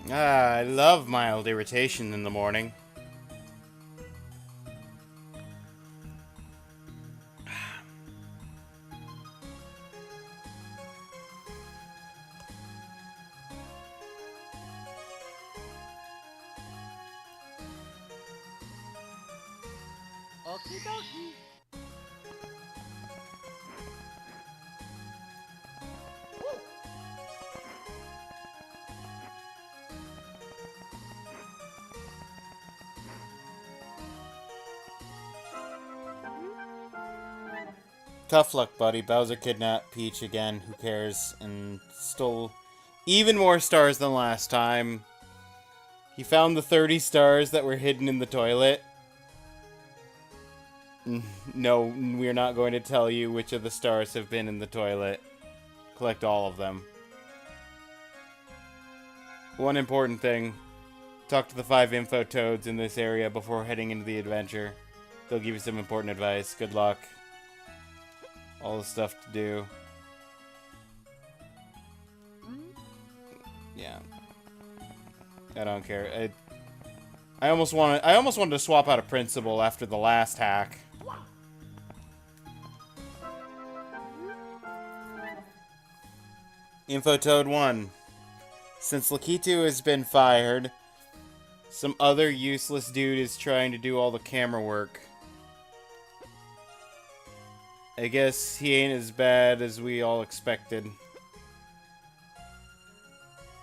I love mild irritation in the morning. Okie dokie. Tough luck, buddy. Bowser kidnapped Peach again. Who cares? And stole even more stars than last time. He found the 30 stars that were hidden in the toilet. No, we're not going to tell you which of the stars have been in the toilet. Collect all of them. One important thing. Talk to the 5 info toads in this area before heading into the adventure. They'll give you some important advice. Good luck. All the stuff to do. Yeah. I don't care. I almost wanted to swap out a principal after the last hack. Info Toad 1. Since Lakitu has been fired, some other useless dude is trying to do all the camera work. I guess he ain't as bad as we all expected.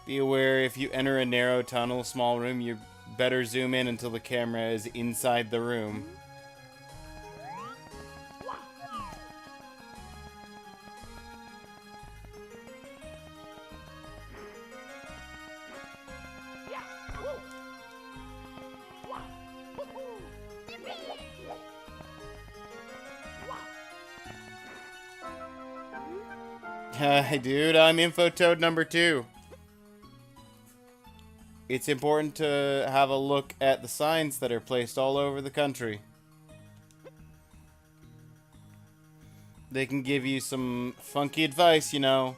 Be aware, if you enter a narrow tunnel, small room, you better zoom in until the camera is inside the room. Hi, dude, I'm Info Toad number 2. It's important to have a look at the signs that are placed all over the country. They can give you some funky advice, you know.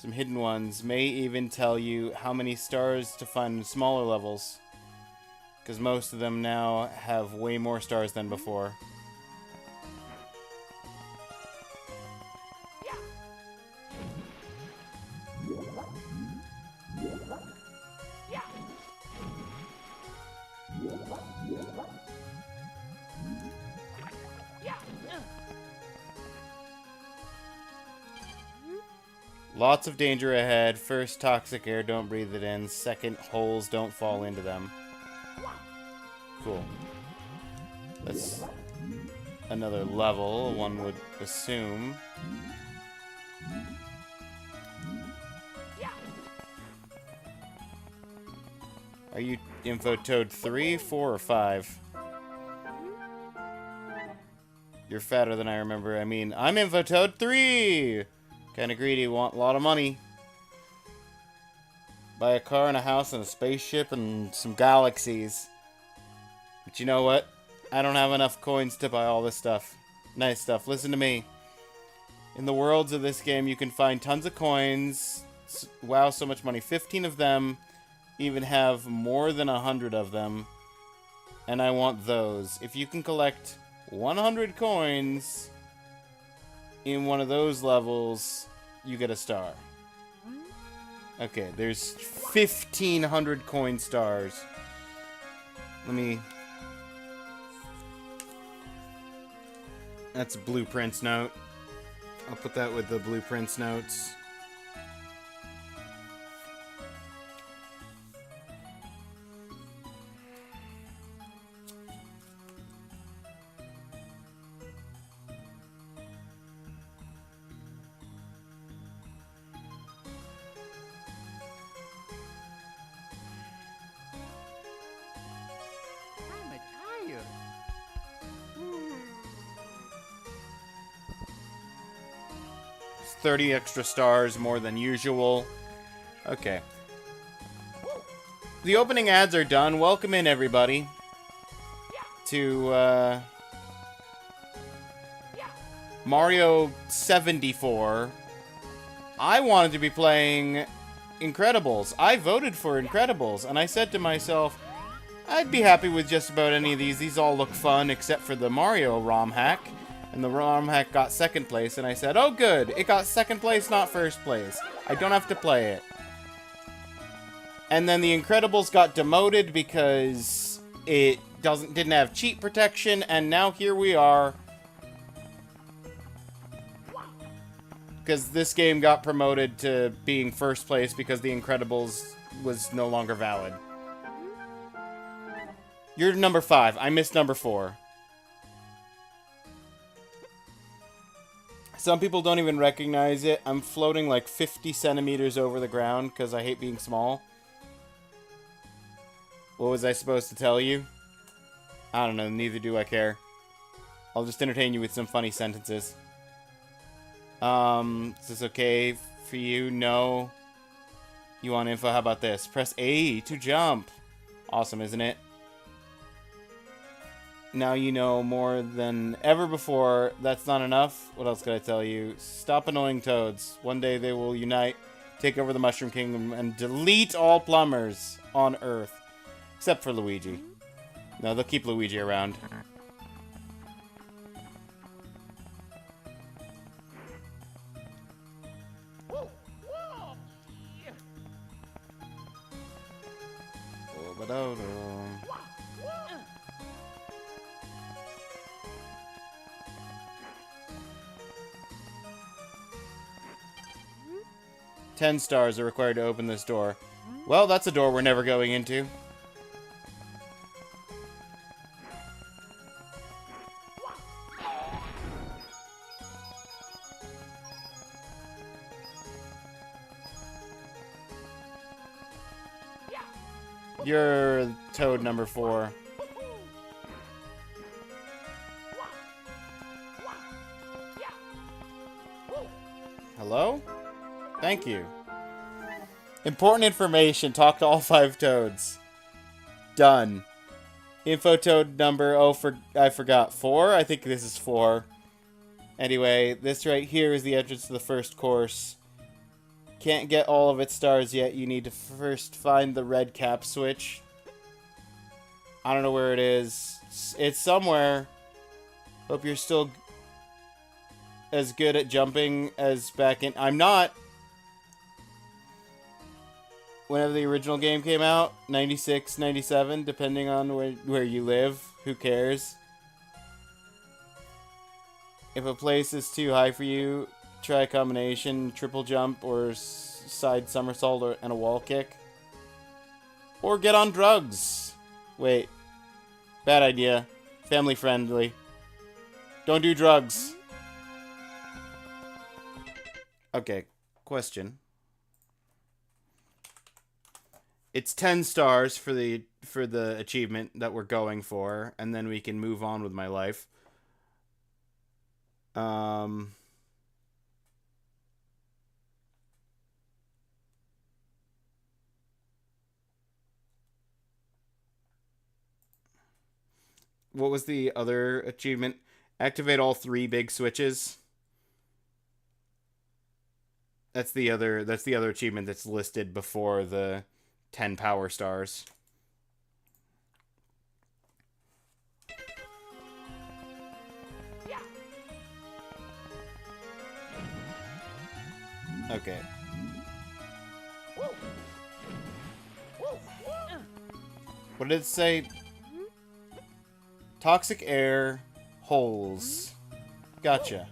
Some hidden ones. May even tell you how many stars to find in smaller levels. Because most of them now have way more stars than before. Lots of danger ahead. First, toxic air, don't breathe it in. Second, holes, don't fall into them. Cool. That's another level, one would assume. Are you Info Toad 3, 4, or 5? You're fatter than I remember. I mean, I'm Info Toad 3! Kinda greedy, want a lot of money. Buy a car and a house and a spaceship and some galaxies. But you know what? I don't have enough coins to buy all this stuff. Nice stuff. Listen to me. In the worlds of this game, you can find tons of coins. Wow, so much money. 15 of them even have more than 100 of them. And I want those. If you can collect 100 coins in one of those levels, you get a star. Okay, there's 1,500 coin stars. Let me... That's a blueprints note. I'll put that with the blueprints notes. I'm tired. 30 extra stars, more than usual. Okay. The opening ads are done. Welcome in, everybody, to Mario 74. I wanted to be playing Incredibles. I voted for Incredibles, and I said to myself, I'd be happy with just about any of these. These all look fun, except for the Mario ROM hack. And the ROM hack got second place, and I said, oh good, it got second place, not first place. I don't have to play it. And then the Incredibles got demoted because it didn't have cheat protection, and now here we are. Because this game got promoted to being first place because the Incredibles was no longer valid. You're number 5. I missed number 4. Some people don't even recognize it. I'm floating like 50 centimeters over the ground because I hate being small. What was I supposed to tell you? I don't know, neither do I care. I'll just entertain you with some funny sentences. Is this okay for you? No. You want info? How about this? Press A to jump. Awesome, isn't it? Now you know more than ever before. That's not enough. What else could I tell you? Stop annoying toads. One day they will unite, take over the Mushroom Kingdom, and delete all plumbers on Earth. Except for Luigi. No, they'll keep Luigi around. $10 stars are required to open this door. Well, that's a door we're never going into. You're toad number 4. Hello? Thank you. Important information. Talk to all 5 toads. Done. Info toad number, I forgot. 4? I think this is 4. Anyway, this right here is the entrance to the first course. Can't get all of its stars yet. You need to first find the red cap switch. I don't know where it is. It's somewhere. Hope you're still as good at jumping as back in... I'm not! Whenever the original game came out, 96, 97, depending on where you live. Who cares? If a place is too high for you, try a combination, triple jump, or side somersault and a wall kick. Or get on drugs. Wait. Bad idea. Family friendly. Don't do drugs. Okay. Question. It's 10 stars for the achievement that we're going for, and then we can move on with my life. What was the other achievement? Activate all 3 big switches. That's the other achievement that's listed before the 10 power stars. Okay. What did it say? Toxic air, holes. Gotcha.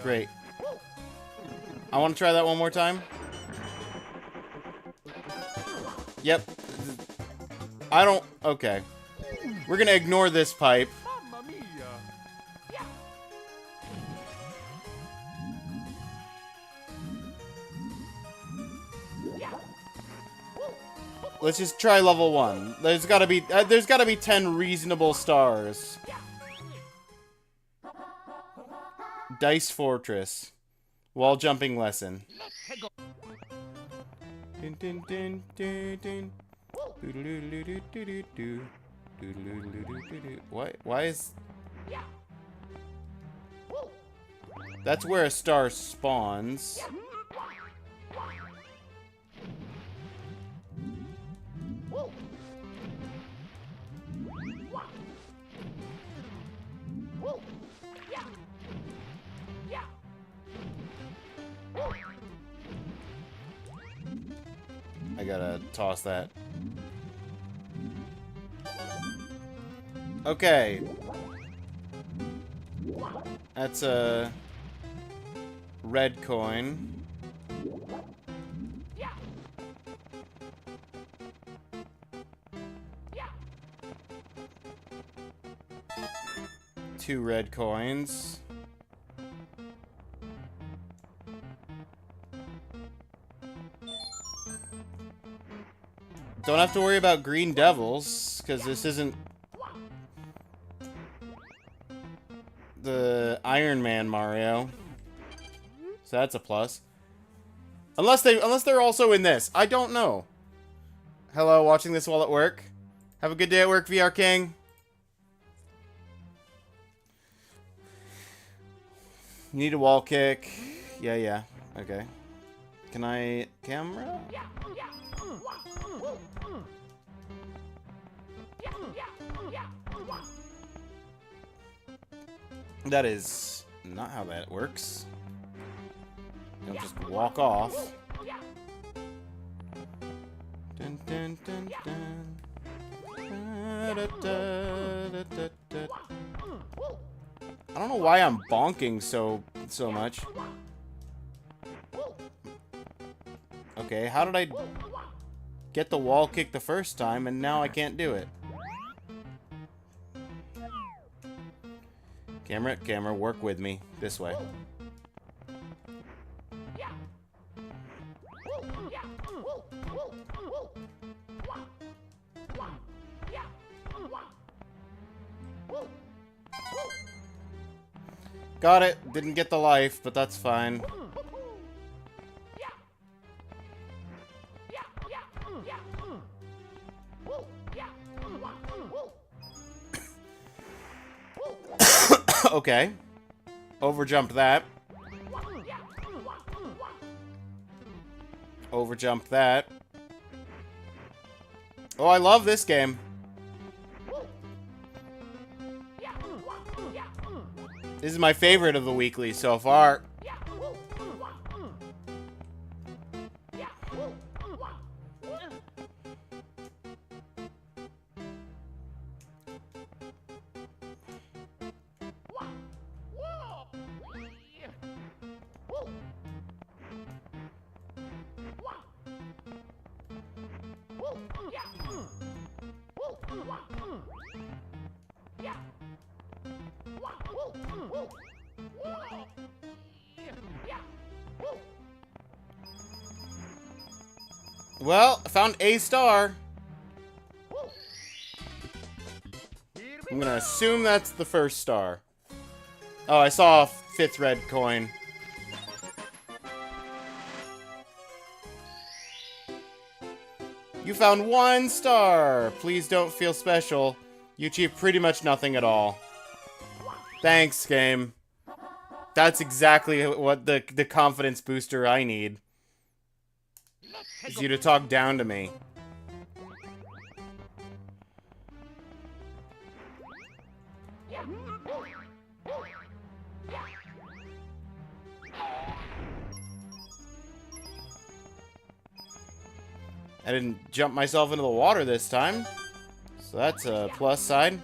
Great. I want to try that one more time. Yep. I don't... Okay. We're gonna ignore this pipe. Let's just try level 1. There's gotta be 10 reasonable stars. Dice Fortress. Wall jumping lesson. Dun, dun, dun, dun, dun. Why is... That's where a star spawns. I gotta toss that. Okay. That's a red coin. Two red coins. Don't have to worry about green devils, because this isn't the Iron Man Mario. So that's a plus. Unless they're also in this. I don't know. Hello, watching this while at work. Have a good day at work, VR King. Need a wall kick. Yeah. Okay. Can I... camera? That is not how that works. Don't just walk off. Dun, dun, dun, dun. I don't know why I'm bonking so much. Okay, how did I get the wall kick the first time and now I can't do it? Camera, work with me. This way. Got it. Didn't get the life, but that's fine. Okay. Overjumped that. Overjumped that. Oh, I love this game. This is my favorite of the weekly so far. Well, I found a star. I'm gonna assume that's the first star. Oh, I saw a fifth red coin. You found one star. Please don't feel special. You achieved pretty much nothing at all. Thanks, game. That's exactly what the confidence booster I need. Is you to talk down to me. I didn't jump myself into the water this time, so that's a plus side.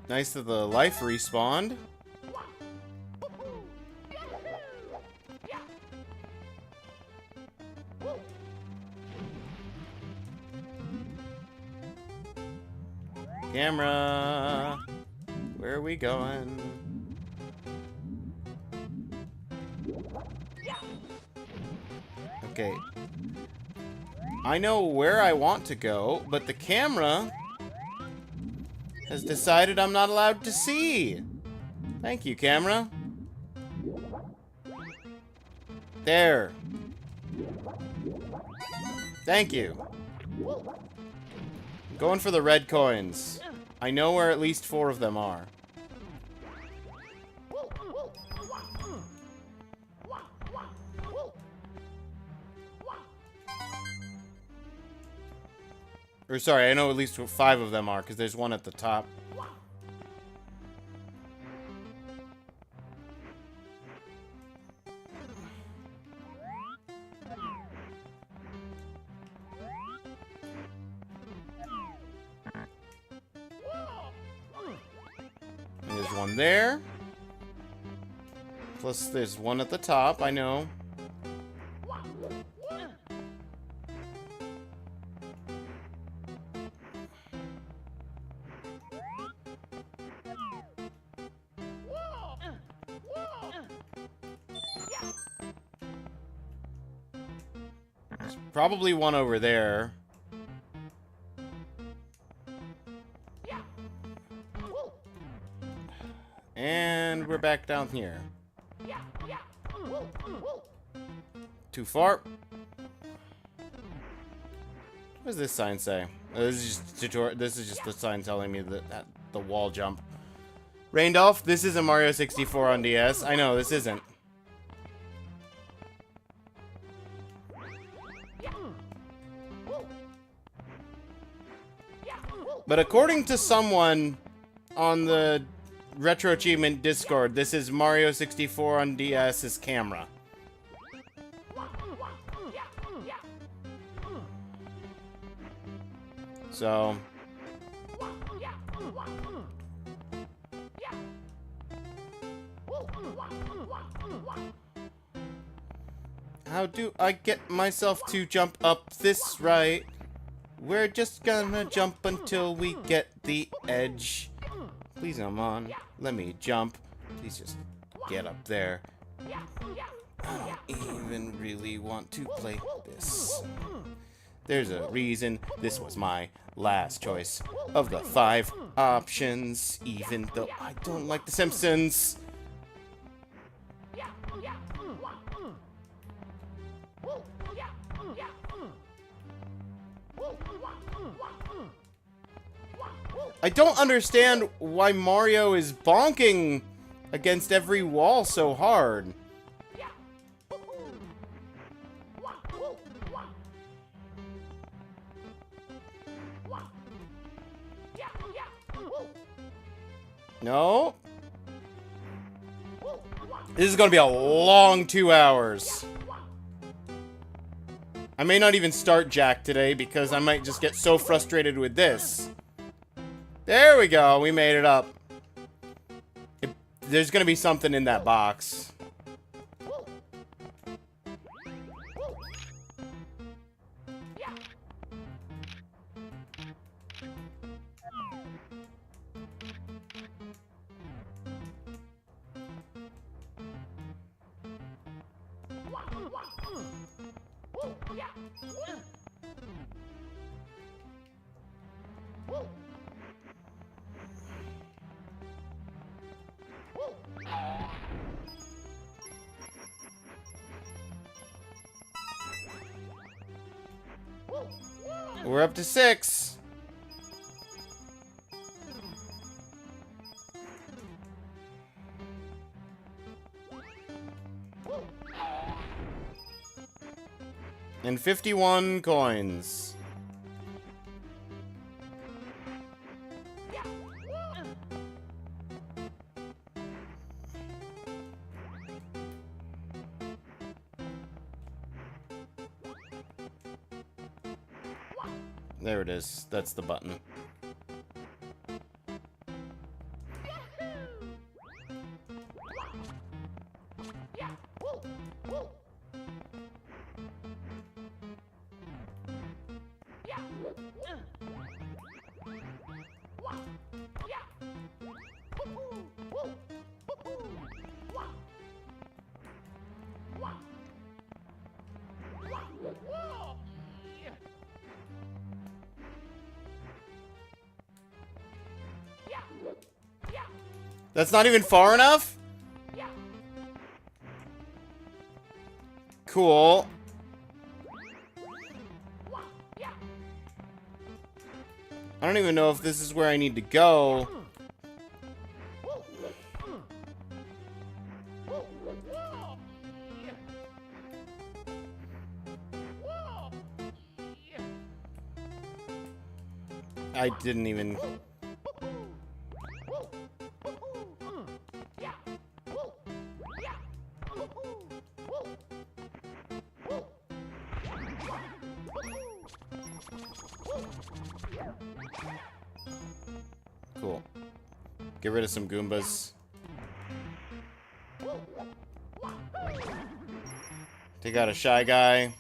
Nice that the life respawned. Camera, where are we going? Okay. I know where I want to go, but the camera has decided I'm not allowed to see. Thank you, camera. There. Thank you. I'm going for the red coins. I know where at least 4 of them are. Or sorry, I know at least 5 of them are, because there's one at the top. And there's one there. Plus there's one at the top, I know. There's probably one over there. And we're back down here. Too far. What does this sign say? This is just tutorial. This is just the sign telling me that the wall jump. Raindolph, this isn't Mario 64 on DS. I know this isn't. But according to someone on the Retro Achievement Discord, this is Mario 64 on DS's camera. So... how do I get myself to jump up this right? We're just gonna jump until we get the edge. Please come on, let me jump. Please just get up there. I don't even really want to play this. There's a reason this was my last choice of the 5 options, even though I don't like The Simpsons. I don't understand why Mario is bonking against every wall so hard. No. This is gonna be a long 2 hours. I may not even start Jak today because I might just get so frustrated with this. There we go, we made it up. There's gonna be something in that box. We're up to 6. And 51 coins. There it is. That's the button. That's not even far enough? Cool. I don't even know if this is where I need to go. I didn't even... Cool. Get rid of some Goombas. Take out a Shy Guy.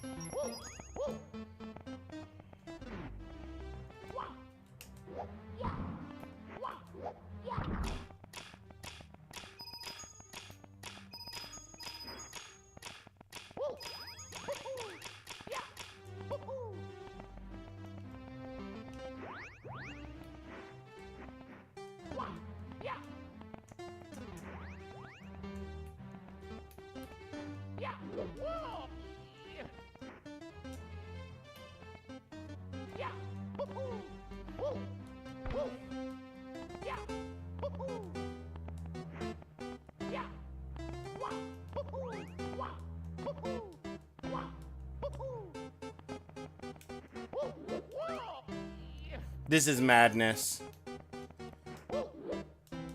This is madness.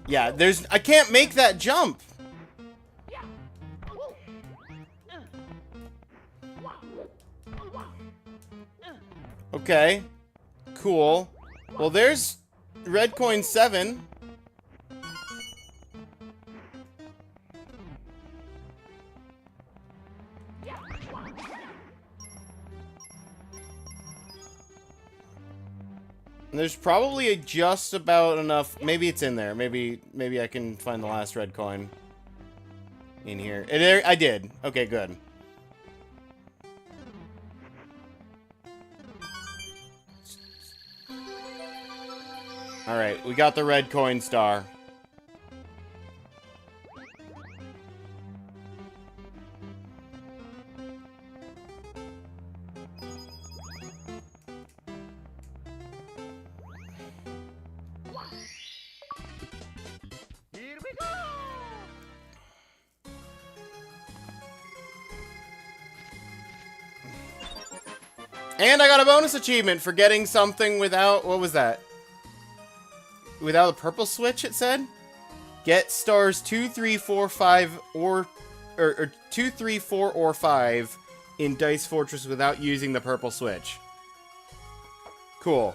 Yeah, I can't make that jump. Okay. Cool. Well, there's red coin 7. There's probably just about enough. Maybe it's in there. Maybe I can find the last red coin in here. I did. Okay, good. Alright, we got the red coin star. Here we go! And I got a bonus achievement for getting something without... What was that? Without a purple switch, it said? Get stars 2, 3, 4, 5, or 2, 3, 4, or 5 in Dice Fortress without using the purple switch. Cool.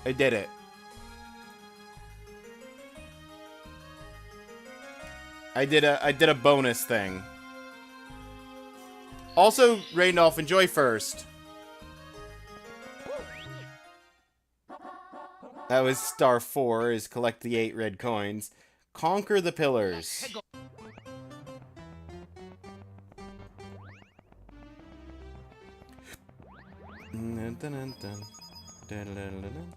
I did it. I did a bonus thing. Also, Randolph, enjoy first. That was star 4, is collect the 8 red coins. Conquer the pillars. Dun, dun, dun, dun. Dun, dun, dun, dun.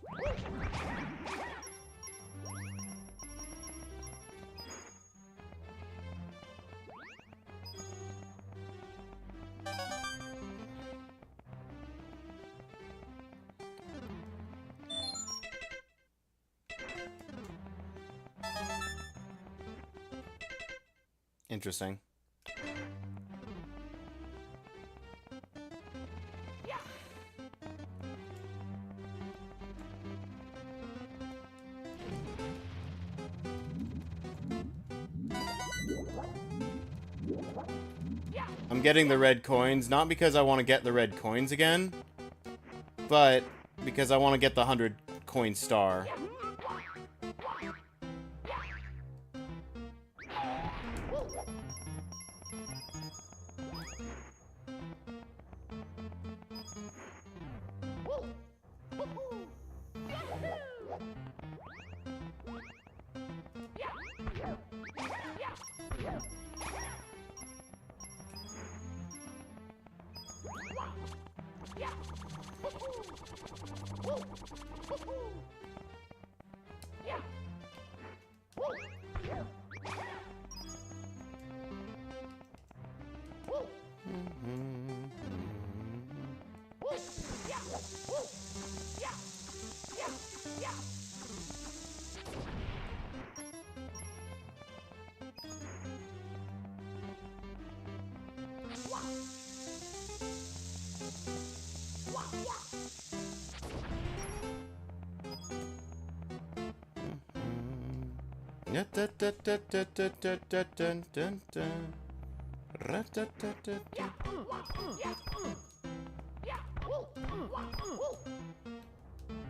Interesting. I'm getting the red coins, not because I want to get the red coins again, but because I want to get the 100 coin star.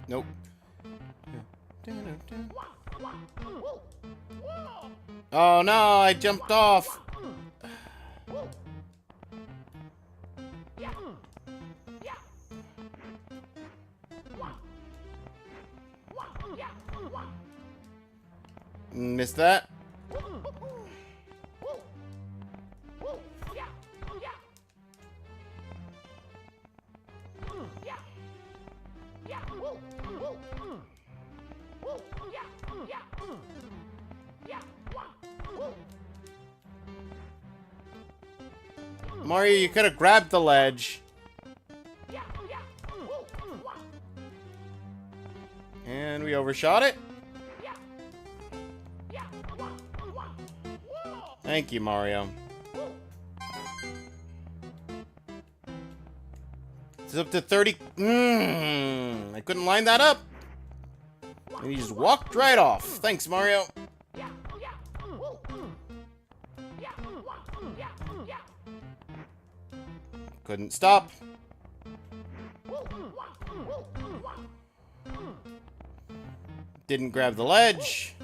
Nope. Oh no, I jumped off. Missed that. Mario, you could have grabbed the ledge. And we overshot it. Thank you, Mario. It's up to 30. I couldn't line that up. And he just walked right off. Thanks, Mario. Couldn't stop. Didn't grab the ledge.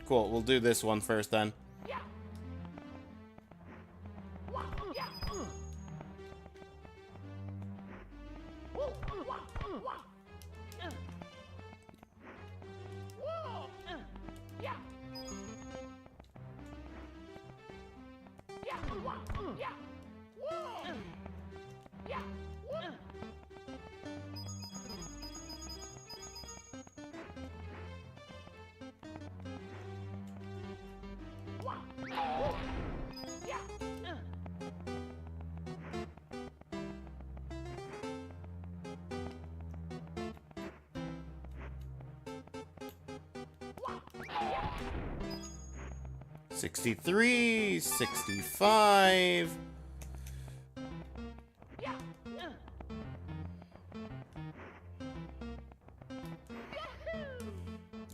Cool, we'll do this one first then. $63, $65.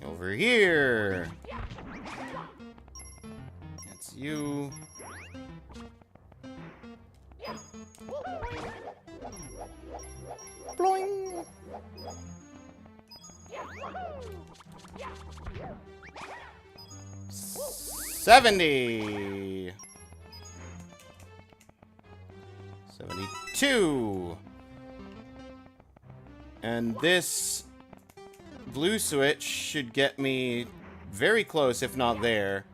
Over here. That's you. Bloing. $70. $72. And this blue switch should get me very close, if not there.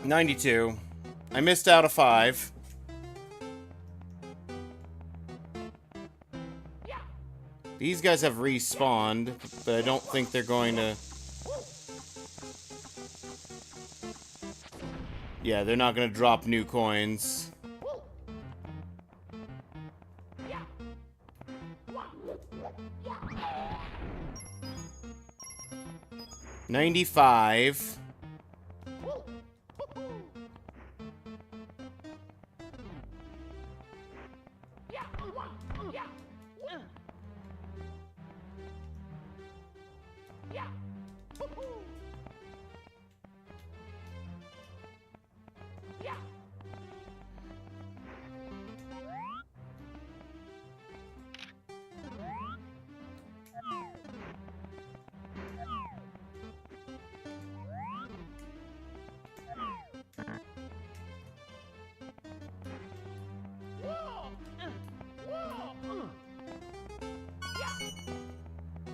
$92. I missed out a 5. These guys have respawned, but I don't think they're going to... Yeah, they're not going to drop new coins. $95.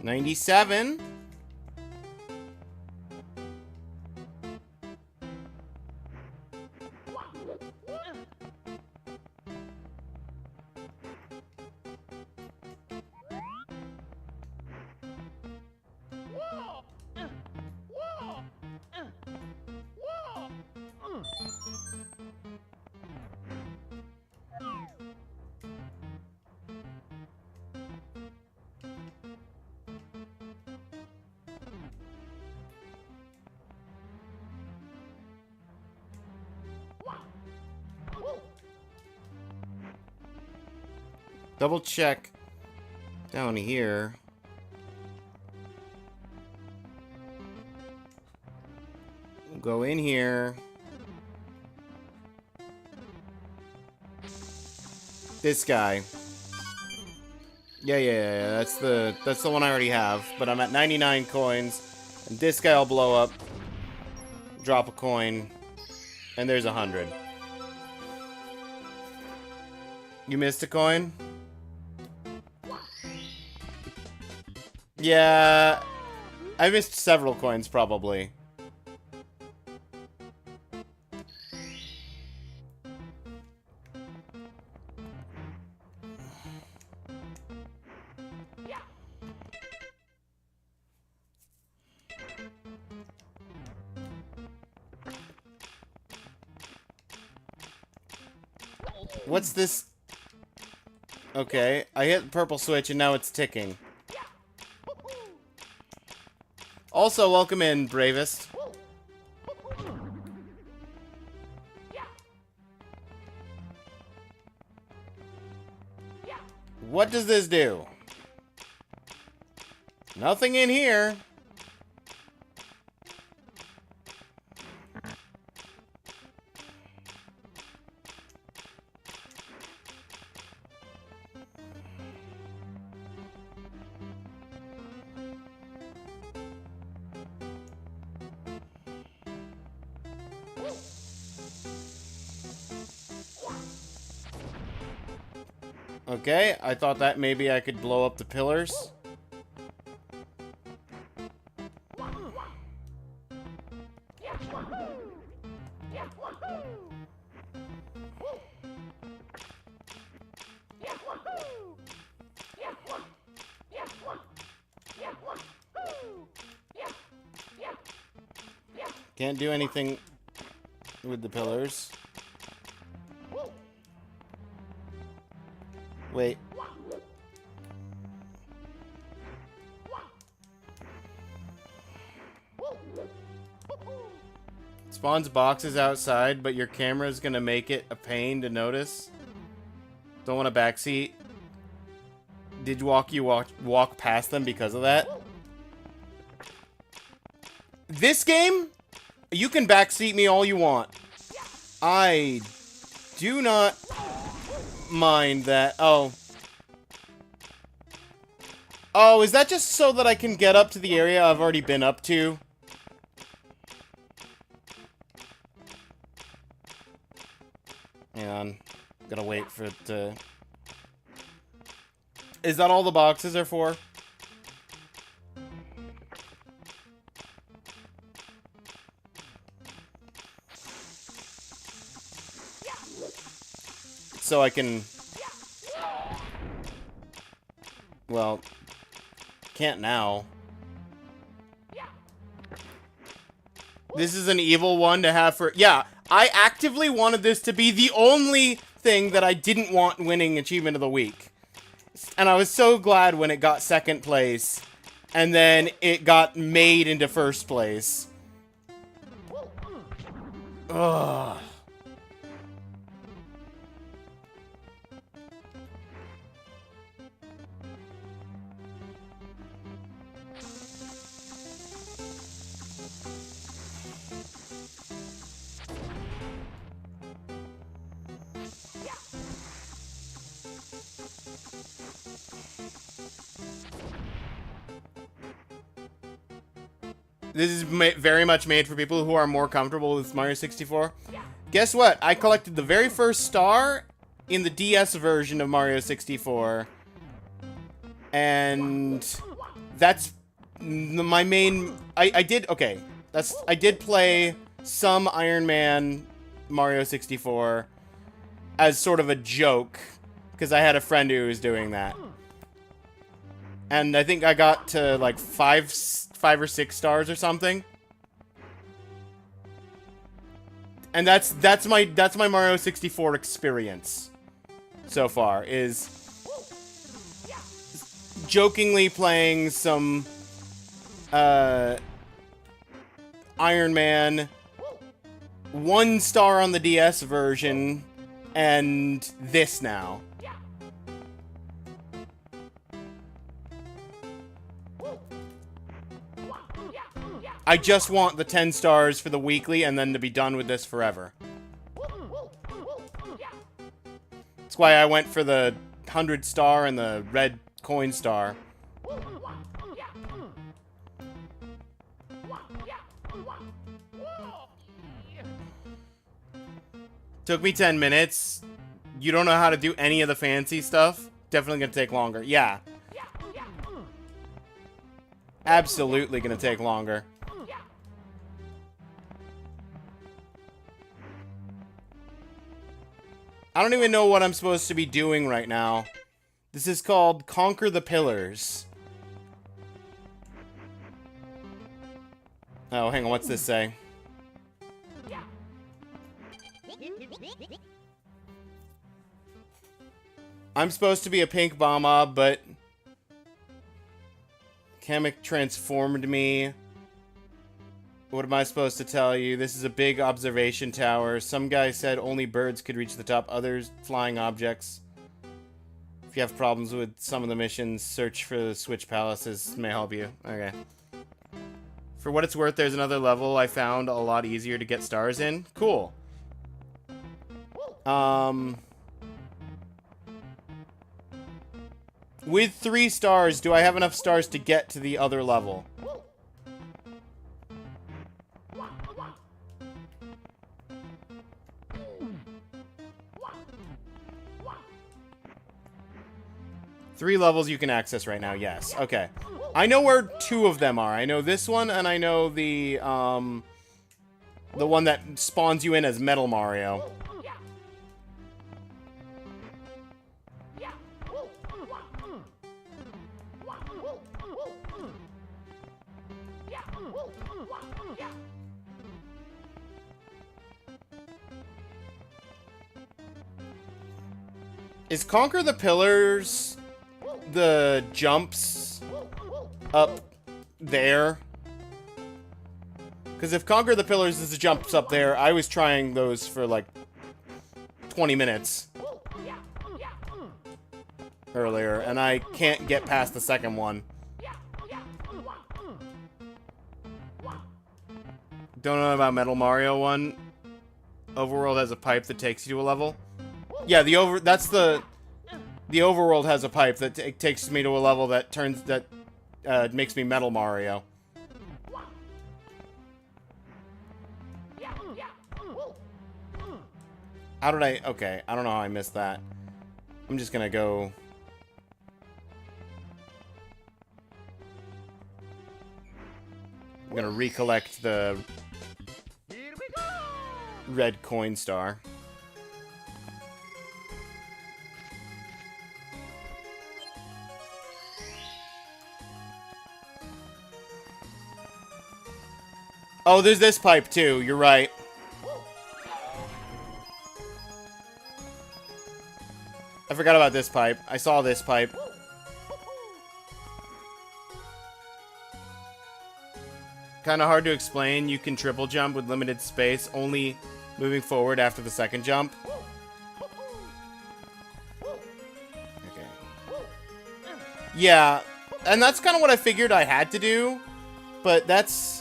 $97. Double check down here. We'll go in here. This guy. Yeah. That's the one I already have. But I'm at 99 coins. And this guy will blow up. Drop a coin. And there's 100. You missed a coin? Yeah. I missed several coins, probably. What's this? Okay, I hit the purple switch and now it's ticking. Also, welcome in, Bravest. What does this do? Nothing in here. Okay, I thought that maybe I could blow up the pillars. Can't do anything with the pillars. Wait. Spawns boxes outside, but your camera's gonna make it a pain to notice. Don't want a backseat. Did you walk past them because of that? This game, you can backseat me all you want. I do not mind that. Oh, is that just so that I can get up to the area I've already been up to? Hang on. Gotta wait for it to... Is that all the boxes are for? So I can... Well, can't now. This is an evil one to have for... Yeah, I actively wanted this to be the only thing that I didn't want winning Achievement of the Week. And I was so glad when it got second place. And then it got made into first place. Ugh. This is very much made for people who are more comfortable with Mario 64. Guess what? I collected the very first star in the DS version of Mario 64. And that's my main... I did play some Iron Man Mario 64 as sort of a joke. Because I had a friend who was doing that. And I think I got to like 5 or 6 stars or something. And that's my Mario 64 experience so far, is jokingly playing some Iron Man, 1 star on the DS version, and this now. I just want the 10 stars for the weekly and then to be done with this forever. That's why I went for the 100 star and the red coin star. Took me 10 minutes. You don't know how to do any of the fancy stuff? Definitely gonna take longer. Yeah. Absolutely gonna take longer. I don't even know what I'm supposed to be doing right now. This is called Conquer the Pillars. Oh, hang on, what's this say? I'm supposed to be a pink Bama, but Kamek transformed me. What am I supposed to tell you? This is a big observation tower. Some guy said only birds could reach the top, others flying objects. If you have problems with some of the missions, search for the Switch Palaces. May help you. Okay. For what it's worth, there's another level I found a lot easier to get stars in. Cool. With 3 stars, do I have enough stars to get to the other level? Three levels you can access right now, yes. Okay. I know where 2 of them are. I know this one, and I know the one that spawns you in as Metal Mario. Is Conquer the Pillars the jumps up there? Because if Conquer the Pillars is the jumps up there, I was trying those for like 20 minutes earlier, and I can't get past the second one. Don't know about Metal Mario 1. Overworld has a pipe that takes you to a level. Yeah, the overworld has a pipe that takes me to a level that makes me Metal Mario. How did I... Okay, I don't know how I missed that. I'm just gonna go... I'm gonna recollect the red coin star. Oh, there's this pipe too, you're right. I forgot about this pipe. I saw this pipe. Kinda hard to explain. You can triple jump with limited space, only moving forward after the second jump. Okay. Yeah, and that's kind of what I figured I had to do, but that's...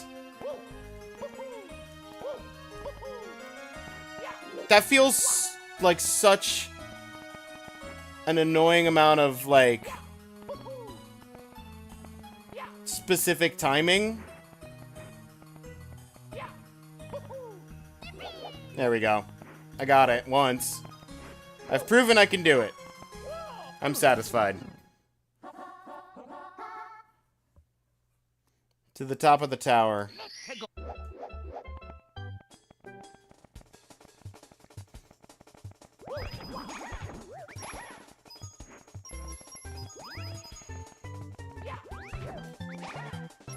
That feels like such an annoying amount of, like, specific timing. There we go. I got it once. I've proven I can do it. I'm satisfied. To the top of the tower.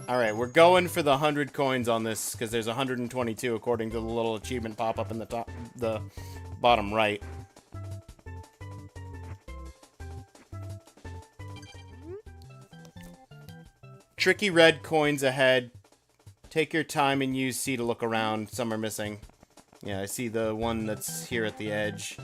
Alright, we're going for the 100 coins on this, because there's 122 according to the little achievement pop-up in the bottom right. Tricky red coins ahead. Take your time and use C to look around. Some are missing. Yeah, I see the one that's here at the edge.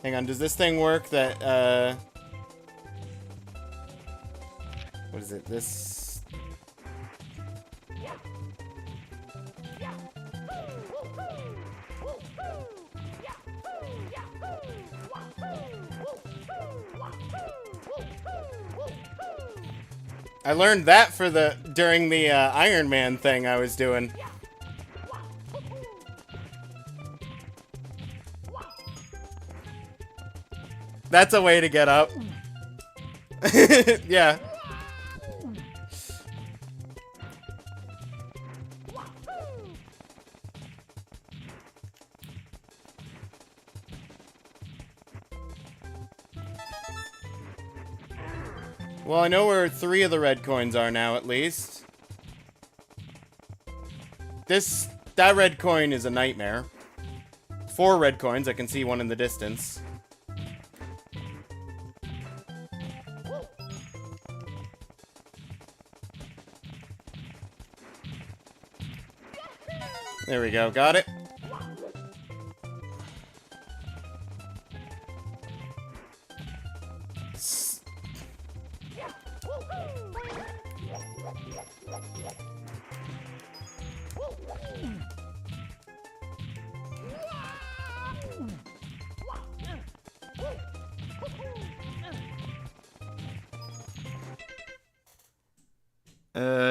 Hang on, does this thing work that, what is it? This... I learned that for during the Iron Man thing I was doing. That's a way to get up. Yeah. Well, I know where 3 of the red coins are now, at least. That red coin is a nightmare. 4 red coins, I can see one in the distance. There we go, got it.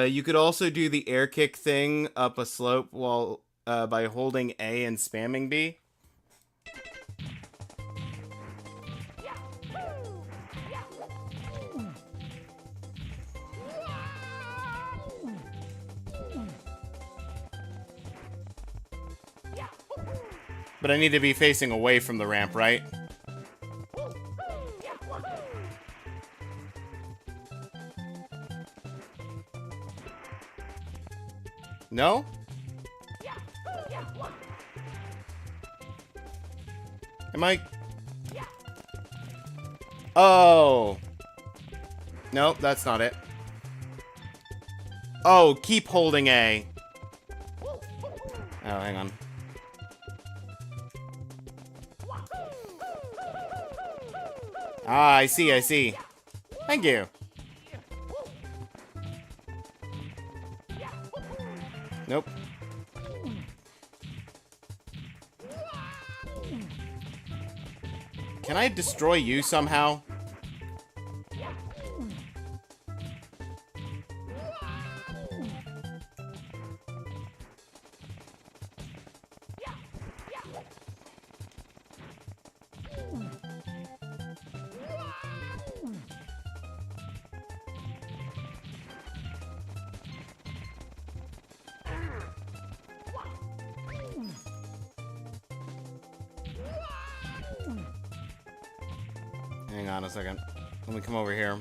You could also do the air kick thing up a slope while by holding A and spamming B. But I need to be facing away from the ramp, right? No? Am I... Oh. Nope, that's not it. Oh, keep holding A. Oh, hang on. Ah, I see, I see. Thank you. Nope. Can I destroy you somehow? Hang on a second. Let me come over here.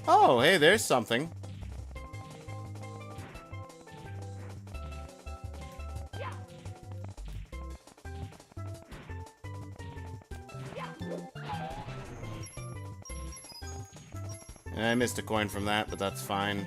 Oh, hey, there's something. I missed a coin from that, but that's fine.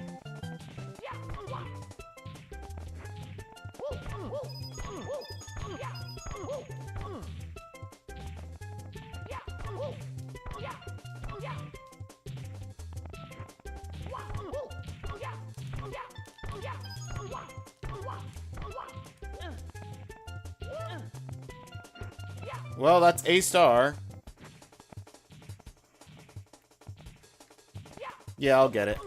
Well, that's a star. Yeah, I'll get it.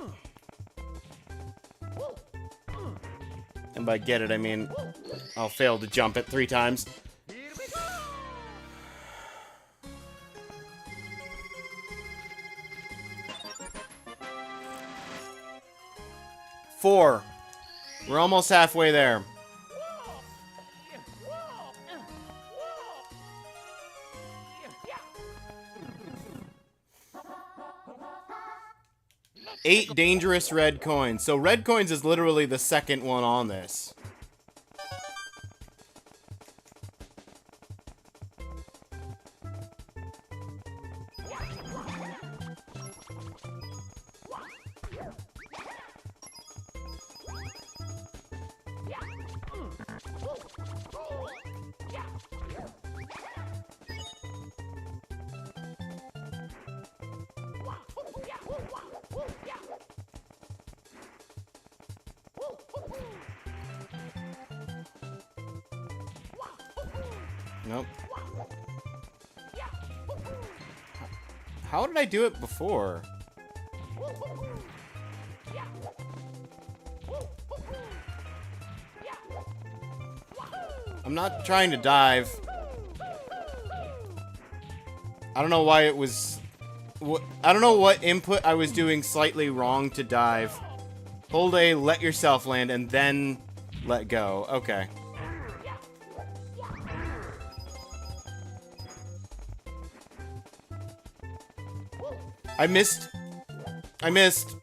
And by get it, I mean I'll fail to jump it 3 times. Four. We're almost halfway there. Eight dangerous red coins. So red coins is literally the second one on this. Nope. How did I do it before? I'm not trying to dive. I don't know why it was... I don't know what input I was doing slightly wrong to dive. Hold A, let yourself land, and then let go. Okay. I missed. I missed.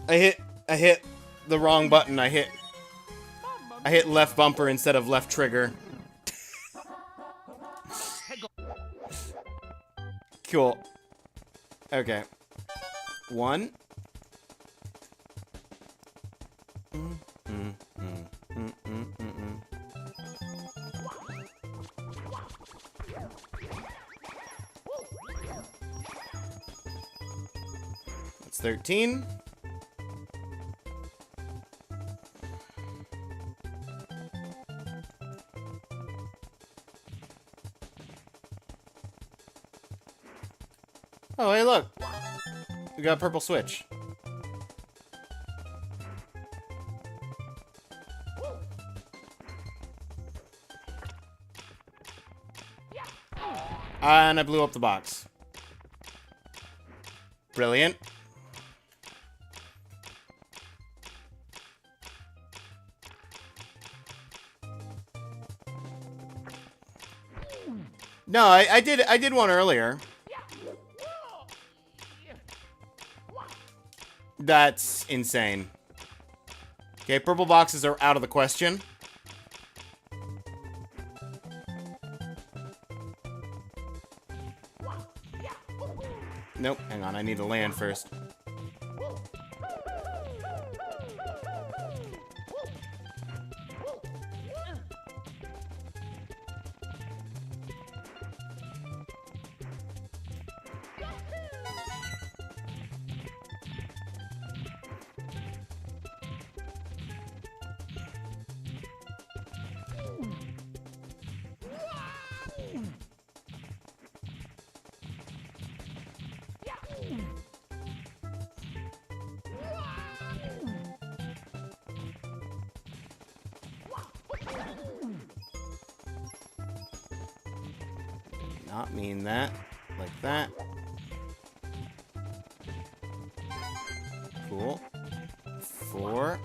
I hit the wrong button. I hit left bumper instead of left trigger. Cool. Okay. 1. That's 13. Oh, hey, look. We got a purple switch. And I blew up the box. Brilliant. No, I did one earlier. That's insane. Okay, purple boxes are out of the question. Nope, hang on, I need to land first. Not mean that. Like that. Cool. 4.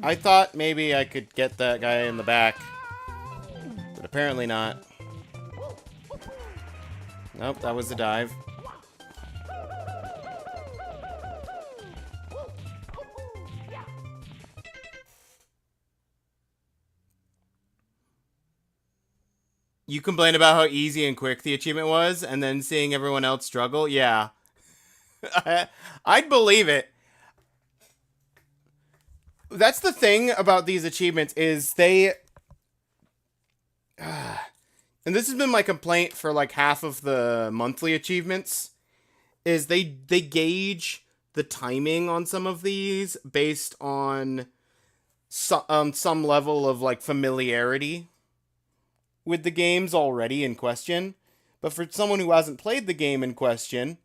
I thought maybe I could get that guy in the back. But apparently not. Nope, that was a dive. You complain about how easy and quick the achievement was, and then seeing everyone else struggle? Yeah. I'd believe it. That's the thing about these achievements, is they... and this has been my complaint for like half of the monthly achievements, is they gauge the timing on some of these based on some level of like familiarity with the games already in question. But for someone who hasn't played the game in question,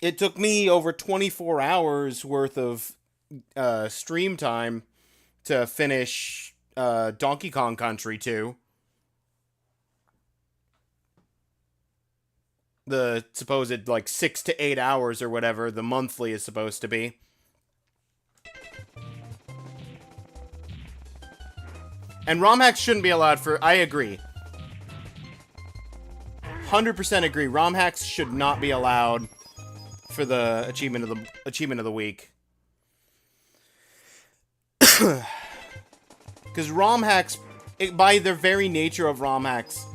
it took me over 24 hours worth of stream time to finish Donkey Kong Country 2. The supposed like 6 to 8 hours or whatever the monthly is supposed to be. And ROM hacks shouldn't be allowed for... I agree. 100% agree. ROM hacks should not be allowed for the achievement of the week. Because ROM hacks, by their very nature of ROM hacks,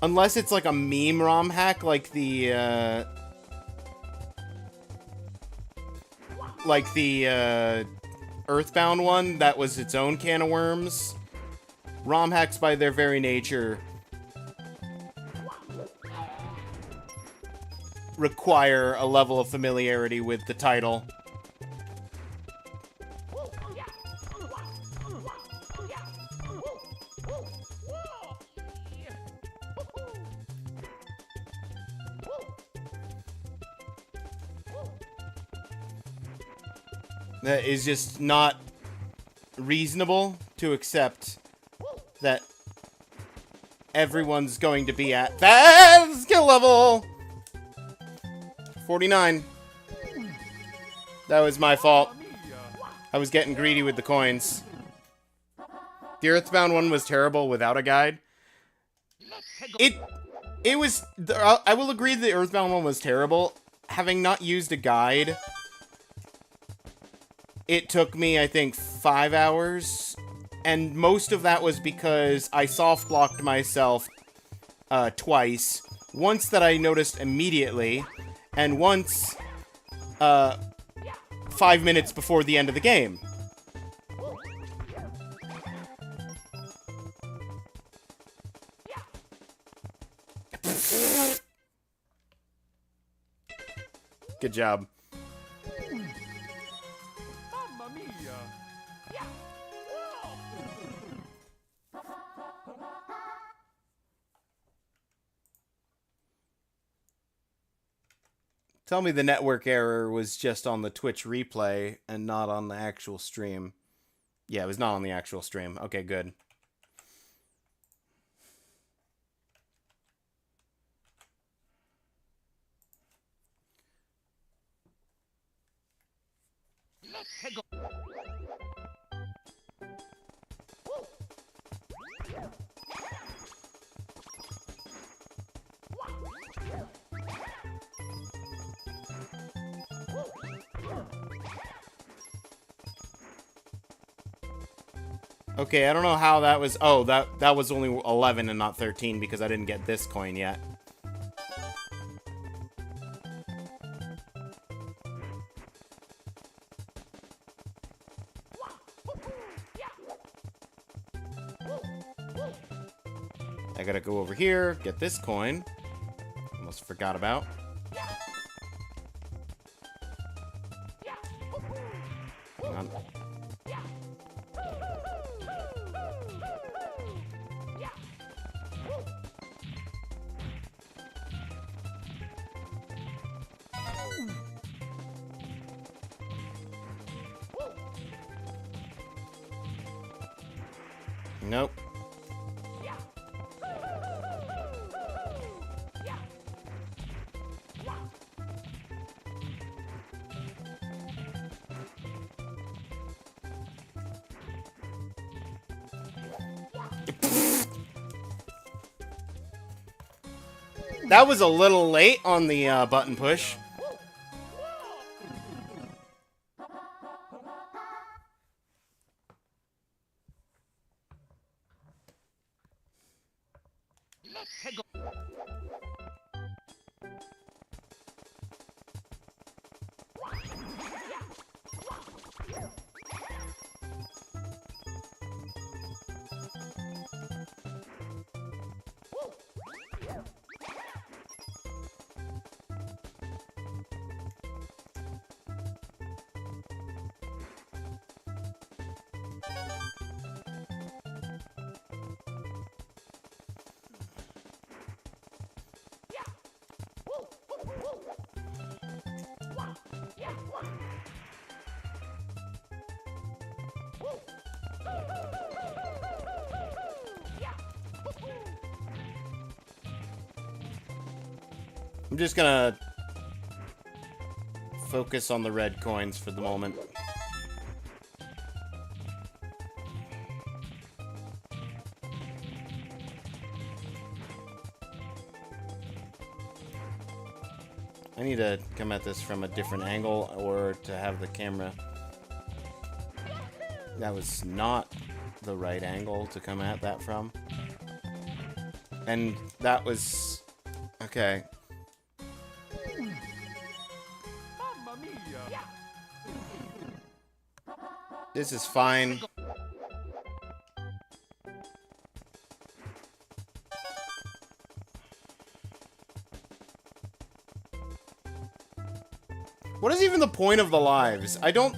unless it's like a meme ROM hack, like the Earthbound one, that was its own can of worms. ROM hacks, by their very nature, require a level of familiarity with the title. That is just not reasonable to accept that everyone's going to be at that skill level. 49. That was my fault. I was getting greedy with the coins. The Earthbound one was terrible without a guide. It was... I will agree the Earthbound one was terrible. Having not used a guide, it took me, I think, 5 hours. And most of that was because I soft-locked myself twice. Once that I noticed immediately, and once 5 minutes before the end of the game. Good job. Tell me the network error was just on the Twitch replay and not on the actual stream. Yeah, it was not on the actual stream. Okay, good. Okay, I don't know how that was... Oh, that was only 11 and not 13 because I didn't get this coin yet. I gotta go over here, get this coin. Almost forgot about. Hang on. Nope. That was a little late on the button push. I'm just gonna focus on the red coins for the moment. I need to come at this from a different angle or to have the camera... That was not the right angle to come at that from. And that was... Okay. This is fine. What is even the point of the lives? I don't...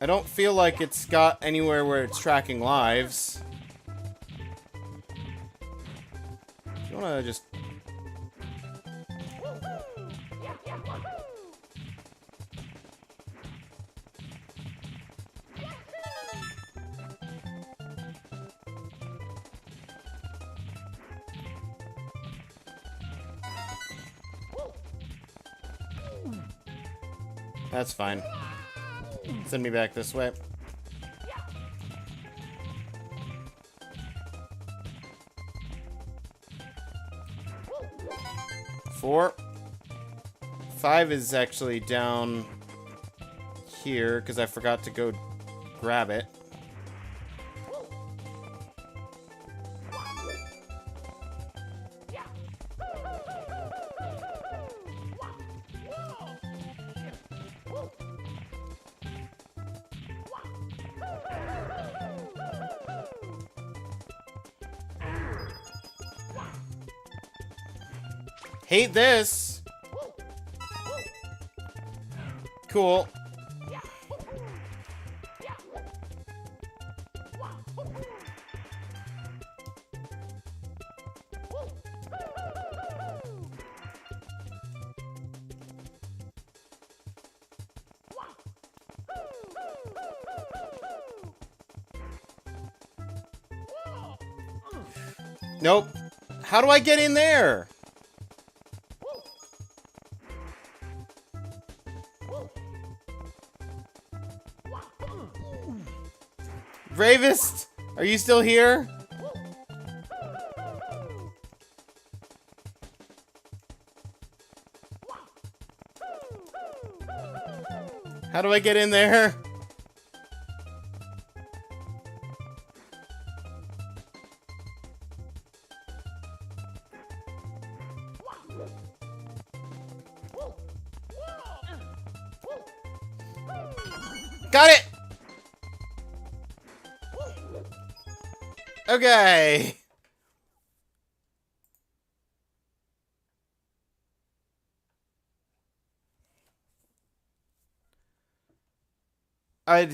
I don't feel like it's got anywhere where it's tracking lives. You wanna just... That's fine. Send me back this way. Four. 5 is actually down here because I forgot to go grab it. Hate this. Cool. Nope. How do I get in there? Bravest, are you still here? How do I get in there? Got it! Okay. I'd...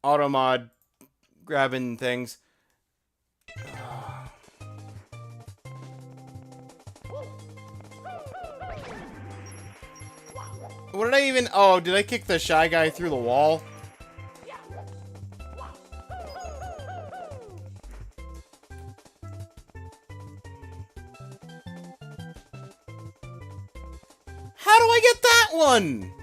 Auto mod grabbing things. What did I even... Oh, did I kick the shy guy through the wall? How do I get that one?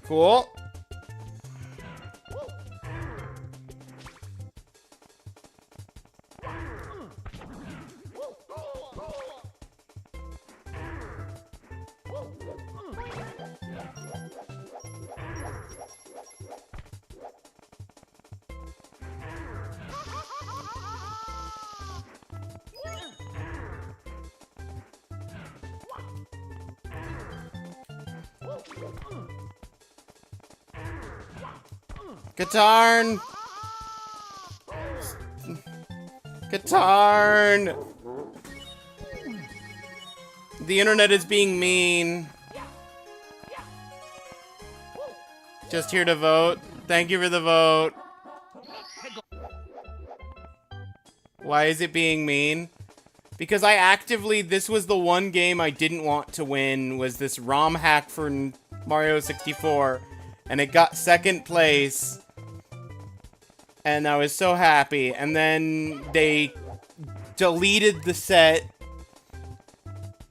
Cool. Guitarn! Guitarn! The internet is being mean. Just here to vote. Thank you for the vote. Why is it being mean? Because I actively, this was the one game I didn't want to win, was this ROM hack for Mario 64. And it got second place. And I was so happy. And then they deleted the set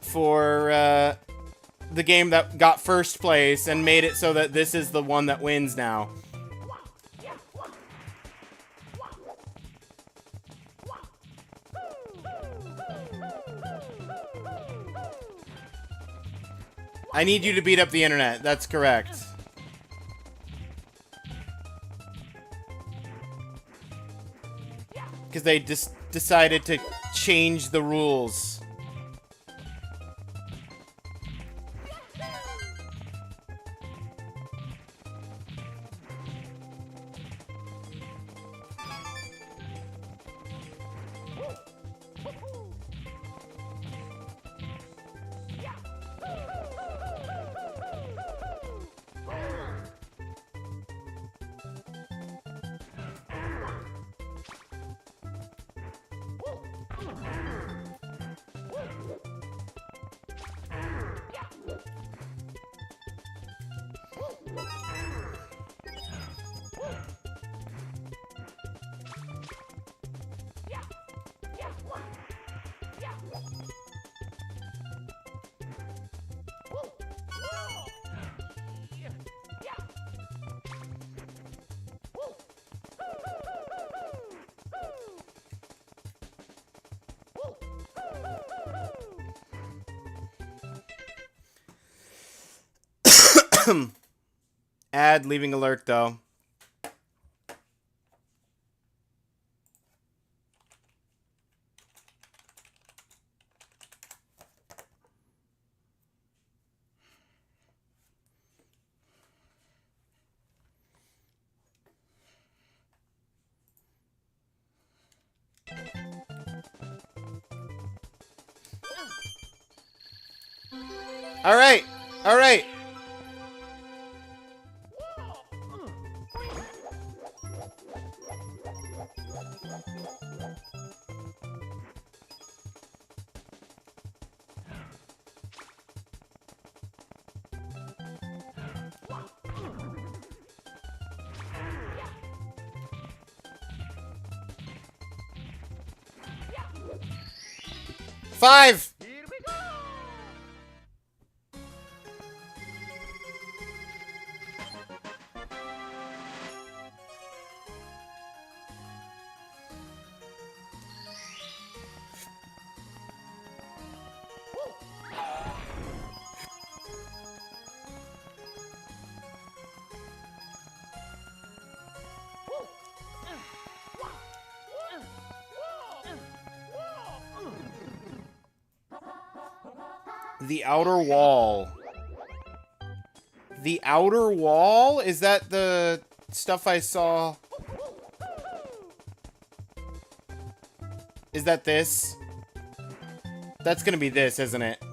for the game that got first place and made it so that this is the one that wins now. I need you to beat up the internet. That's correct. Because they just decided to change the rules. Ad leaving alert though. All right. All right. Five. The outer wall. The outer wall? Is that the stuff I saw? Is that this? That's gonna be this, isn't it?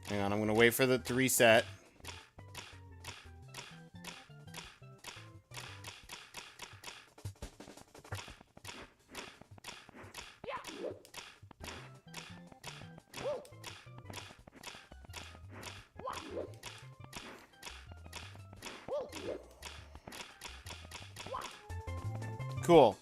Hang on, I'm gonna wait for the to reset. Cool.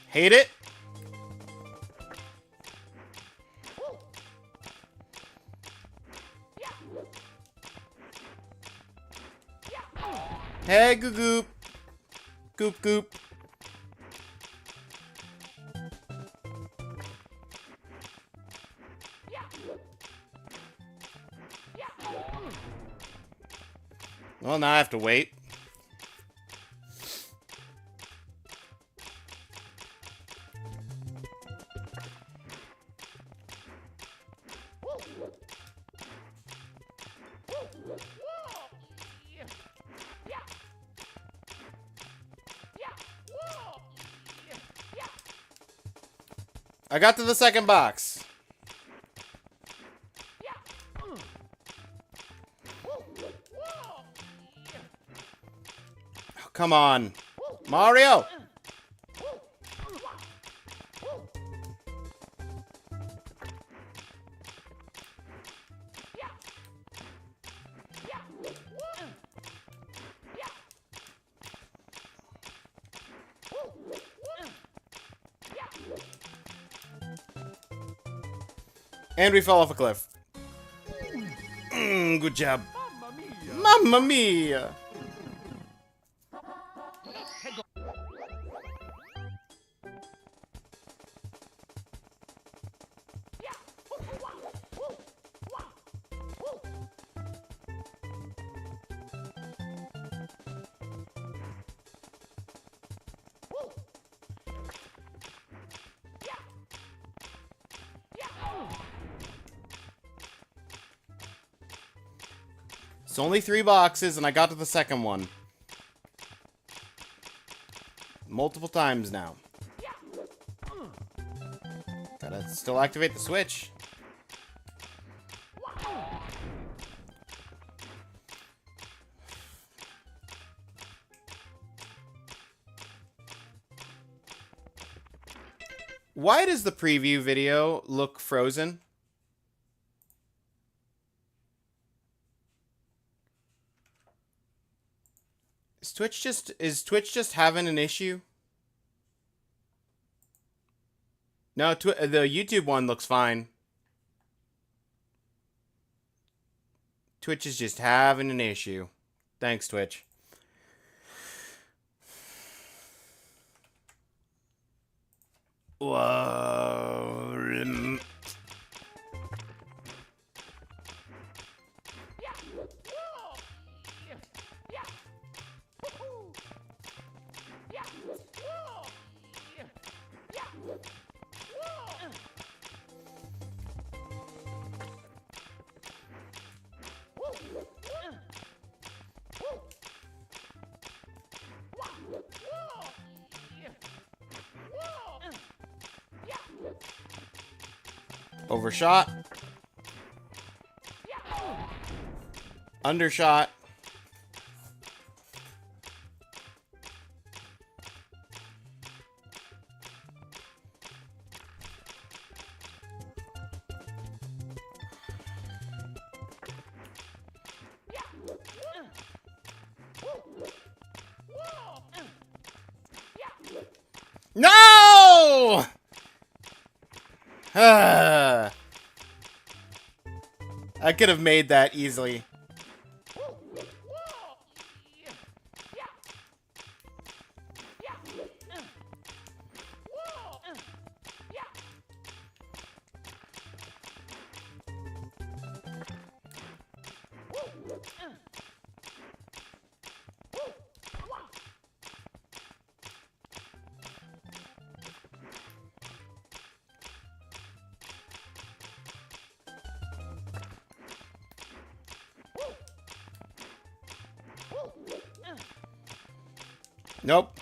Hate it. Hey, goop goop. Goop goop. Well, now I have to wait. I got to the second box. Oh, come on. Mario! And we fell off a cliff. Good job. Mamma mia! It's only 3 boxes, and I got to the second one. Multiple times now. Gotta still activate the switch. Why does the preview video look frozen? Is Twitch just having an issue? No, the YouTube one looks fine. Twitch is just having an issue. Thanks, Twitch. Whoa. Overshot. Undershot. No! I could have made that easily. Nope.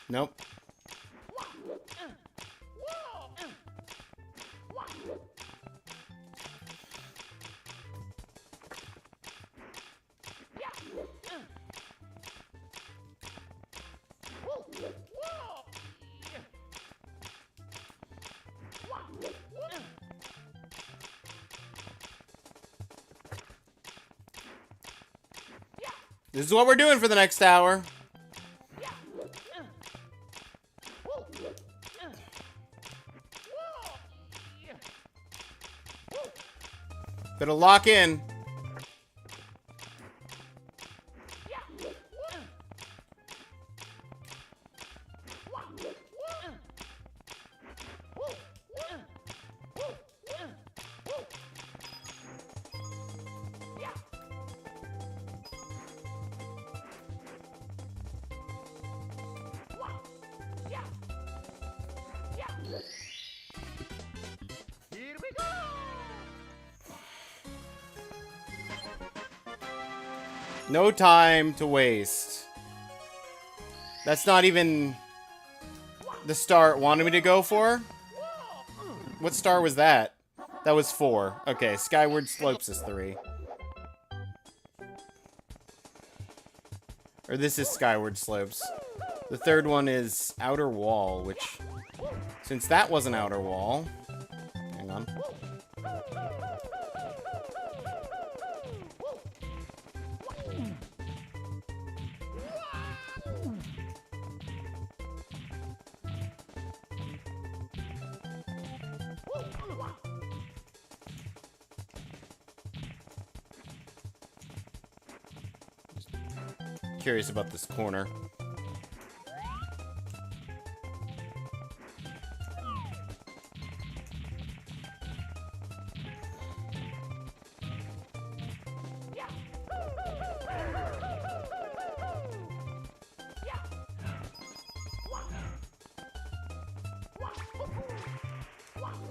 Nope. This is what we're doing for the next hour. Better lock in. No time to waste. That's not even the star it wanted me to go for? What star was that? That was 4. Okay, Skyward Slopes is 3. Or this is Skyward Slopes. The third one is Outer Wall, which... Since that was an Outer Wall... Hang on. Curious about this corner.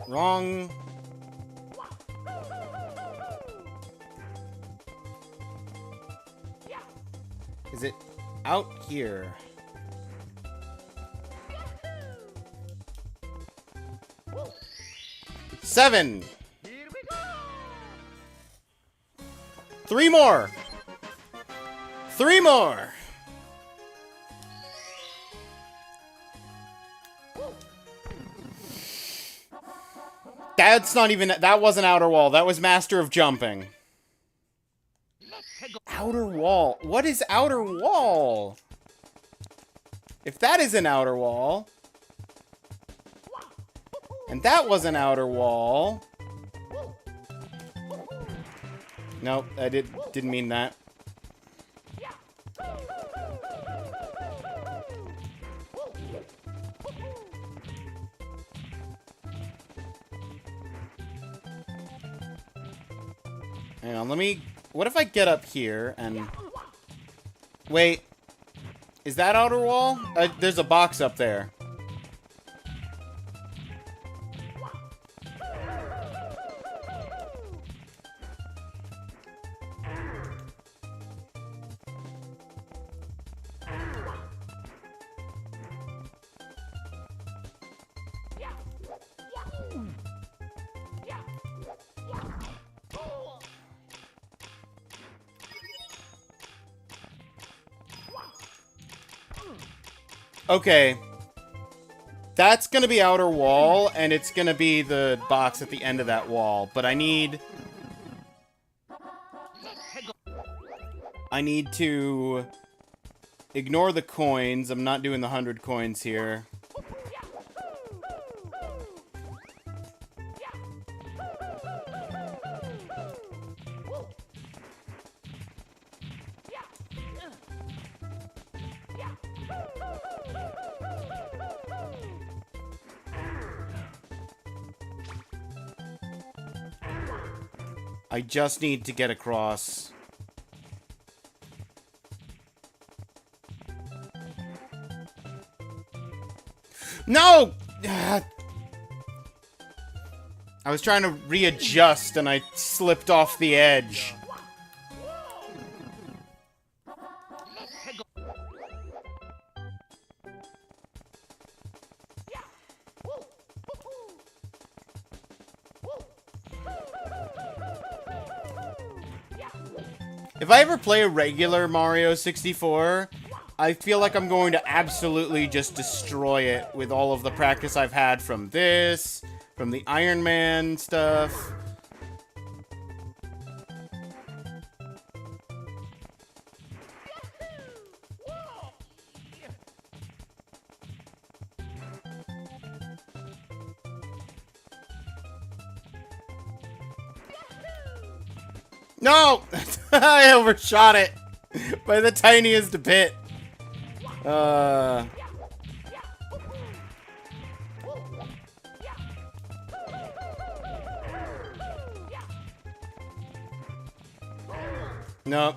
Wrong. Is it out here? Seven. 3 more. 3 more. That's not even... That wasn't Outer Wall. That was Master of Jumping. Outer Wall. What is Outer Wall? If that is an Outer Wall... And that was an Outer Wall... Nope, I didn't mean that. Hang on, let me... What if I get up here and... Wait. Is that Outer Wall? There's a box up there. Okay. That's gonna be Outer Wall, and it's gonna be the box at the end of that wall. But I need to ignore the coins. I'm not doing the 100 coins here. I just need to get across. No! I was trying to readjust and I slipped off the edge. If I ever play a regular Mario 64, I feel like I'm going to absolutely just destroy it with all of the practice I've had from this, from the Iron Man stuff. No! I overshot it by the tiniest bit. Nope.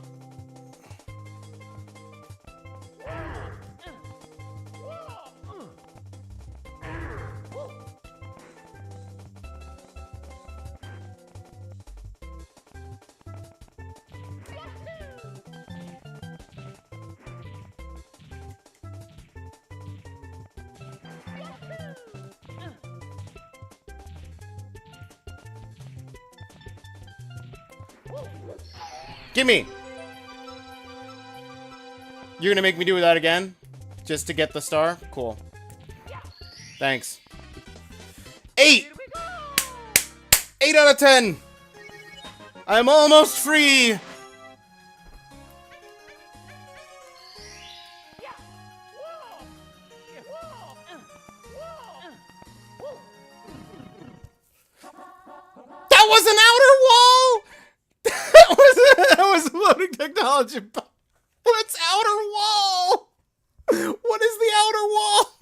Gimme! You're gonna make me do that again? Just to get the star? Cool. Thanks. 8! 8 out of 10! I'm almost free! That was an outer wall! that was loading technology. What's outer wall? What is the outer wall?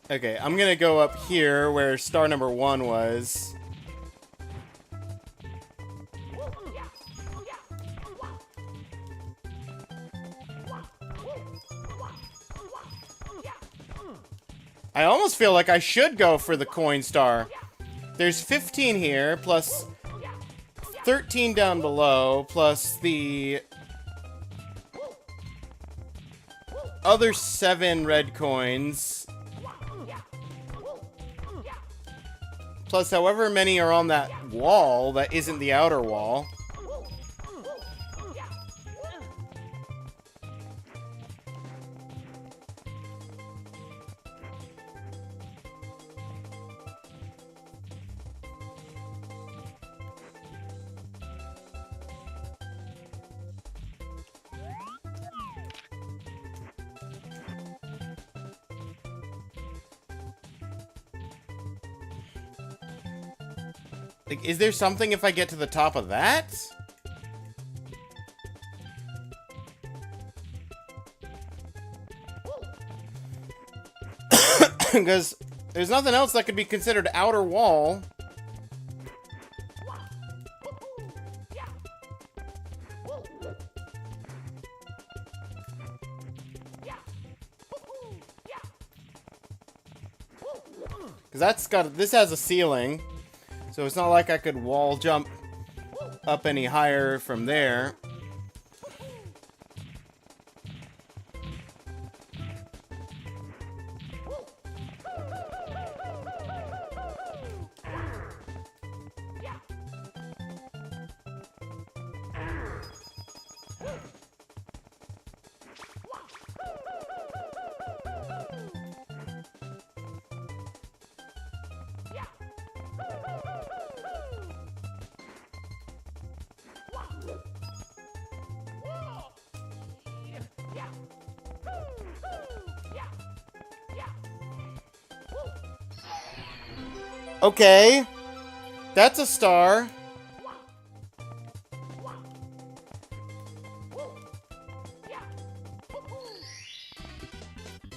Okay, I'm gonna go up here where star number 1 was. I almost feel like I should go for the coin star. There's 15 here, plus 13 down below, plus the other 7 red coins. Plus however many are on that wall that isn't the outer wall. Like, is there something if I get to the top of that? Because there's nothing else that could be considered outer wall. Because this has a ceiling. So it's not like I could wall jump up any higher from there. Okay. That's a star.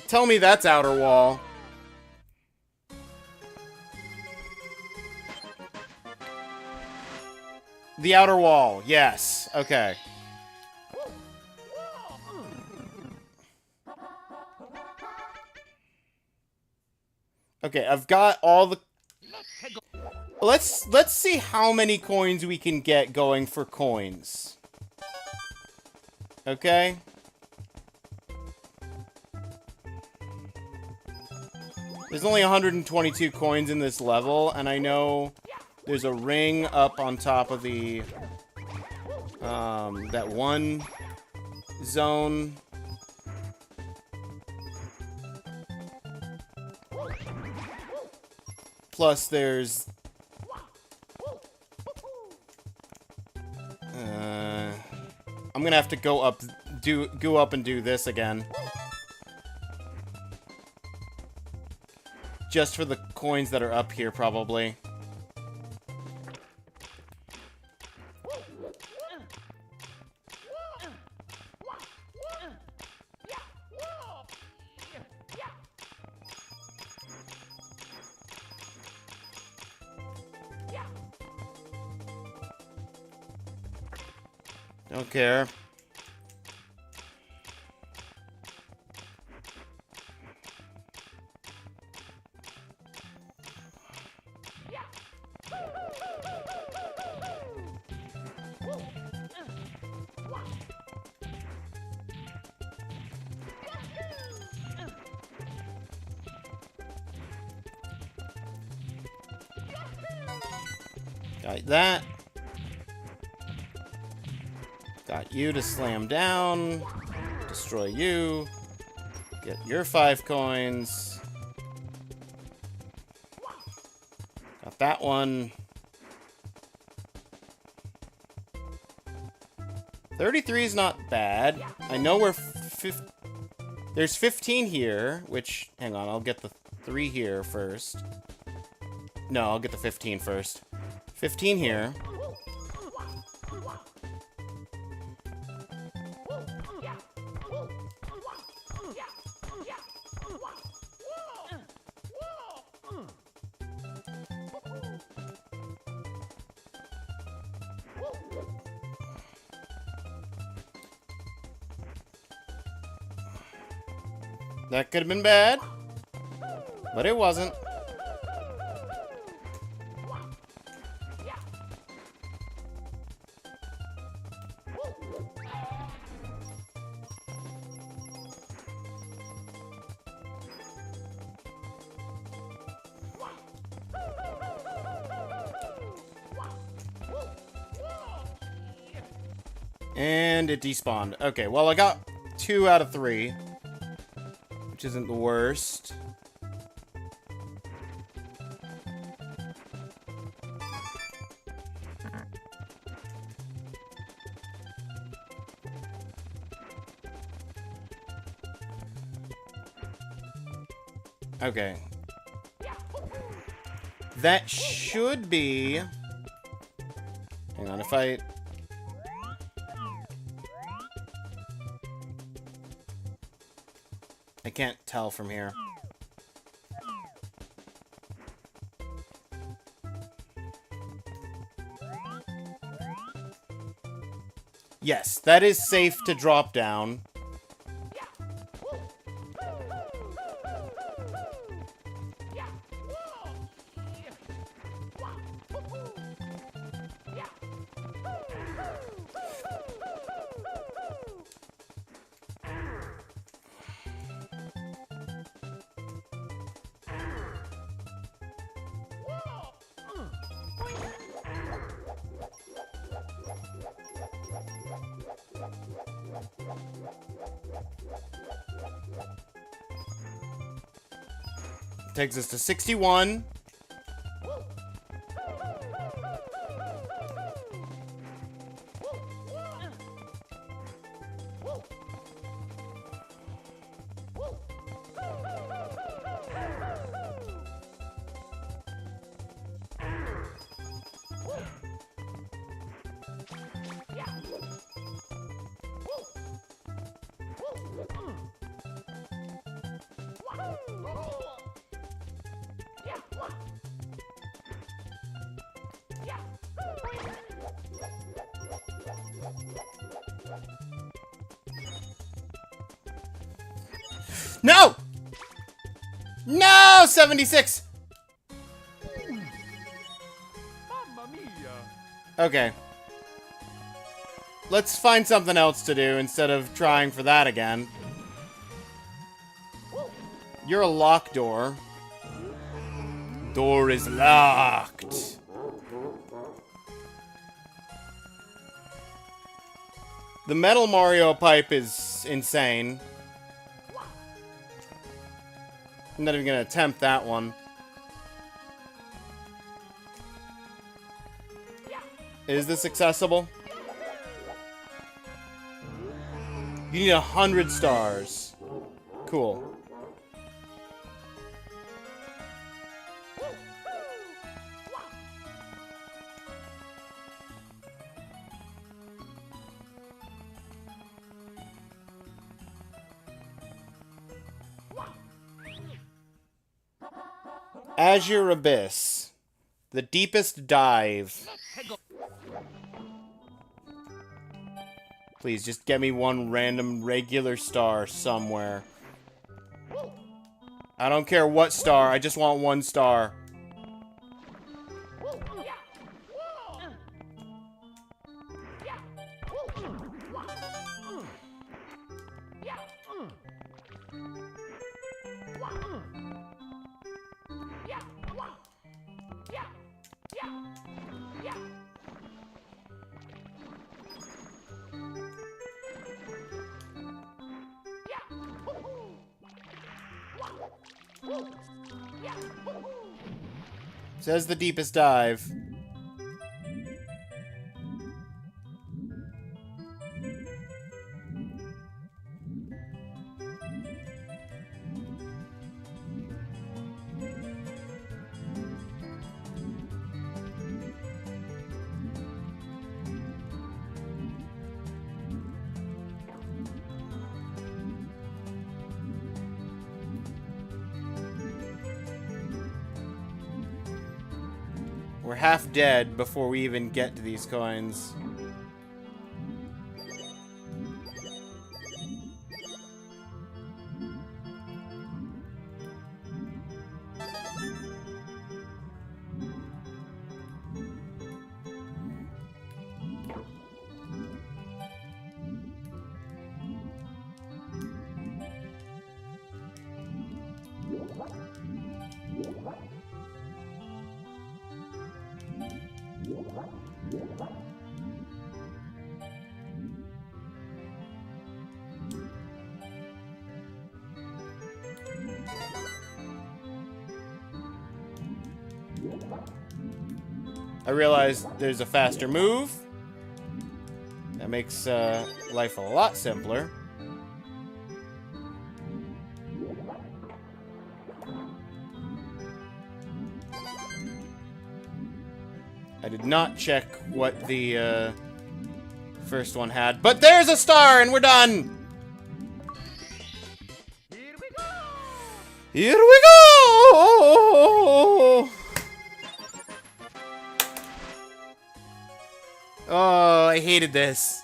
Tell me that's outer wall. The outer wall, yes. Okay. Okay, I've got all the... Let's see how many coins we can get going for coins. Okay? There's only 122 coins in this level, and I know there's a ring up on top of the that one zone. Plus there's I'm gonna have to go up and do this again. Just for the coins that are up here, probably. Don't care. Got that. Got you to slam down. Destroy you. Get your 5 coins. Got that one. 33 is not bad. I know we're... There's 15 here, which... Hang on, I'll get the 3 here first. No, I'll get the 15 first. 15 here. That could have been bad, but it wasn't. And it despawned. Okay, well, I got 2 out of 3. Which isn't the worst. Okay. That should be... Hang on, if I... I can't tell from here. Yes, that is safe to drop down. Takes us to 61. No! No! 76! Okay. Let's find something else to do instead of trying for that again. You're a locked door. Door is locked. The metal Mario pipe is insane. I'm not even gonna attempt that one. Is this accessible? You need 100 stars. Cool. Azure Abyss. The deepest dive. Please, just get me one random regular star somewhere. I don't care what star, I just want 1 star. Says the deepest dive. We're half dead before we even get to these coins. I realize there's a faster move. That makes life a lot simpler. I did not check what the first one had, but there's a star and we're done! Here we go! Here we go! Oh, I hated this.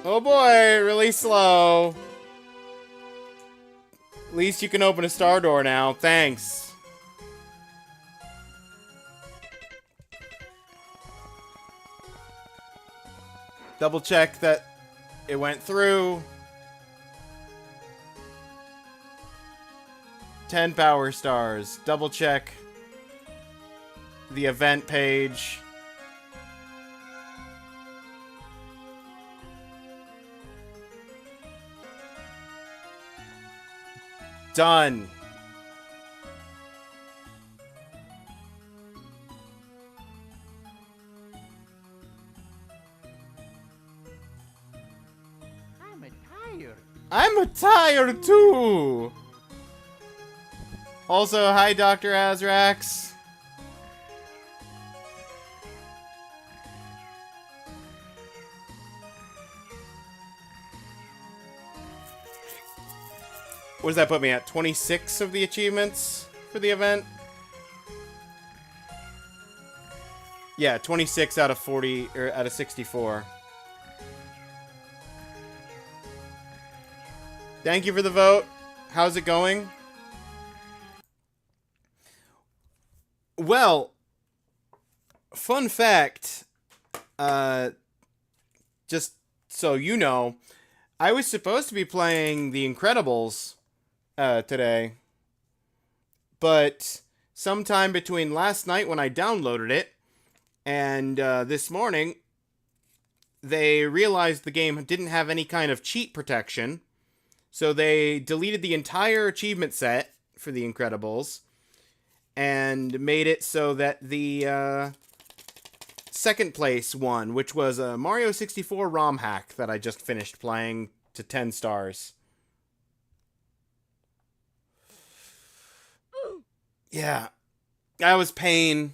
Oh boy, really slow. At least you can open a star door now. Thanks. Double check that it went through. 10 power stars. Double check the event page. Done. I'm tired. I'm tired too. Also, hi Dr. Azrax. What does that put me at? 26 of the achievements for the event? Yeah, 26 out of 40, or out of 64. Thank you for the vote. How's it going? Well, fun fact, just so you know, I was supposed to be playing The Incredibles today, but sometime between last night when I downloaded it and this morning, they realized the game didn't have any kind of cheat protection, so they deleted the entire achievement set for The Incredibles and made it so that the second place one, which was a Mario 64 ROM hack that I just finished playing to 10 stars. Yeah, that was pain,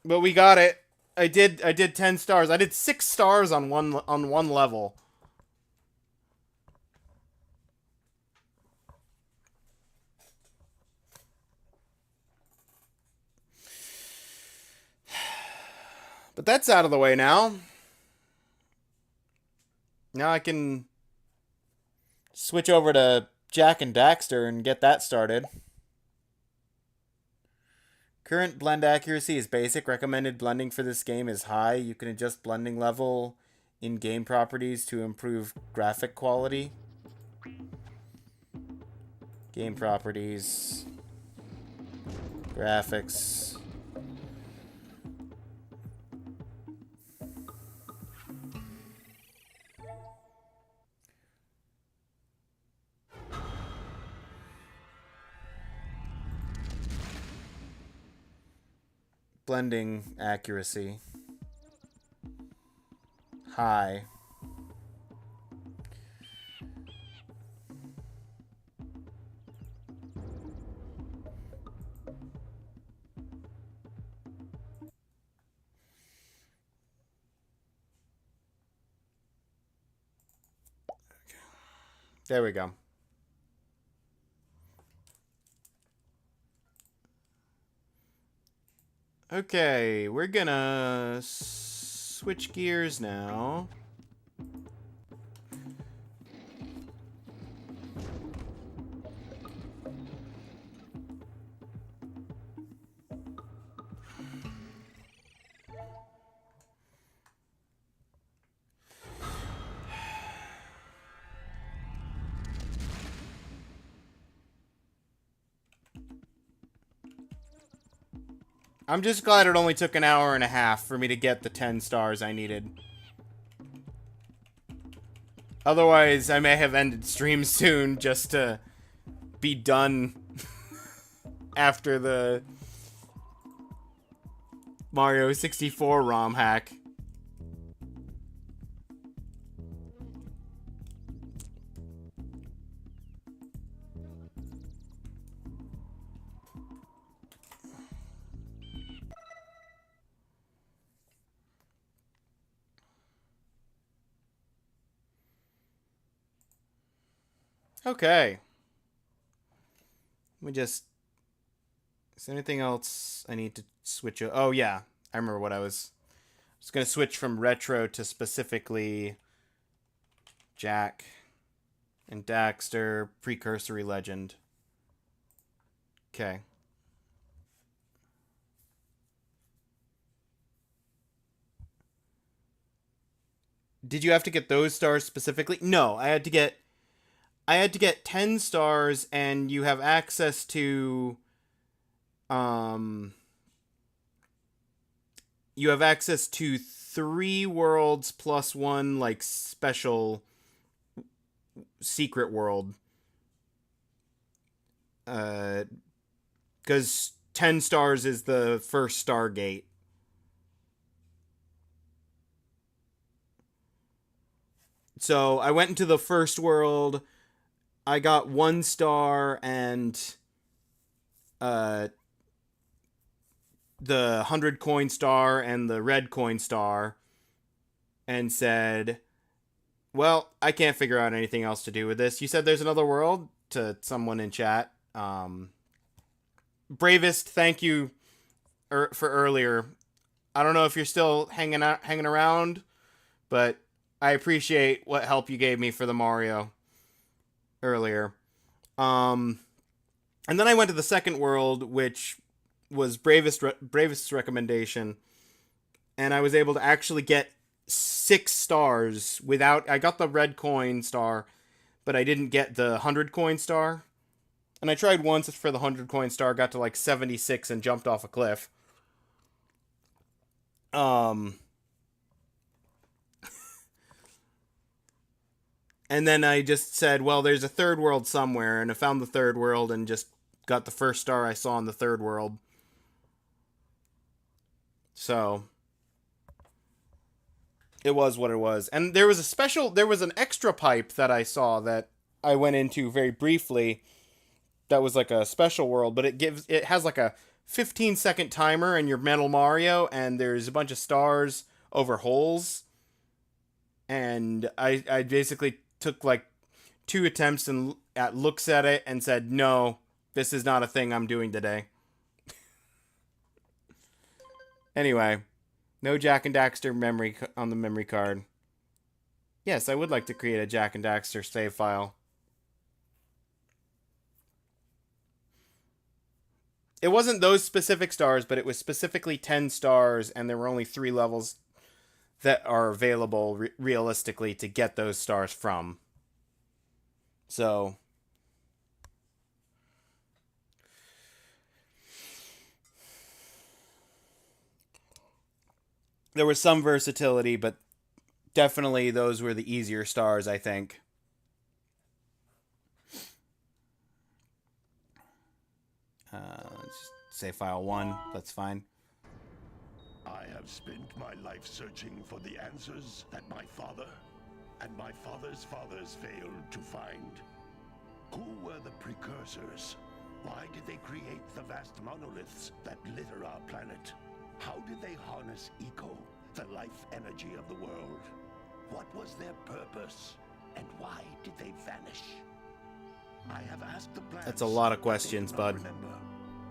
but we got it. I did 10 stars. I did 6 stars on one level. But that's out of the way now. Now I can switch over to Jak and Daxter and get that started. Current blend accuracy is basic. Recommended blending for this game is high. You can adjust blending level in game properties to improve graphic quality. Game properties. Graphics. blending accuracy. High. There we go. Okay, we're gonna switch gears now. I'm just glad it only took an hour and a half for me to get the 10 stars I needed. Otherwise, I may have ended stream soon just to be done after the Mario 64 ROM hack. Okay. Let me just... Is there anything else I need to switch? Oh, yeah. I remember what I was going to switch from retro to specifically Jak and Daxter Precursory Legend. Okay. Did you have to get those stars specifically? No, I had to get 10 stars, and you have access to you have access to 3 worlds plus 1 like special secret world. Cuz 10 stars is the first Stargate. So, I went into the first world. I got 1 star and the 100 coin star and the red coin star, and said, well, I can't figure out anything else to do with this. You said there's another world? To someone in chat. Bravest, thank you for earlier. I don't know if you're still hanging around, but I appreciate what help you gave me for the Mario earlier. And then I went to the second world, which was Bravest's recommendation, and I was able to actually get 6 stars without... I got the red coin star, but I didn't get the 100 coin star. And I tried once for the 100 coin star, got to like 76 and jumped off a cliff. And then I just said, well, there's a third world somewhere, and I found the third world and just got the first star I saw in the third world. So it was what it was. And there was an extra pipe that I saw that I went into very briefly. That was like a special world, but it has like a 15-second timer in your Metal Mario, and there's a bunch of stars over holes. And I basically took like 2 attempts at looks at it and said, no, this is not a thing I'm doing today. Anyway, no Jak and Daxter memory on the memory card. Yes, I would like to create a Jak and Daxter save file. It wasn't those specific stars, but it was specifically 10 stars, and there were only 3 levels that are available realistically to get those stars from. So there was some versatility, but definitely those were the easier stars, I think. Let's just say file 1. That's fine. I have spent my life searching for the answers that my father and my father's fathers failed to find. Who were the precursors? Why did they create the vast monoliths that litter our planet? How did they harness eco, the life energy of the world? What was their purpose? And why did they vanish? I have asked the plants. That's a lot of questions, bud. Remember,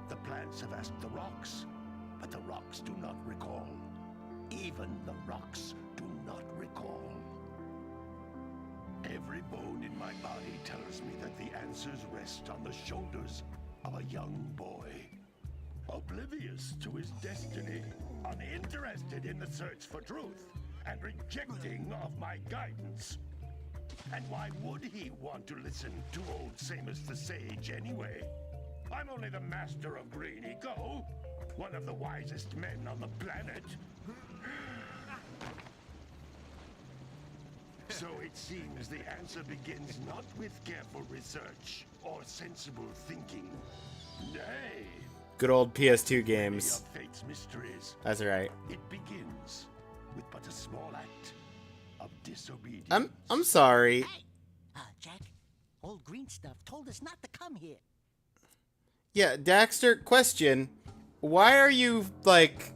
the plants have asked the rocks, but the rocks do not recall. Even the rocks do not recall. Every bone in my body tells me that the answers rest on the shoulders of a young boy. Oblivious to his destiny, uninterested in the search for truth, and rejecting of my guidance. And why would he want to listen to old Samus the Sage anyway? I'm only the master of green eco, one of the wisest men on the planet. So it seems the answer begins not with careful research or sensible thinking. Nay. Good old PS2 Many games. of fate's mysteries. That's right. It begins with but a small act of disobedience. I'm sorry. Hey, Jack, old green stuff told us not to come here. Yeah, Daxter, question. Why are you, like,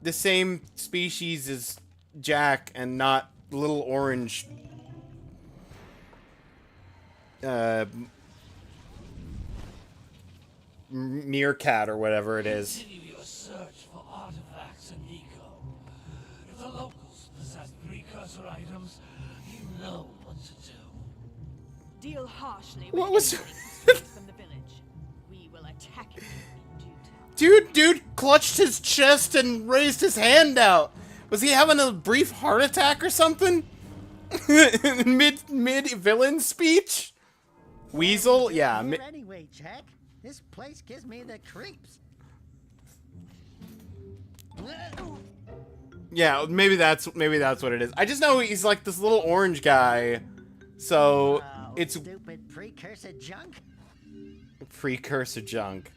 the same species as Jak and not little orange meerkat or whatever it is? Continue your search for artifacts and eco. If the locals possess precursor items, you know what to do. Deal harshly with What was- anything escapes from the village. We will attack it in due time. Dude clutched his chest and raised his hand out. Was he having a brief heart attack or something? mid villain speech? Weasel? Yeah. Here anyway, Jack. This place gives me the creeps. Yeah, maybe that's what it is. I just know he's like this little orange guy. So Oh, it's stupid precursor junk. precursor junk.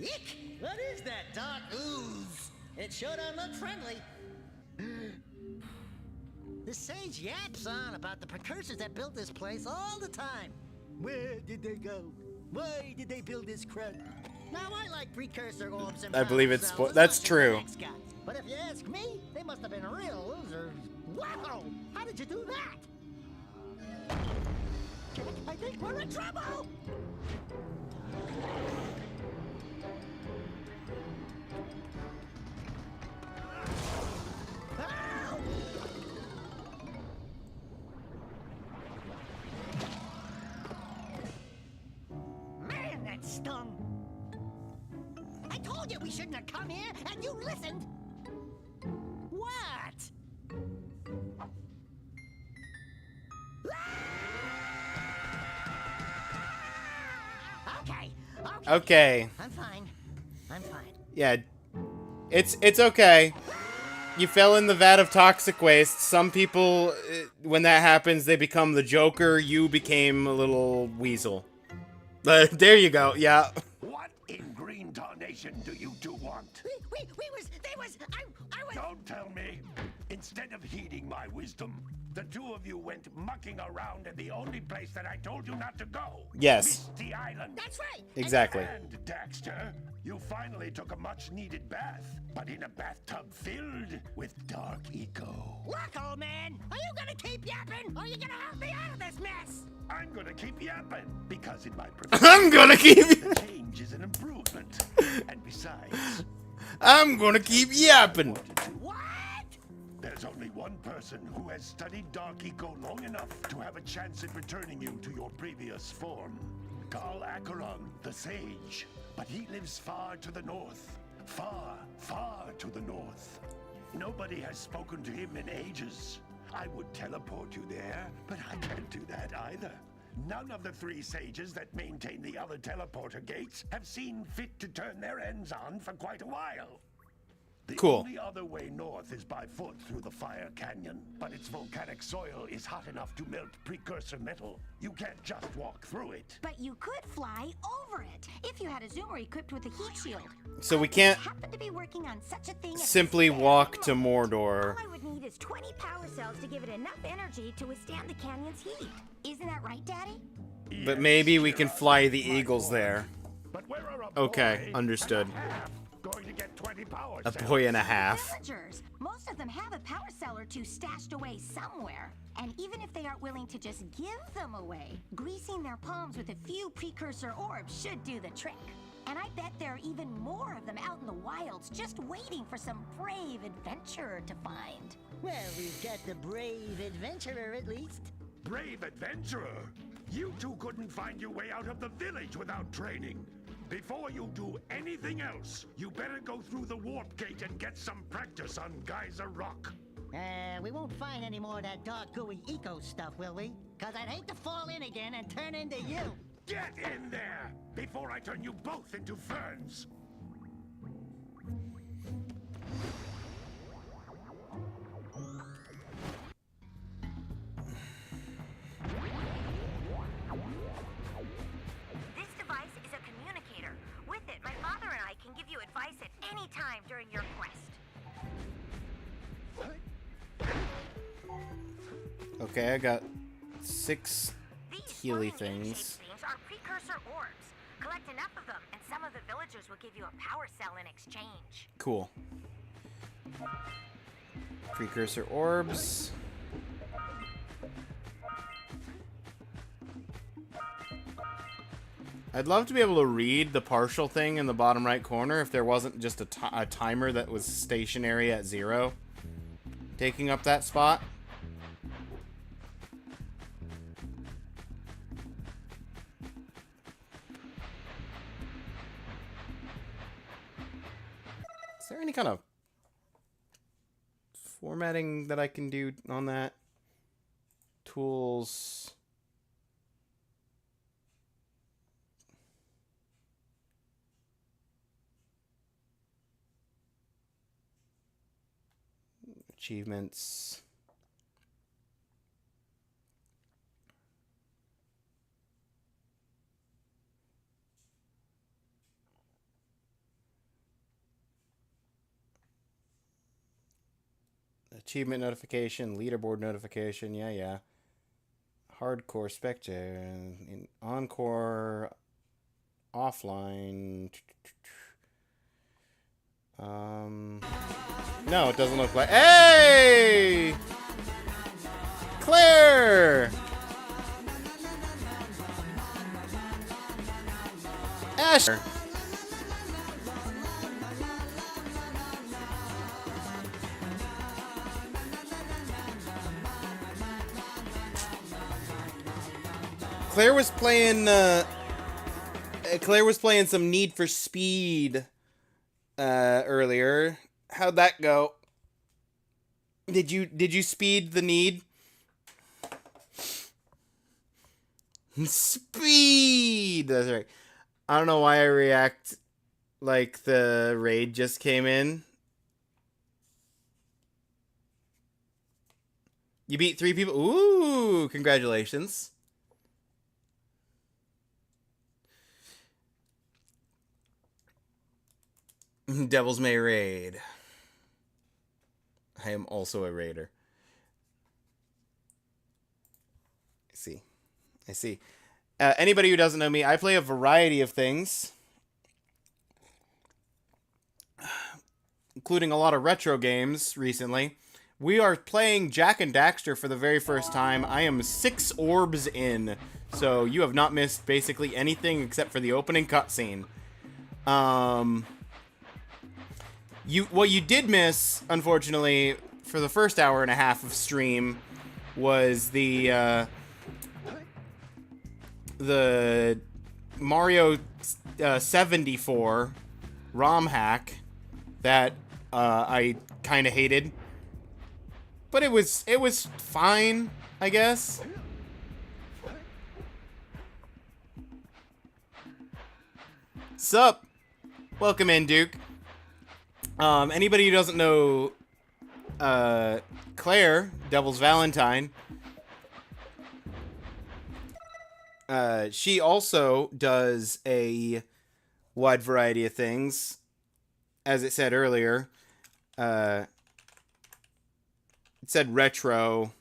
Eek! What is that dark ooze? It sure don't look friendly. The sage yaps on about the precursors that built this place all the time. Where did they go? Why did they build this crud? Now I like precursor orbs and I believe it's cells as that's much as true. the next guy. But if you ask me, they must have been real losers. Wow! How did you do that? I think we're in trouble! Ow! Man, that stung! I told you we shouldn't have come here, and you listened! What? Okay. Okay. I'm fine. Yeah. It's okay. You fell in the vat of toxic waste. Some people, when that happens, they become the Joker. You became a little weasel. There you go. Yeah. What in green tarnation do you two want? I was... Don't tell me. Instead of heeding my wisdom, the two of you went mucking around in the only place that I told you not to go. Yes. Misty Island. That's right! Exactly. And Daxter, you finally took a much-needed bath, but in a bathtub filled with dark eco. Look, old man! Are you gonna keep yapping, or are you gonna help me out of this mess? I'm gonna keep yapping, because in my I'm gonna keep. change is an improvement. And besides, I'm gonna keep yapping. What? there's only one person who has studied dark eco long enough to have a chance at returning you to your previous form. Carl Acheron, the sage. But he lives far to the north. Far, far to the north. Nobody has spoken to him in ages. I would teleport you there, but I can't do that either. None of the three sages that maintain the other teleporter gates have seen fit to turn their ends on for quite a while. The Cool. only other way north is by foot through the Fire Canyon, but its volcanic soil is hot enough to melt precursor metal. You can't just walk through it. But you could fly over it if you had a zoomer equipped with a heat shield. So we can't Happen to be working on such a thing. simply walk to Mordor. All I would need is 20 power cells to give it enough energy to withstand the canyon's heat. Isn't that right, Daddy? But maybe we can fly the eagles there. But where are a Okay, boy understood. and a half going to get 20 power A cells? boy and a half. Villagers. Most of them have a power cell or two stashed away somewhere. And even if they aren't willing to just give them away, greasing their palms with a few precursor orbs should do the trick. And I bet there are even more of them out in the wilds just waiting for some brave adventurer to find. Well, we've got the brave adventurer at least. Brave adventurer! You two couldn't find your way out of the village without training. Before you do anything else, you better go through the warp gate and get some practice on Geyser Rock. We won't find any more of that dark gooey eco stuff, will we? Cause I'd hate to fall in again and turn into you. Get in there before I turn you both into ferns. This device is a communicator. With it, my father and I can give you advice at any time during your quest. Okay, I got 6 These Healy flying things. egg-shaped things are precursor orbs. Collect enough of them, and some of the villagers will give you a power cell in exchange. Cool. Precursor orbs. I'd love to be able to read the partial thing in the bottom right corner if there wasn't just a timer that was stationary at 0 taking up that spot. Is there any kind of formatting that I can do on that? Tools. Achievements. Achievement notification, leaderboard notification, yeah. Hardcore Spectre, in Encore, offline. No, it doesn't look like. Hey! Claire! Asher! Claire was playing some Need for Speed earlier. How'd that go? Did you speed the Need? Speed. That's right. I don't know why I react like the raid just came in. You beat 3 people. Ooh, congratulations. Devils May raid. I am also a raider. I see. Anybody who doesn't know me, I play a variety of things, including a lot of retro games recently. We are playing Jak and Daxter for the very first time. I am 6 orbs in, so you have not missed basically anything except for the opening cutscene. What you did miss, unfortunately, for the first hour and a half of stream was the Mario 74 ROM hack that I kind of hated, but it was fine, I guess. Sup? Welcome in, Duke. Anybody who doesn't know Claire, Devil's Valentine, she also does a wide variety of things. As it said earlier, it said retro,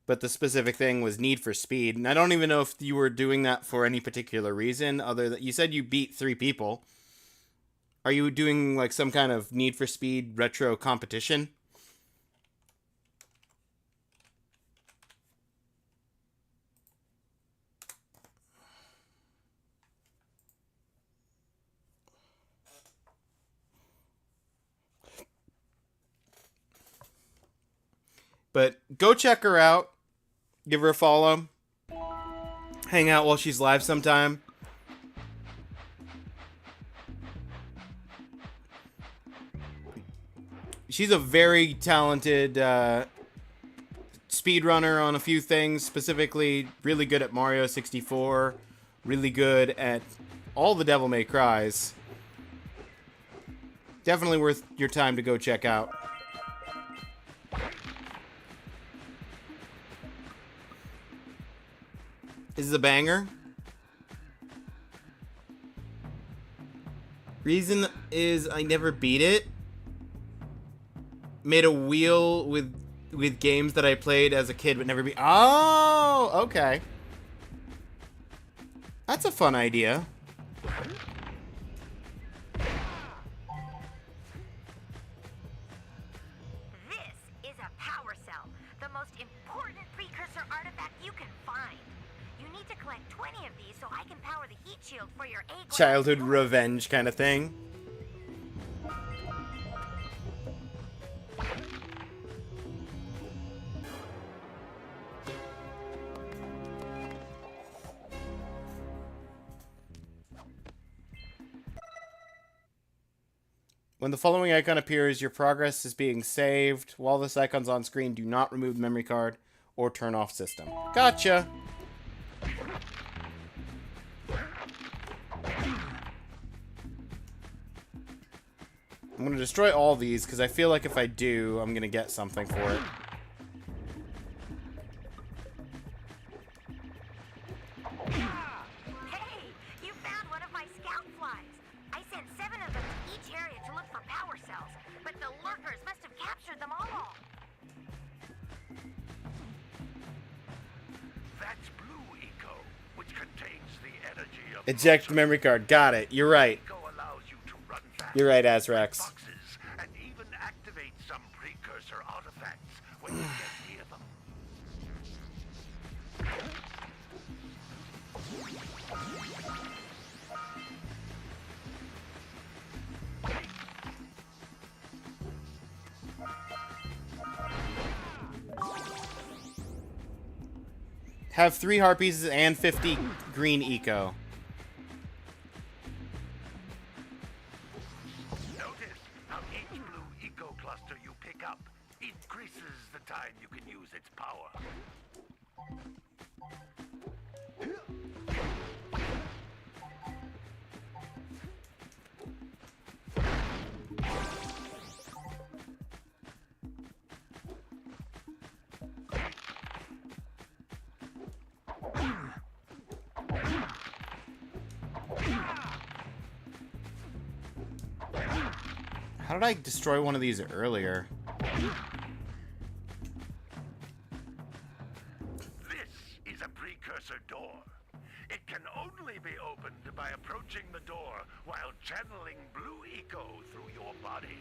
but the specific thing was Need for Speed. And I don't even know if you were doing that for any particular reason, other than you said you beat 3 people. Are you doing like some kind of Need for Speed retro competition? But go check her out. Give her a follow. Hang out while she's live sometime. She's a very talented speedrunner on a few things. Specifically, really good at Mario 64. Really good at all the Devil May Cries. Definitely worth your time to go check out. This is a banger. Reason is I never beat it. Made a wheel with games that I played as a kid but never beat. Oh, okay. That's a fun idea. This is a power cell, the most important precursor artifact you can find. You need to collect 20 of these so I can power the heat shield for your A-grade. Childhood revenge kind of thing. When the following icon appears, your progress is being saved. While this icon's on screen, do not remove the memory card or turn off system. Gotcha! I'm going to destroy all these, because I feel like if I do, I'm going to get something for it. Hey, you found one of my scout flies. I sent 7 of them to each area to look for power cells, but the lurkers must have captured them all. That's blue eco, which contains the energy of Eject the memory card. Got it. You're right. Eco allows you to run fast. You're right, Azrax. Boxes, and even activate some precursor artifacts when you get near them. Have 3 heart pieces and 50 green eco. Notice how each blue eco cluster you pick up increases the time you can use its power. How did I destroy one of these earlier? This is a precursor door. It can only be opened by approaching the door while channeling blue eco through your body.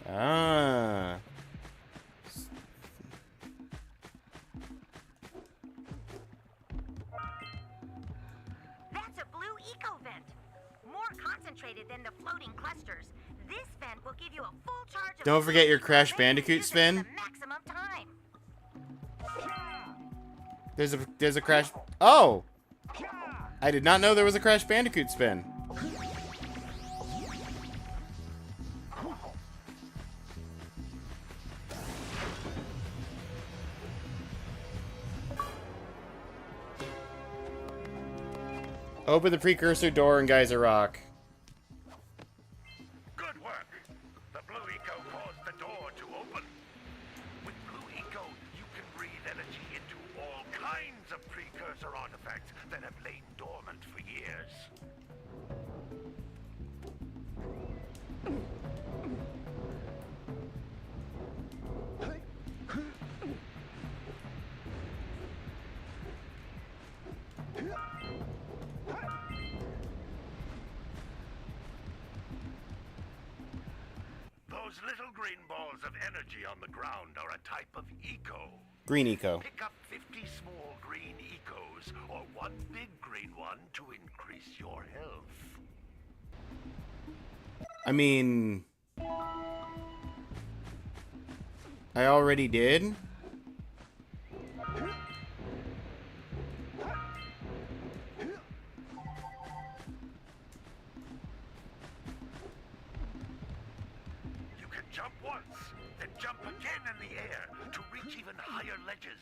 Ah. That's a blue eco vent. More concentrated than the floating clusters. This vent will give you a full charge of Don't forget your blue Crash eco Bandicoot using spin. the maximum time. There's a Crash... Oh! I did not know there was a Crash Bandicoot spin. Open the precursor door and Geyser Rock. Good work. The blue eco Those little green balls of energy on the ground are a type of eco. Green eco. Pick up 50 small green ecos or one big green one to increase your health. I mean, I already did. Jump once, then jump again in the air to reach even higher ledges.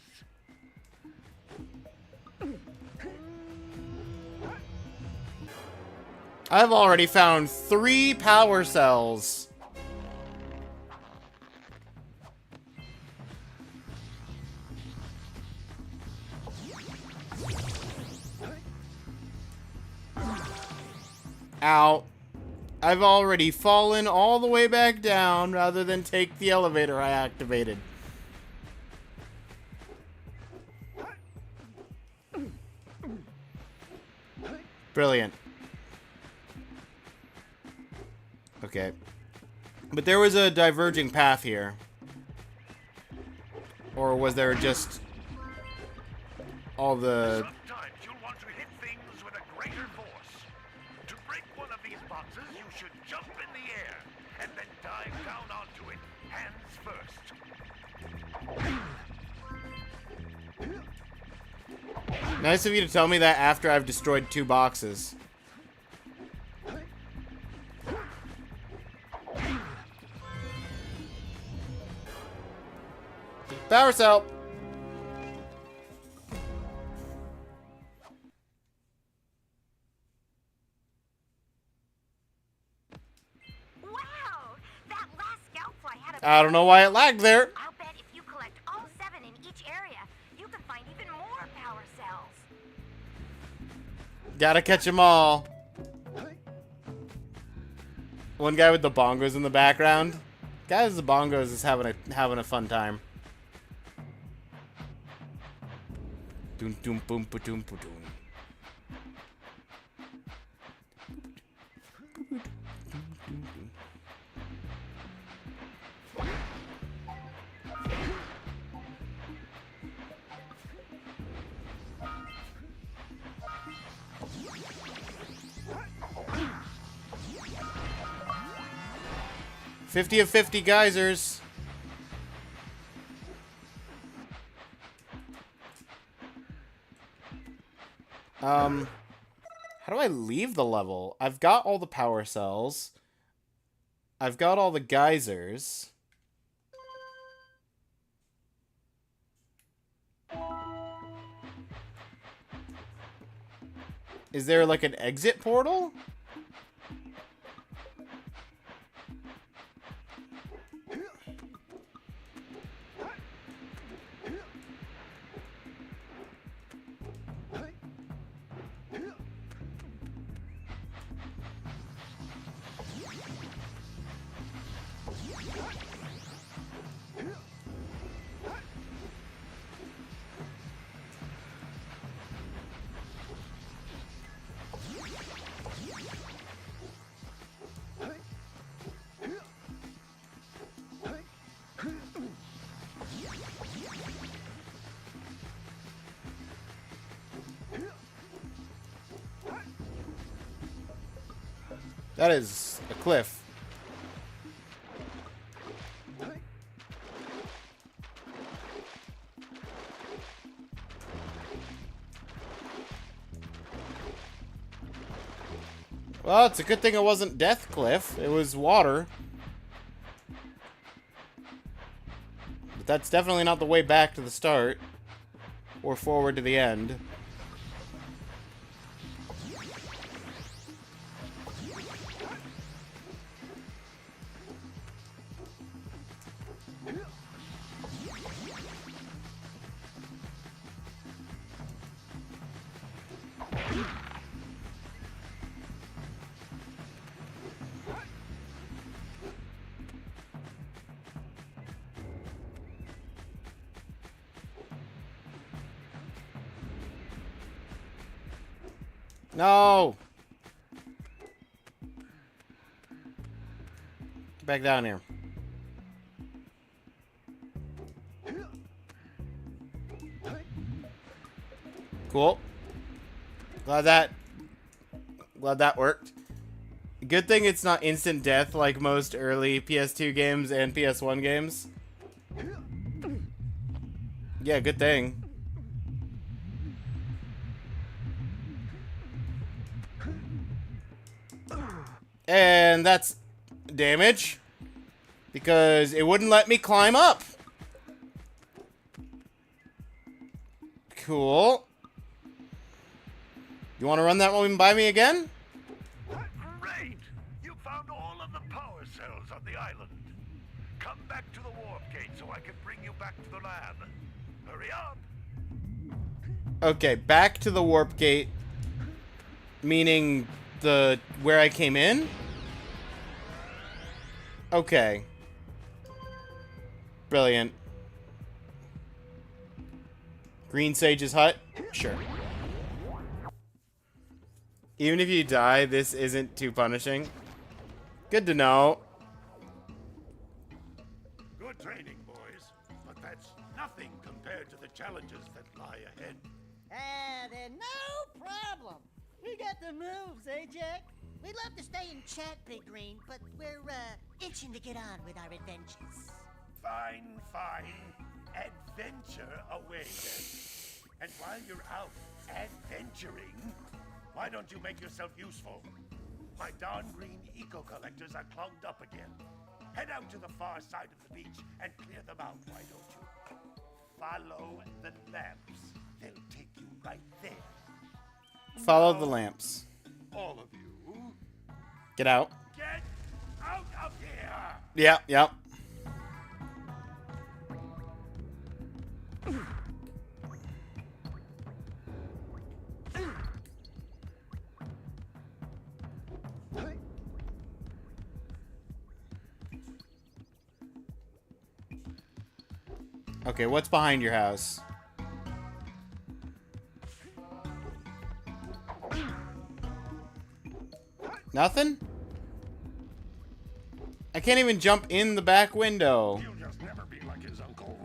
I've already found 3 power cells. Ow. I've already fallen all the way back down rather than take the elevator I activated. Brilliant. Okay. But there was a diverging path here. Or was there just all the... Sometimes you'll want to hit things with a greater force. To break one of these boxes, you should jump in the air and then dive down onto it, hands first. Nice of you to tell me that after I've destroyed 2 boxes. Power cell! Wow! That last scout fly had a... I don't know why it lagged there. I'll bet if you collect all 7 in each area, you can find even more power cells. Gotta catch them all. One guy with the bongos in the background. Guy with the bongos is having a fun time. Doom doom boom ba doom ba doom. $50 of 50 geysers. How do I leave the level? I've got all the power cells. I've got all the geysers. Is there like an exit portal? That is a cliff. Well, it's a good thing it wasn't Death Cliff. It was water. But that's definitely not the way back to the start. Or forward to the end. No! Get back down here. Cool. Glad that worked. Good thing it's not instant death like most early PS2 games and PS1 games. Yeah, good thing. And that's damage. Because it wouldn't let me climb up. Cool. You want to run that one by me again? Great! You found all of the power cells on the island. Come back to the warp gate so I can bring you back to the lab. Hurry up! Okay, back to the warp gate. Meaning where I came in? Okay. Brilliant. Green Sage's hut? Sure. Even if you die, this isn't too punishing. Good to know. Good training, boys. But that's nothing compared to the challenges that lie ahead. Then no problem. We got the moves, eh, Jack? We'd love to stay and chat, Big Green, but we're, itching to get on with our adventures. Fine, fine. Adventure away then. And while you're out adventuring, why don't you make yourself useful? My darn green eco-collectors are clogged up again. Head out to the far side of the beach and clear them out, why don't you? Follow the lamps. They'll take you right there. Follow the lamps. All of you, Get out. get out of here! Yep, yep. Okay, what's behind your house? Nothing? I can't even jump in the back window. He'll just never be like his uncle.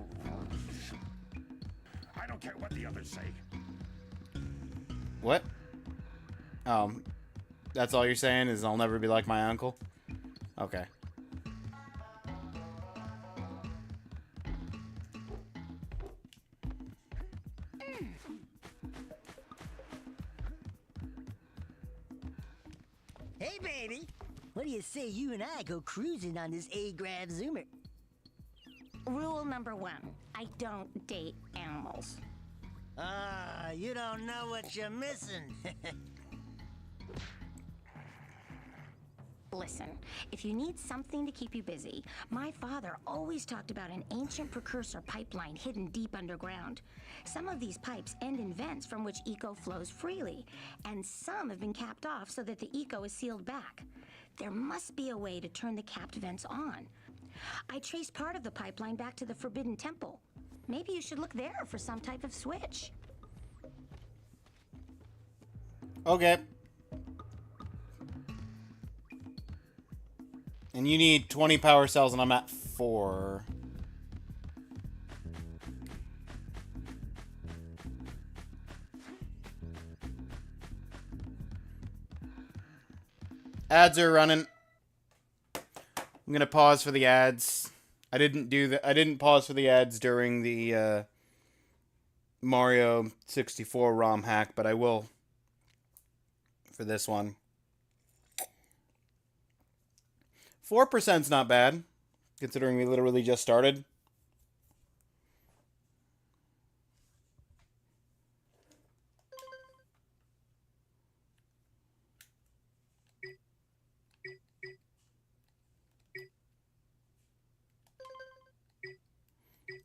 I don't care what the others say. What? That's all you're saying is I'll never be like my uncle? Okay. Hey, baby. What do you say you and I go cruising on this A-Grav Zoomer? Rule number 1, I don't date animals. Ah, you don't know what you're missing. Listen, if you need something to keep you busy, my father always talked about an ancient precursor pipeline hidden deep underground. Some of these pipes end in vents from which eco flows freely, and some have been capped off so that the eco is sealed back. There must be a way to turn the capped vents on. I traced part of the pipeline back to the Forbidden Temple. Maybe you should look there for some type of switch. Okay. And you need 20 power cells, and I'm at 4. Ads are running. I'm gonna pause for the ads. I didn't pause for the ads during the Mario 64 ROM hack, but I will for this one. 4%'s not bad, considering we literally just started.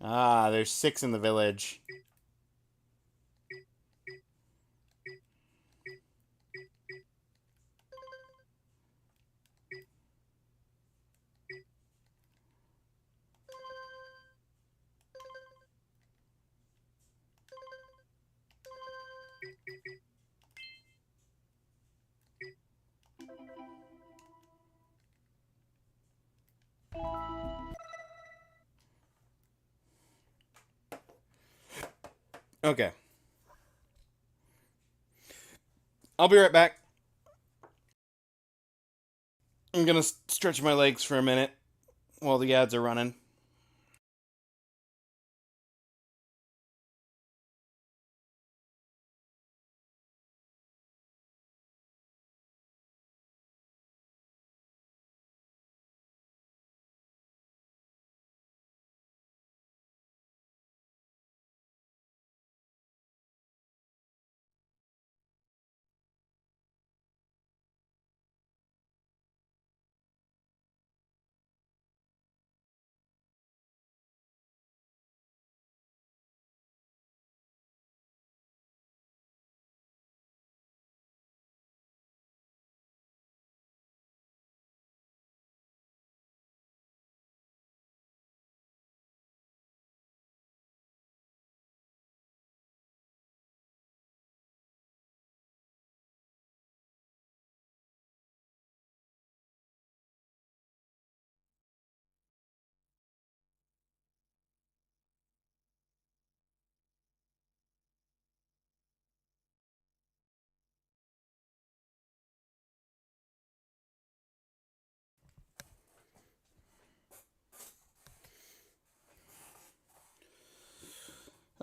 Ah, there's 6 in the village. Okay. I'll be right back. I'm gonna stretch my legs for a minute while the ads are running.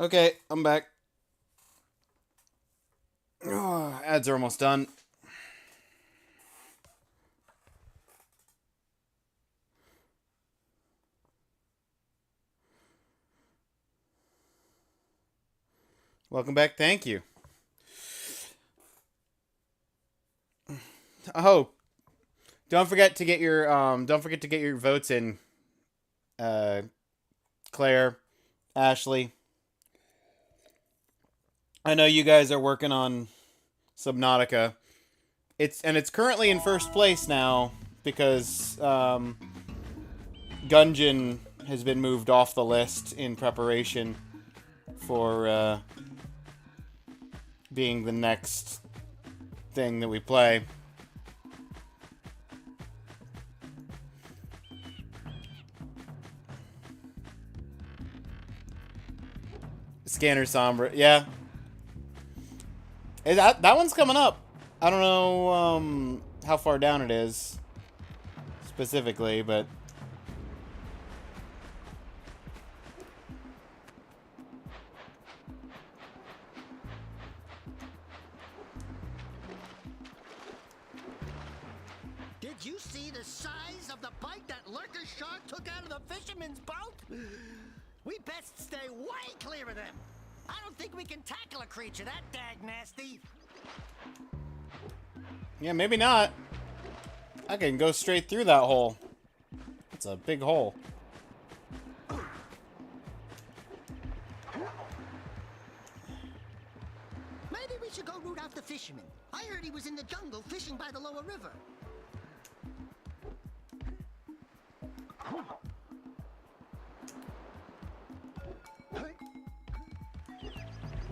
Okay, I'm back. Oh, ads are almost done. Welcome back. Thank you. Oh, don't forget to get your votes in. Claire, Ashley. I know you guys are working on Subnautica. It's currently in first place now because Gungeon has been moved off the list in preparation for being the next thing that we play. Scanner Sombra, yeah. That one's coming up. I don't know how far down it is specifically, but Did you see the size of the bite that lurker shark took out of the fisherman's boat? We best stay way clear of them. I don't think we can tackle a creature that dag nasty. yeah, maybe not. I can go straight through that hole. It's a big hole. Maybe we should go root out the fisherman. I heard he was in the jungle fishing by the lower river.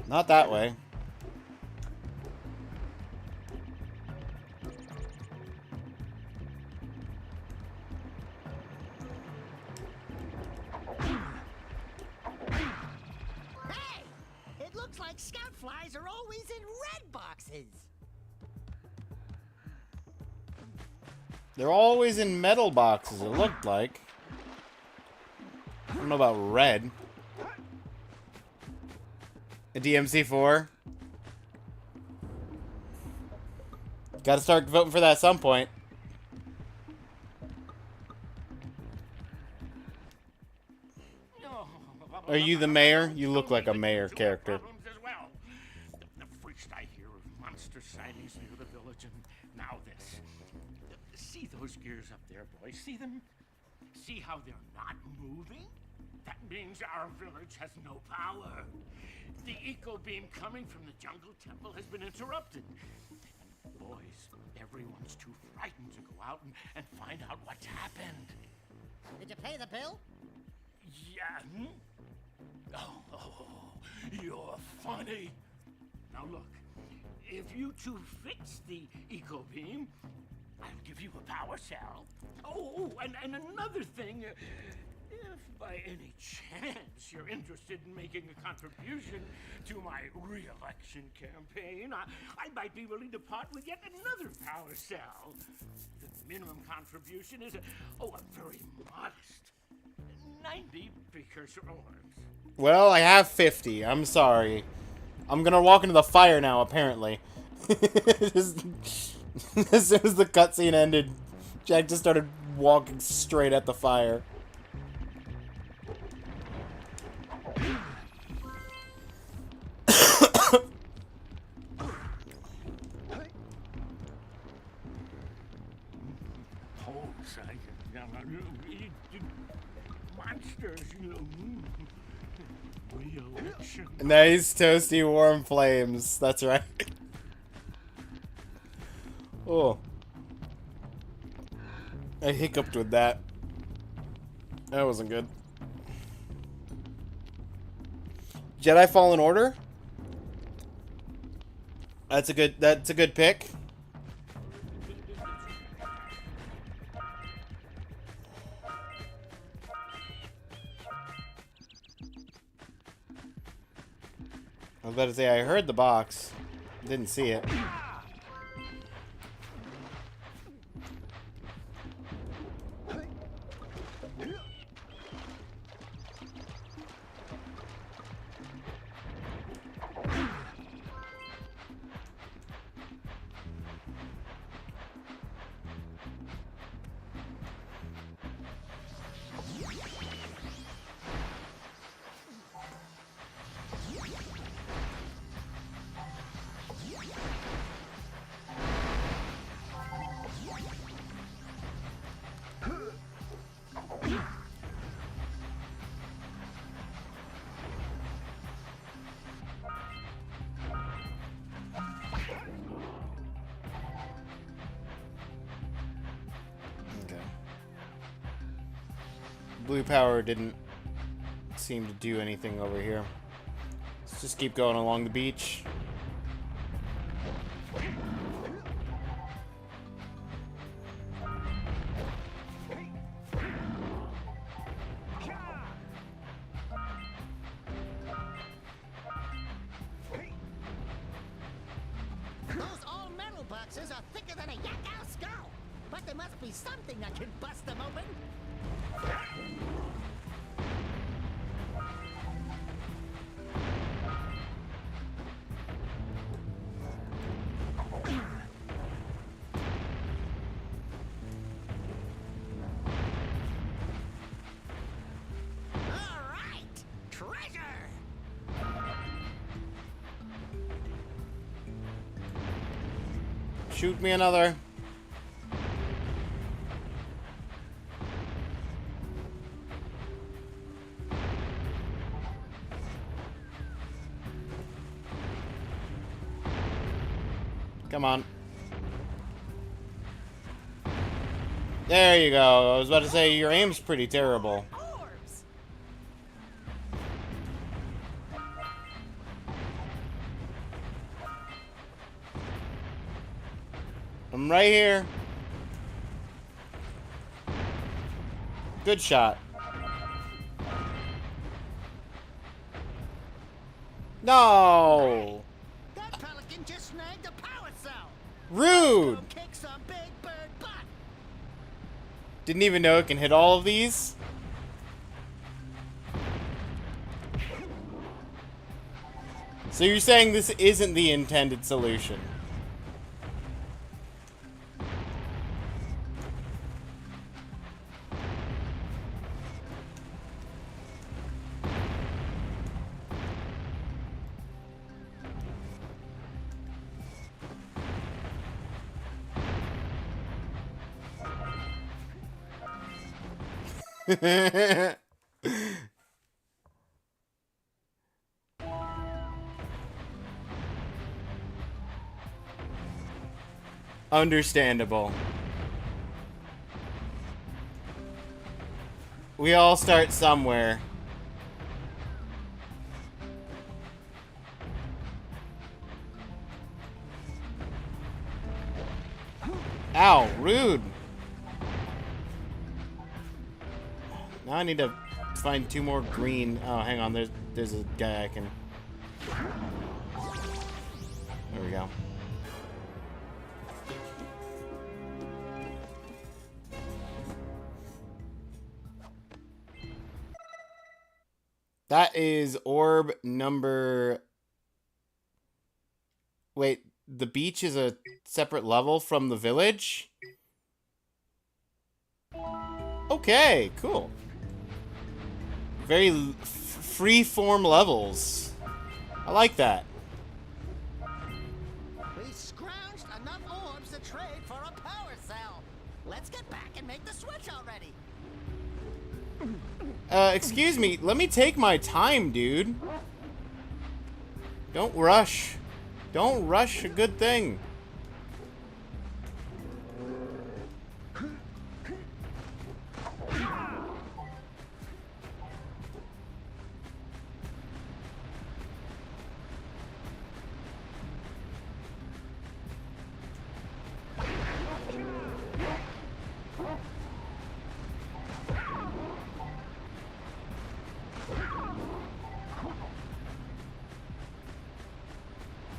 Not that way. Hey! It looks like scout flies are always in red boxes. They're always in metal boxes, it looked like. I don't know about red. A DMC4. Gotta start voting for that at some point. Are you the mayor? You look like a mayor character. The first I hear of monster sightings near the village, and now this. See those gears up there, boys? See them? See how they're not moving? That means our village has no power. The eco beam coming from the jungle temple has been interrupted. And boys, everyone's too frightened to go out and find out what's happened. Did you pay the bill? Yeah. Oh, you're funny. Now look, if you two fix the eco beam, I'll give you a power cell. Oh, and another thing, If by any chance you're interested in making a contribution to my re-election campaign, I might be willing to part with yet another power cell. The minimum contribution is a very modest 90 precursor orbs. Well, I have 50. I'm sorry. I'm gonna walk into the fire now, apparently. Just, as soon as the cutscene ended, Jak just started walking straight at the fire. Monsters, re-election. Nice, toasty, warm flames. That's right. Oh. I hiccuped with that. That wasn't good. Jedi Fallen Order? That's a good pick. I was about to say, I heard the box. Didn't see it. Blue power didn't seem to do anything over here. Let's just keep going along the beach. Those all-metal boxes are thicker than a yak-owl skull. But there must be something that can bust them open. All right, treasure. Shoot me another. Come on. There you go. I was about to say, your aim's pretty terrible. Orbs! I'm right here. Good shot. No! That pelican just snagged a power cell. Rude! Go kick some big bird butt. Didn't even know it can hit all of these. So you're saying this isn't the intended solution? Understandable. We all start somewhere. Ow, rude. Now I need to find 2 more green. Oh, hang on. There's a guy I can... There we go. That is orb number... Wait, the beach is a separate level from the village? Okay, cool. Very free-form levels. I like that. We scrounged enough orbs to trade for a power cell. Let's get back and make the switch already. Excuse me. Let me take my time, dude. Don't rush. Don't rush a good thing.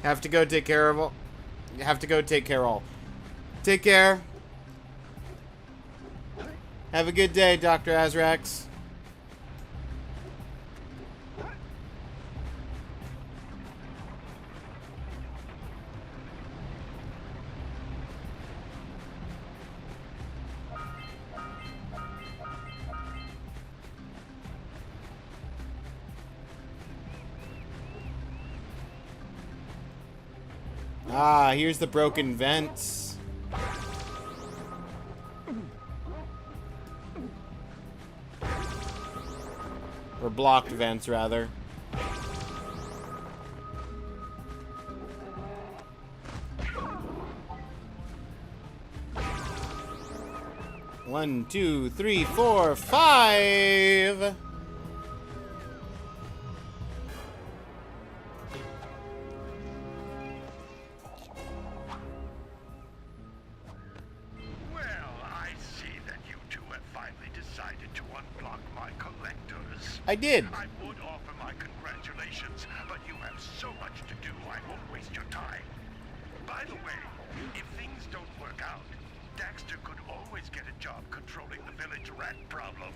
Have to go take care of all. Have to go take care of all. Take care. Have a good day, Dr. Azrax. Ah, here's the broken vents. Or blocked vents, rather. One, two, three, four, 5. I did. I would offer my congratulations, but you have so much to do, I won't waste your time. By the way, if things don't work out, Daxter could always get a job controlling the village rat problem.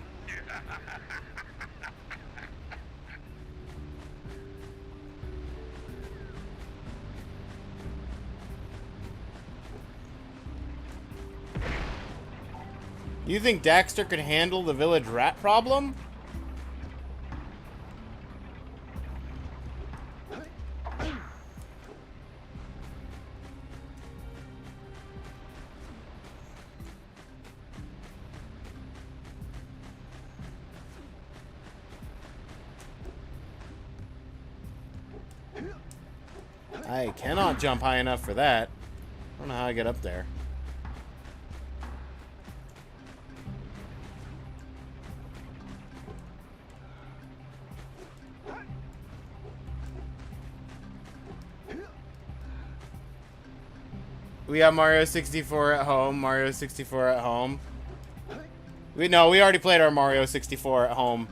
You think Daxter could handle the village rat problem? I cannot jump high enough for that. I don't know how I get up there. We have Mario 64 at home. Mario 64 at home. We already played our Mario 64 at home.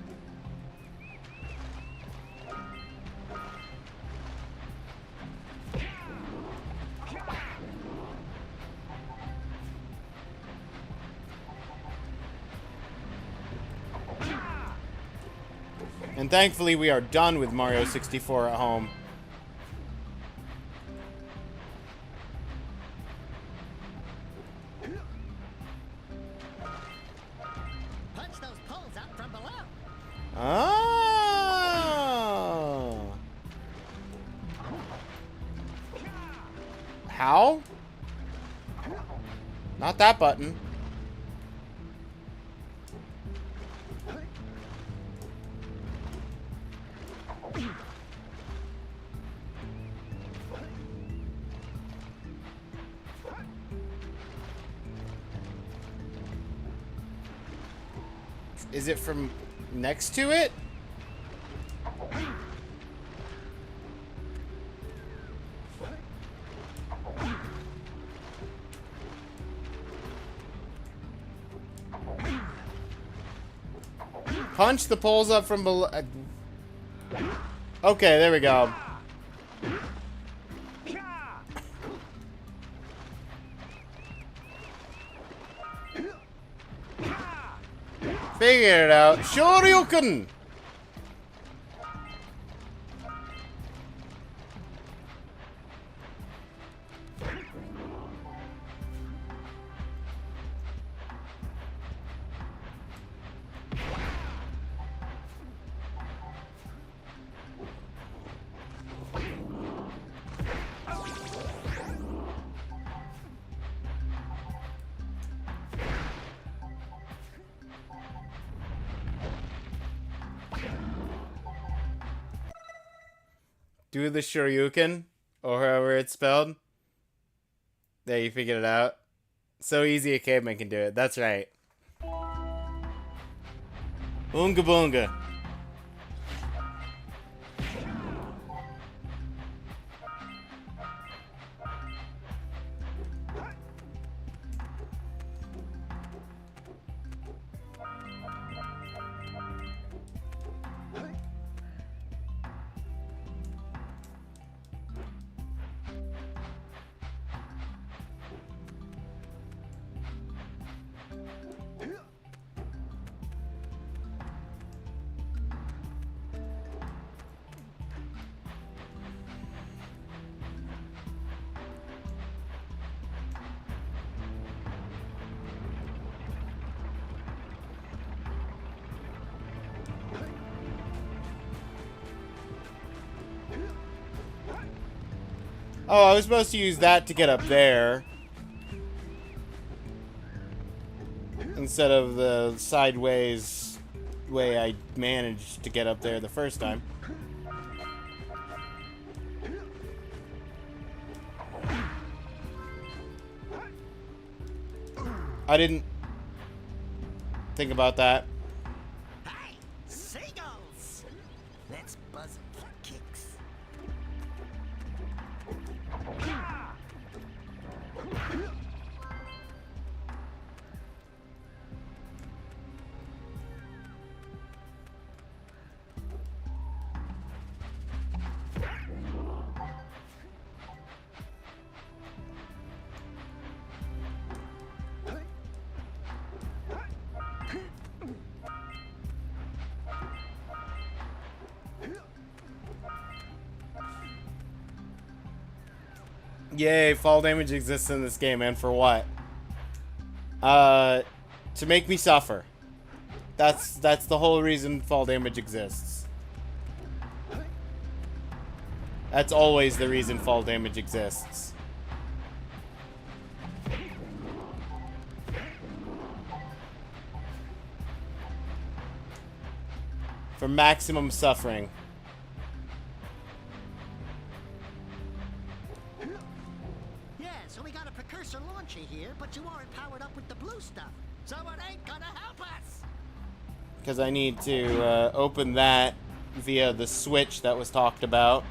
And thankfully we are done with Mario 64 at home. Punch those poles out from below. Oh. How? Not that button. Is it from next to it? Punch the poles up from below. Okay, there we go. Figure it out. Shoryuken! Do the Shoryuken, or however it's spelled. There, you figured it out. So easy a caveman can do it. That's right. Oonga boonga. Oh, I was supposed to use that to get up there. Instead of the sideways way I managed to get up there the first time. I didn't think about that. Hey, seagulls! Let's buzz 'em for kicks. Yay, fall damage exists in this game, and for what? To make me suffer. That's the whole reason fall damage exists. That's always the reason fall damage exists. For maximum suffering. So we got a precursor launcher here, but you aren't powered up with the blue stuff. So it ain't gonna help us. Because I need to open that via the switch that was talked about.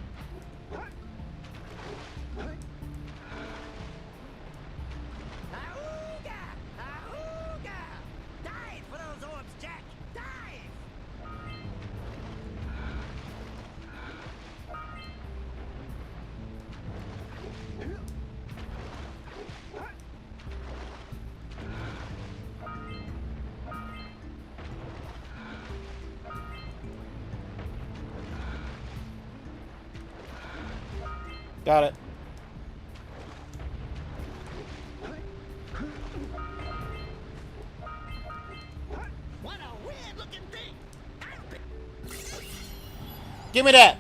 Ahooga! Ahooga! Dive for those orbs, Jak! Dive! Got it. What a weird looking thing! Give me that!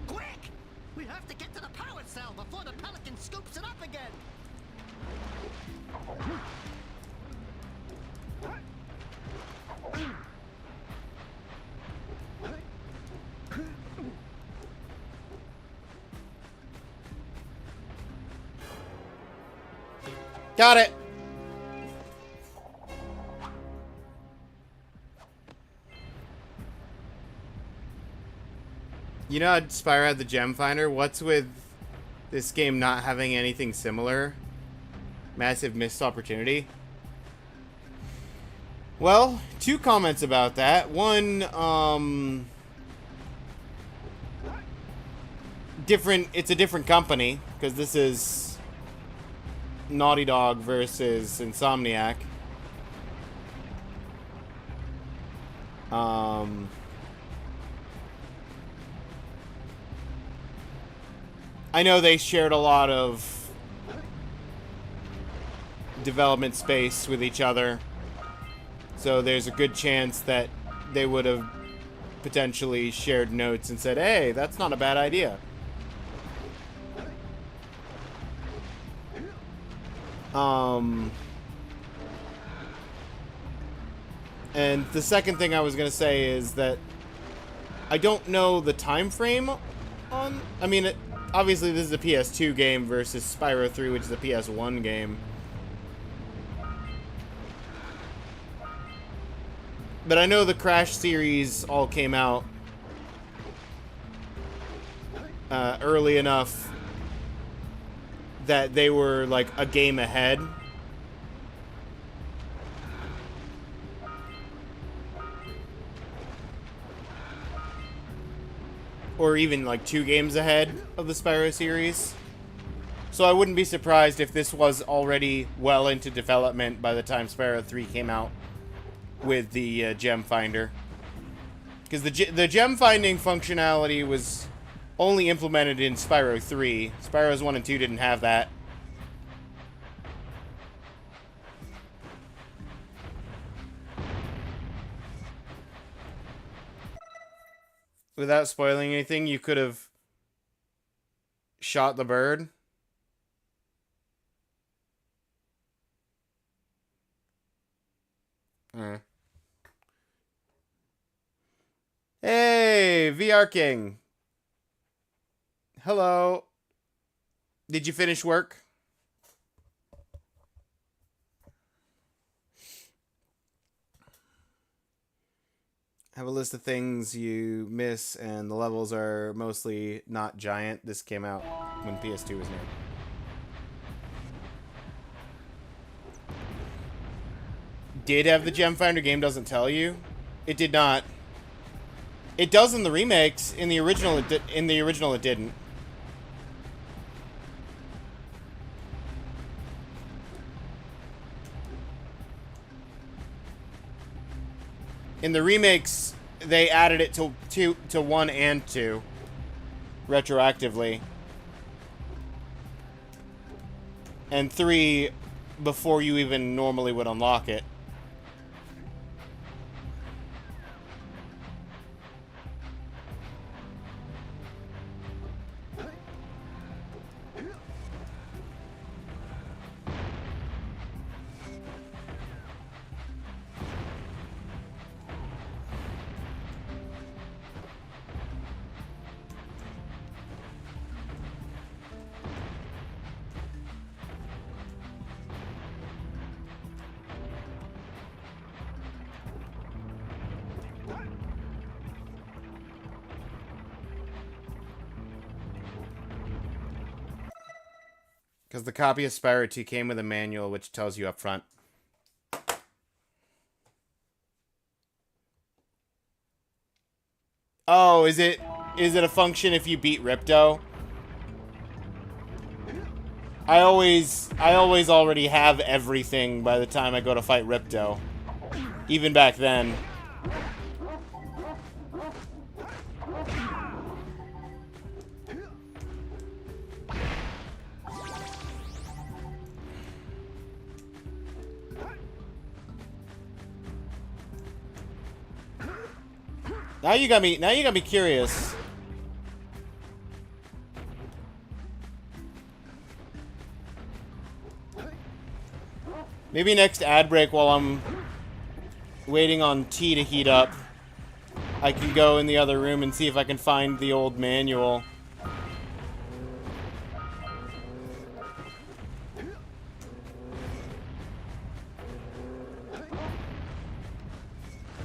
Quick! We have to get to the power cell before the Pelican scoops it up again! Got it! You know how Spyro had the gem finder? What's with this game not having anything similar? Massive missed opportunity. Well, two comments about that. One, it's a different company, because this is Naughty Dog versus Insomniac. I know they shared a lot of development space with each other, so there's a good chance that they would have potentially shared notes and said, hey, that's not a bad idea. And the second thing I was going to say is that I don't know the time frame on... I mean, obviously this is a PS2 game versus Spyro 3, which is a PS1 game. But I know the Crash series all came out early enough that they were like a game ahead. Or even like 2 games ahead of the Spyro series. So I wouldn't be surprised if this was already well into development by the time Spyro 3 came out with the gem finder. Because the gem finding functionality was only implemented in Spyro 3. Spyros 1 and 2 didn't have that. Without spoiling anything, you could have shot the bird. Hey, VR King. Hello. Did you finish work? Have a list of things you miss, and the levels are mostly not giant. This came out when PS2 was new. Did have the Gem Finder game doesn't tell you? It did not. It does in the remakes. In the original, it didn't. In the remakes, they added it to 1 and 2 retroactively, and 3 before you even normally would unlock it. Because the copy of Spyro 2 came with a manual which tells you up front. Oh, is it a function if you beat Ripto? I always already have everything by the time I go to fight Ripto. Even back then. Now you got me curious. Maybe next ad break while I'm waiting on tea to heat up, I can go in the other room and see if I can find the old manual.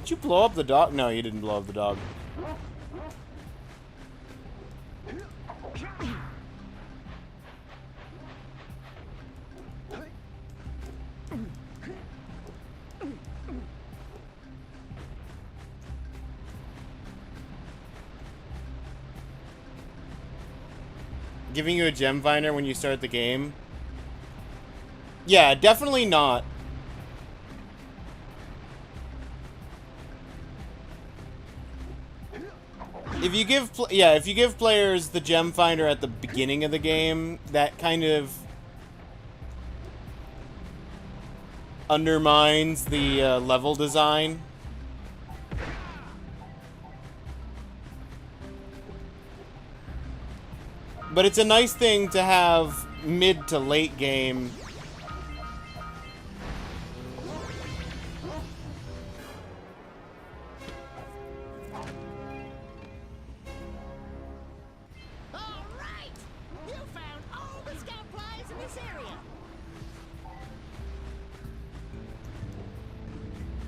Did you blow up the dog? No, you didn't blow up the dog. Giving you a gem finder when you start the game? Yeah, definitely not. If you give players the gem finder at the beginning of the game, that kind of undermines the level design. But it's a nice thing to have mid to late game. All right! You found all the scout flies in this area.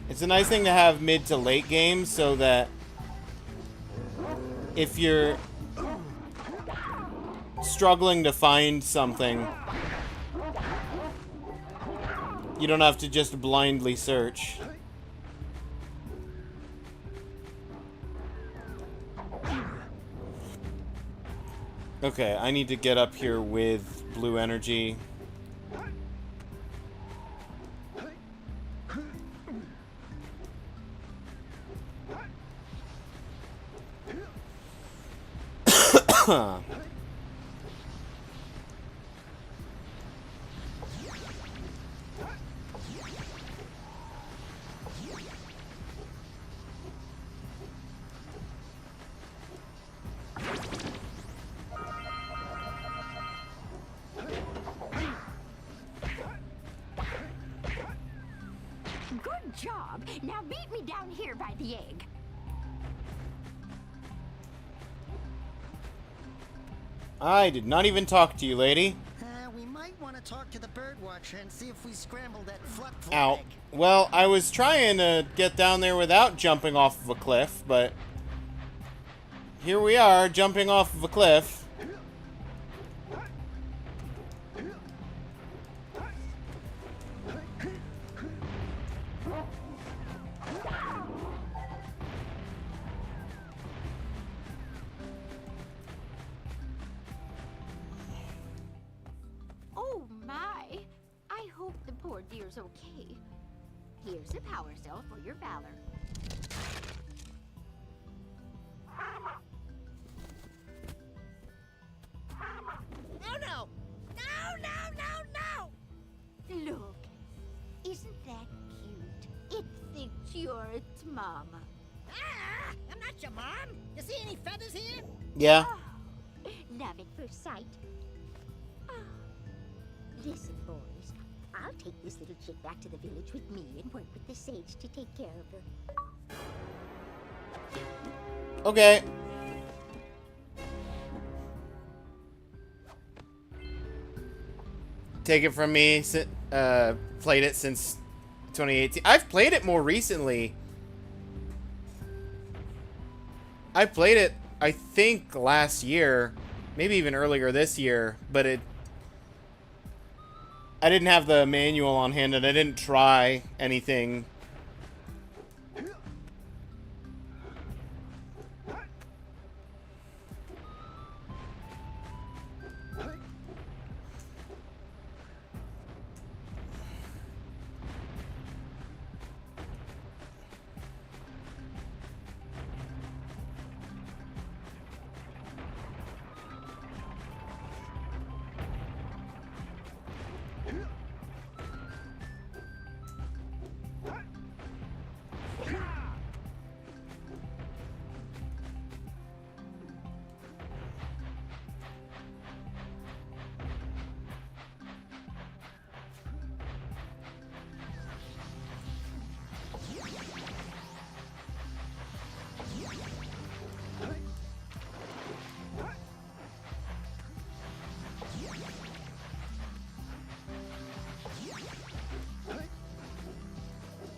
It's a nice thing to have mid to late game so that if you're struggling to find something, you don't have to just blindly search. Okay, I need to get up here with blue energy. Good job. Now beat me down here by the egg. I did not even talk to you, lady. We might want to talk to the bird watcher and see if we scrambled that fluck Ow. egg. Well, I was trying to get down there without jumping off of a cliff, but here we are, jumping off of a cliff. Oh my! I hope the poor deer's okay. Here's a power cell for your valor. No, no! No, no, no, no! Look, isn't that cute? It thinks you're its mama. Ah! I'm not your mom! You see any feathers here? Yeah. Love at first sight. Ah. Listen, boys. I'll take this little chick back to the village with me and work with the sage to take care of her. Okay. Take it from me, played it since 2018. I've played it more recently. I played it, I think, last year, maybe even earlier this year, but I didn't have the manual on hand and I didn't try anything.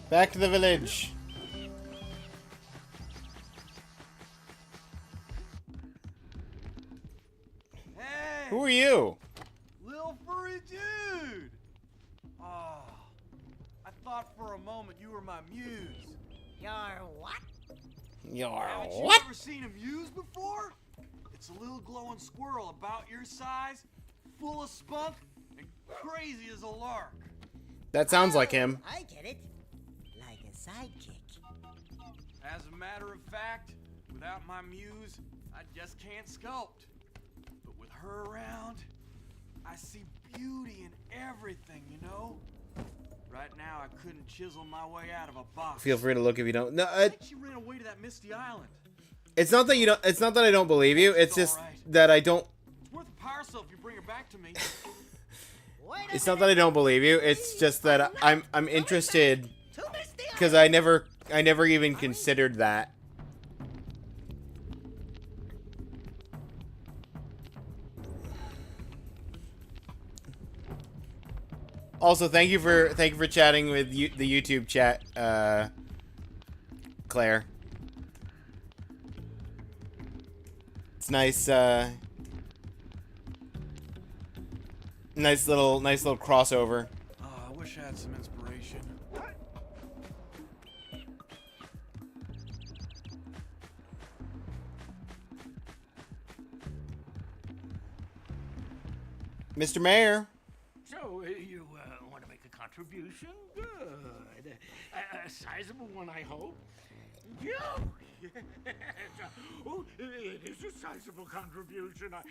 Back to the village. Hey, Who are you? little furry dude. Oh, I thought for a moment you were my muse. You're what? You're Haven't you what? ever seen a muse before? It's a little glowing squirrel about your size, full of spunk, and crazy as a lark. That sounds like him. I get it. Like a sidekick. As a matter of fact, without my muse, I just can't sculpt. But with her around, I see beauty in everything, you know? Right now, I couldn't chisel my way out of a box. Feel free to look if you don't. No, I think she ran away to that misty island. it's not that you don't. It's not that I don't believe you. It's just that I don't. It's worth a power cell if you bring her back to me. It's not that I don't believe you. It's just that I'm interested because I never even considered that. Also, thank you for chatting with the YouTube chat, Claire. It's nice, nice little crossover. Oh, I wish I had some inspiration. Mr. Mayor. So, you want to make a contribution? Good. A sizable one, I hope. Yeah. Yes. Oh, it is a sizable contribution. I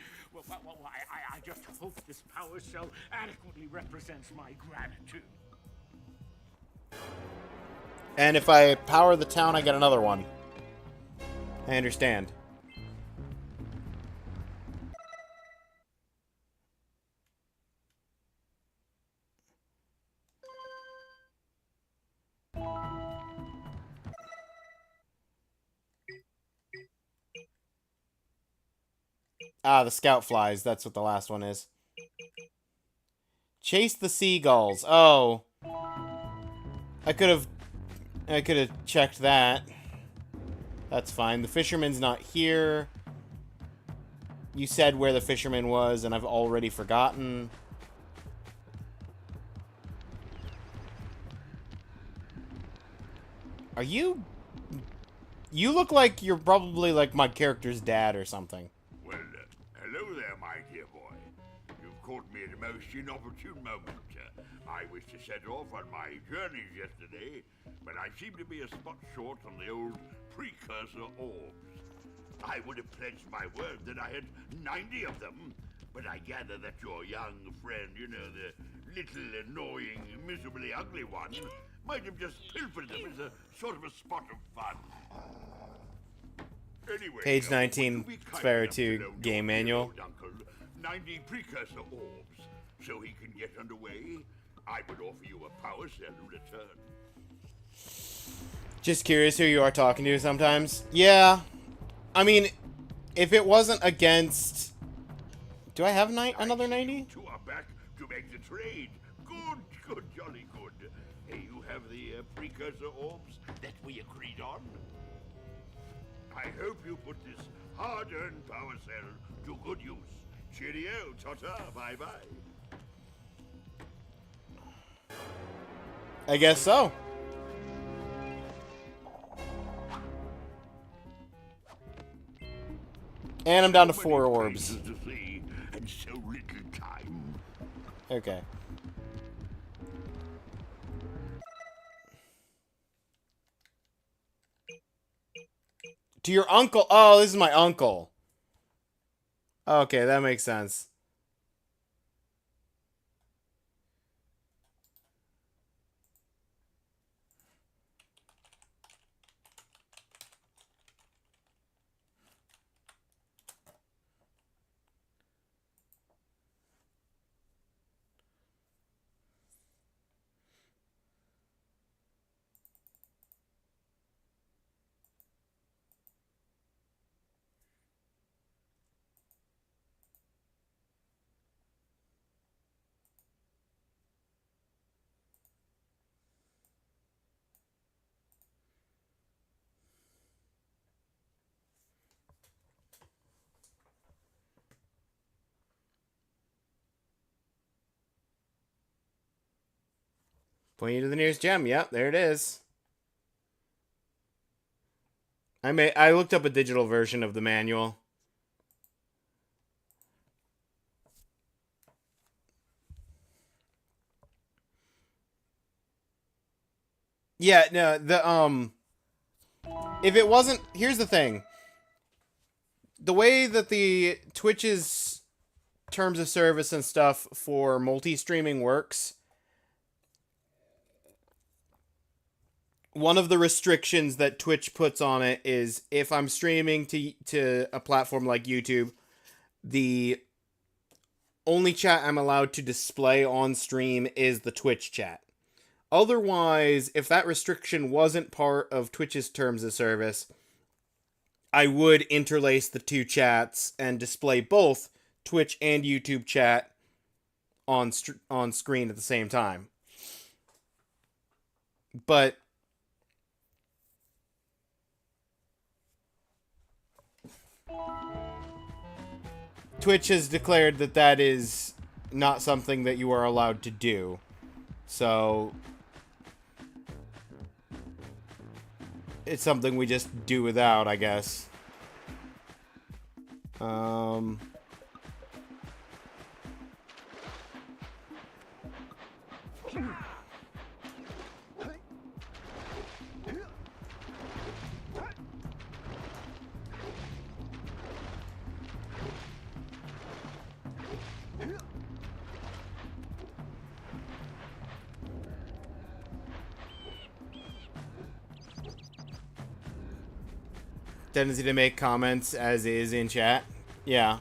just hope this power cell adequately represents my gratitude. And if I power the town, I get another one. I understand. Ah, the scout flies. That's what the last one is. Chase the seagulls. Oh. I could have checked that. That's fine. The fisherman's not here. You said where the fisherman was, and I've already forgotten. Are you... You look like you're probably like my character's dad or something. Well, hello there, my dear boy. You've caught me at a most inopportune moment. I was to set off on my journeys yesterday, but I seem to be a spot short on the old precursor orbs. I would have pledged my word that I had 90 of them, but I gather that your young friend, you know, the little annoying, miserably ugly one, might have just pilfered them as a sort of a spot of fun. Anyway, Page 19, Sparrow 2 game manual. Uncle 90 precursor orbs, so he can get underway. I would offer you a power cell in return. Just curious who you are talking to sometimes. Yeah. I mean, if it wasn't against... Do I have another 90? Two are back to make the trade. Good, jolly good. Hey, you have the precursor orbs that we agreed on? I hope you put this hard-earned power cell to good use. Cheerio, ta-ta, bye-bye. I guess so. And I'm down to 4 orbs. To see, and so little time. Okay. To your uncle. Oh, this is my uncle. Okay, that makes sense. Point you to the nearest gem. Yep, there it is. I looked up a digital version of the manual. Yeah, no, if it wasn't, here's the thing. The way that the Twitch's terms of service and stuff for multi-streaming works, one of the restrictions that Twitch puts on it is if I'm streaming to a platform like YouTube, the only chat I'm allowed to display on stream is the Twitch chat. Otherwise, if that restriction wasn't part of Twitch's terms of service, I would interlace the two chats and display both Twitch and YouTube chat on screen at the same time. But Twitch has declared that that is not something that you are allowed to do. So it's something we just do without, I guess. Tendency to make comments as is in chat. Yeah.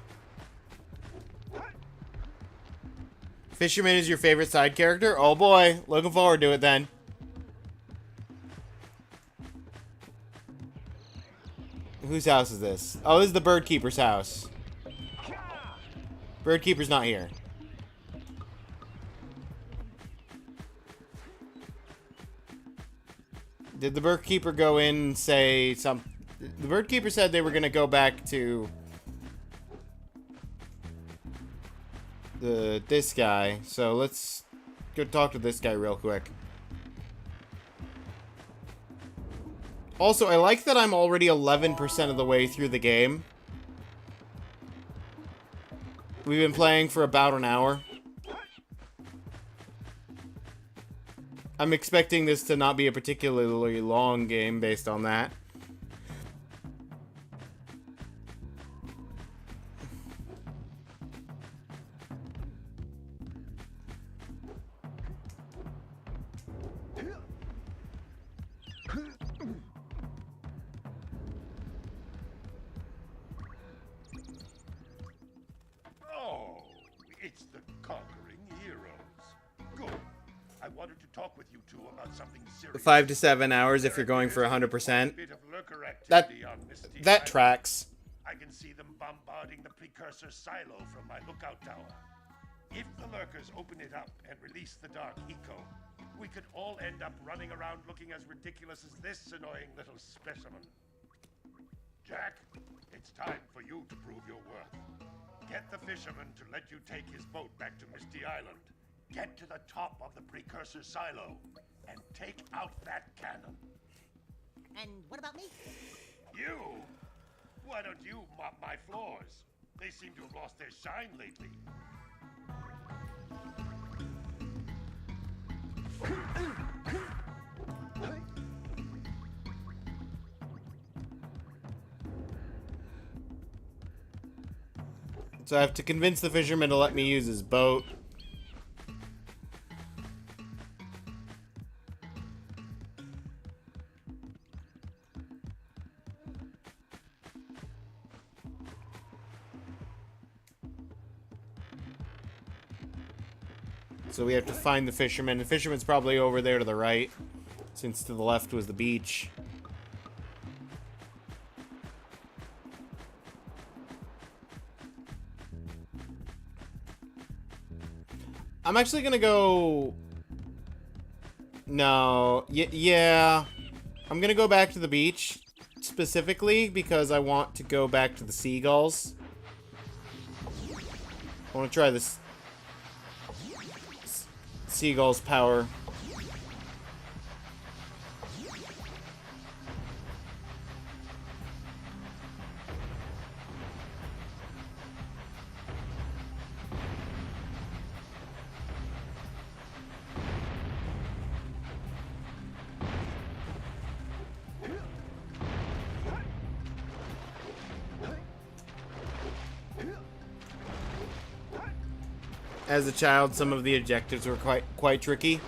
Fisherman is your favorite side character? Oh boy, looking forward to it then. Whose house is this? Oh, this is the Bird Keeper's house. Bird Keeper's not here. Did the Bird Keeper go in and say something? The Bird Keeper said they were going to go back to this guy. So let's go talk to this guy real quick. Also, I like that I'm already 11% of the way through the game. We've been playing for about an hour. I'm expecting this to not be a particularly long game based on that. Oh, it's the conquering heroes. Good. I wanted to talk with you two about something serious. 5 to 7 hours if you're going for 100%. Bit of lurker That activity on Misty that Island. tracks. I can see them bombarding the precursor silo from my lookout tower. If the lurkers open it up and release the dark eco, we could all end up running around looking as ridiculous as this annoying little specimen. Jack, it's time for you to prove your worth. Get the fisherman to let you take his boat back to Misty Island. Get to the top of the precursor silo and take out that cannon. And what about me? You? Why don't you mop my floors? They seem to have lost their shine lately. So I have to convince the fisherman to let me use his boat. So we have to find the fisherman. The fisherman's probably over there to the right, since to the left was the beach. I'm actually gonna go... No. Yeah. I'm gonna go back to the beach, specifically because I want to go back to the seagulls. I want to try this... Seagull's power. As a child, some of the objectives were quite tricky.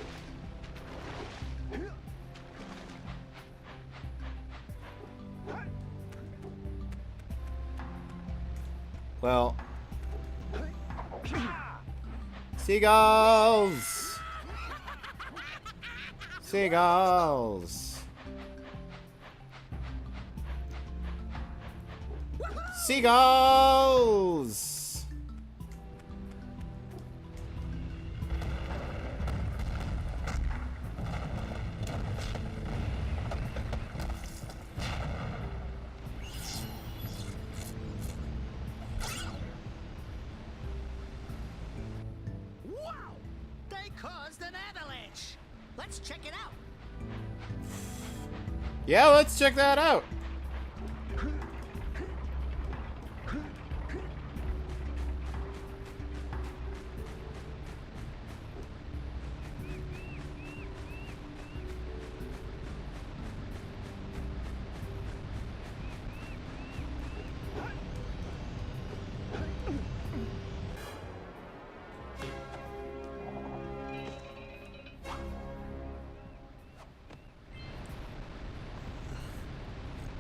Well, seagulls! Seagulls! Seagulls! Let's check it out. Yeah, let's check that out.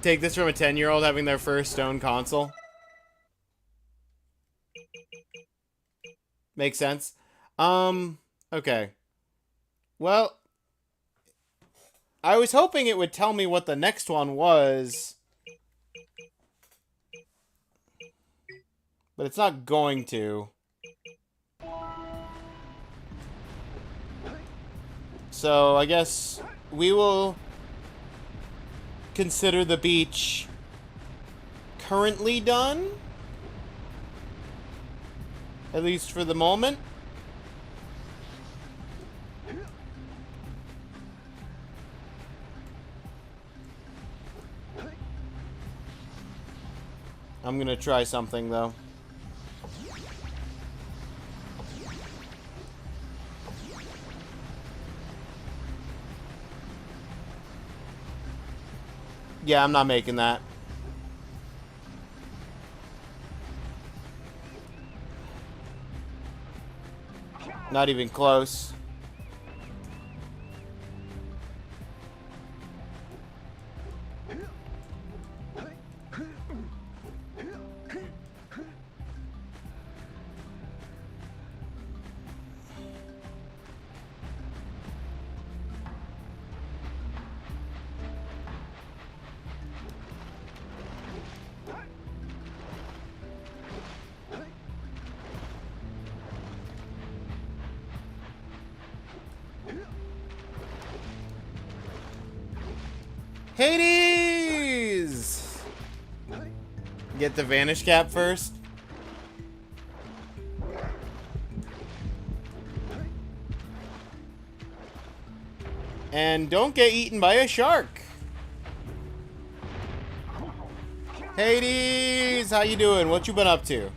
Take this from a 10-year-old having their first stone console. Makes sense. Okay. Well, I was hoping it would tell me what the next one was. But it's not going to. So, I guess we will consider the beach currently done, at least for the moment. I'm gonna try something though. Yeah, I'm not making that. Not even close. Hades! Get the vanish cap first. And don't get eaten by a shark. Hades, how you doing? What you been up to?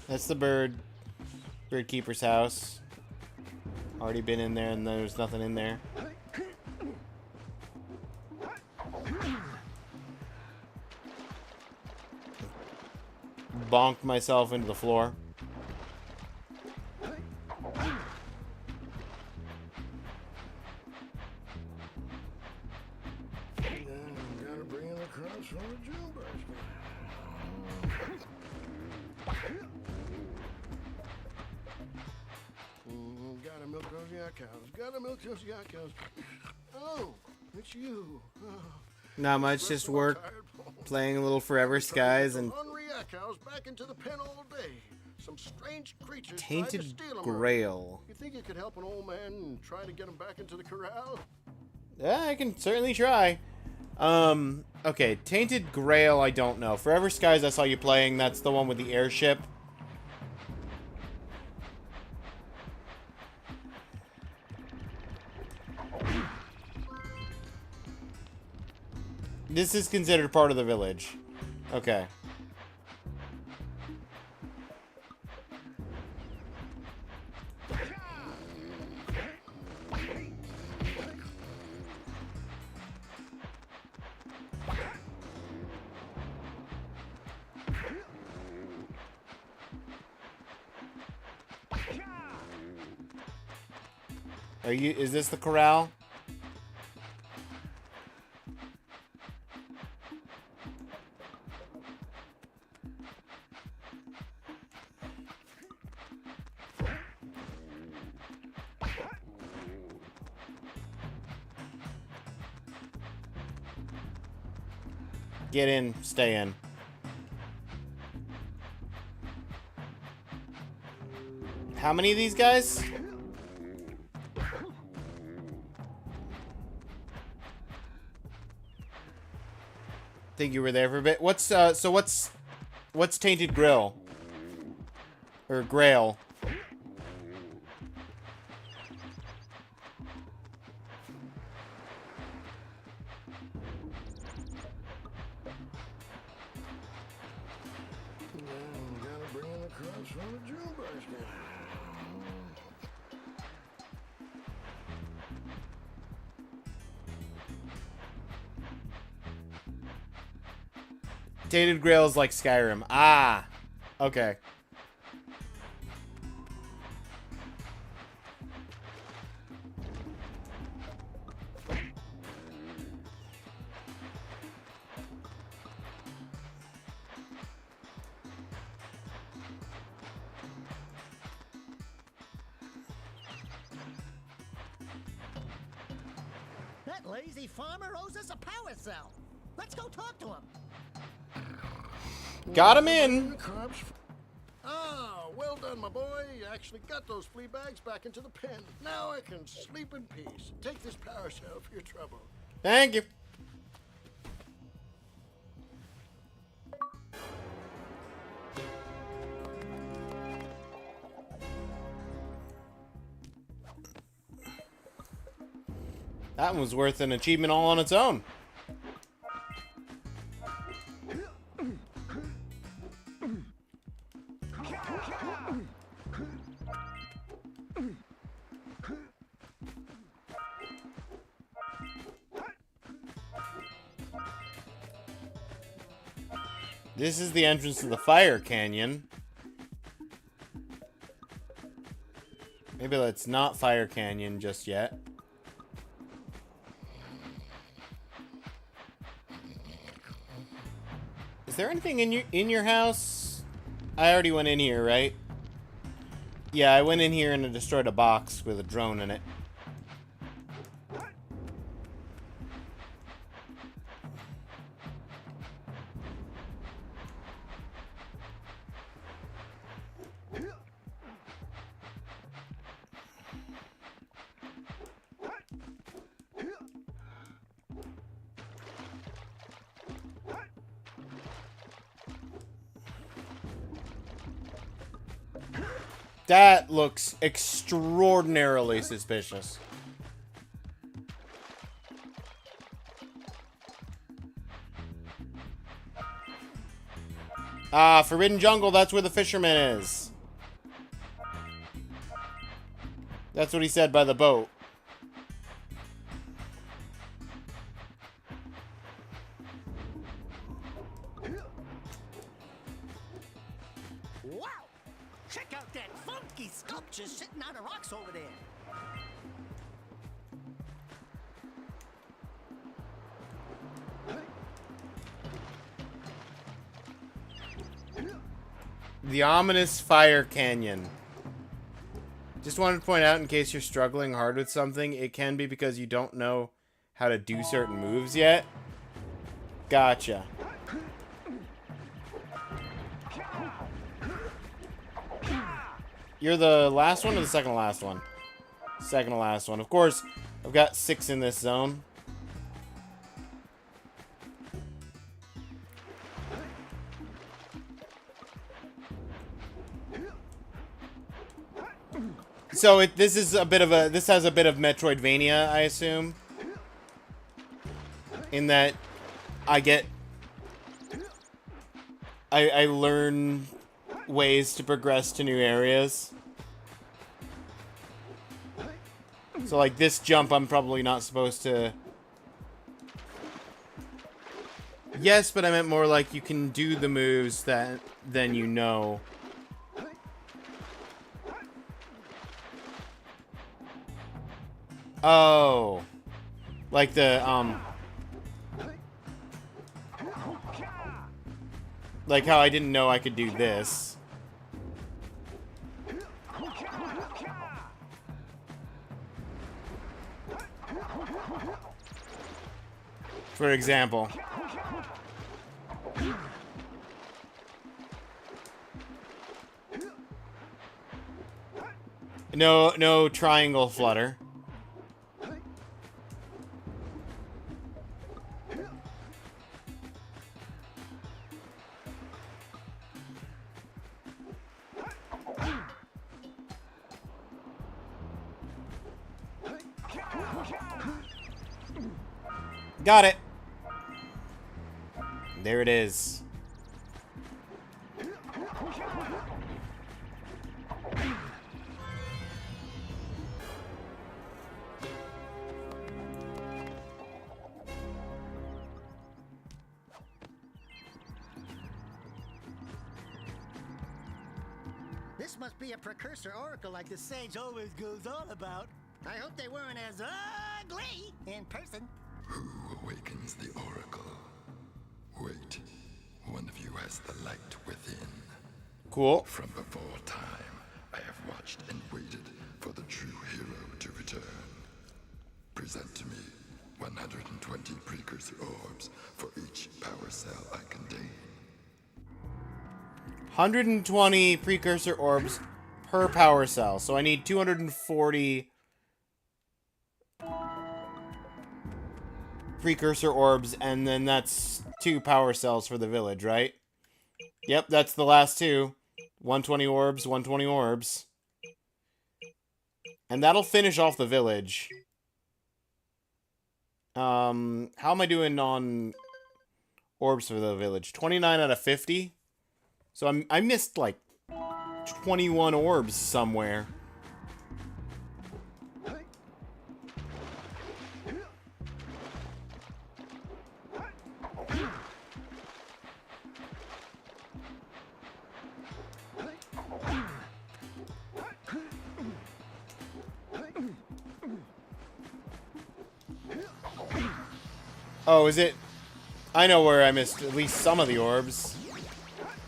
That's the bird keeper's house. Already been in there and there's nothing in there. Bonked myself into the floor. Gotta bring in the crowds from the jailbirds. Gotta milk those yak cows. Gotta milk those yak cows. Oh, it's you. Oh. Not much, just work, playing a little Forever Skies and Hungry yak cows back into the pen all day. Some strange creatures Tainted tried to steal 'em. Grail. You think you could help an old man and try to get him back into the corral? Yeah, I can certainly try. Okay, Tainted Grail, I don't know. Forever Skies, I saw you playing. That's the one with the airship. This is considered part of the village. Okay. Is this the corral? Get in, stay in. How many of these guys? Think you were there for a bit. What's Tainted Grill? Or Grail? Tainted Grail is like Skyrim. Ah, okay. That lazy farmer owes us a power cell. Let's go talk to him. Got him in. Ah, well done, my boy. You actually got those flea bags back into the pen. Now I can sleep in peace. Take this power cell for your trouble. Thank you. That one was worth an achievement all on its own. This is the entrance to the fire canyon. Maybe let's not fire canyon just yet. Is there anything in your house? I already went in here, right? Yeah, I went in here and I destroyed a box with a drone in it. That looks extraordinarily suspicious. Ah, Forbidden Jungle, that's where the fisherman is. That's what he said by the boat. Wow! Check out that funky sculpture sitting on the rocks over there. The ominous fire canyon. Just wanted to point out, in case you're struggling hard with something, it can be because you don't know how to do certain moves yet. Gotcha. You're the last one or the second to last one? Second to last one. Of course, I've got 6 in this zone. So this has a bit of Metroidvania, I assume. In that I learn ways to progress to new areas. So like this jump, I'm probably not supposed to. Yes, but I meant more like you can do the moves that then you know. Oh. Like the, like how I didn't know I could do this. For example. No triangle flutter. Got it. There it is. This must be a precursor oracle like the sage always goes on about. I hope they weren't as ugly in person. Who awakens the oracle? Wait, one of you has the light within. Cool. From before time, I have watched and waited for the true hero to return. Present to me 120 precursor orbs for each power cell I contain. 120 precursor orbs per power cell. So I need 240 precursor orbs, and then that's 2 power cells for the village, right? Yep, that's the last 2. 120 orbs, 120 orbs. And that'll finish off the village. How am I doing on orbs for the village? 29 out of 50? So I missed like 21 orbs somewhere. Oh, is it? I know where I missed at least some of the orbs.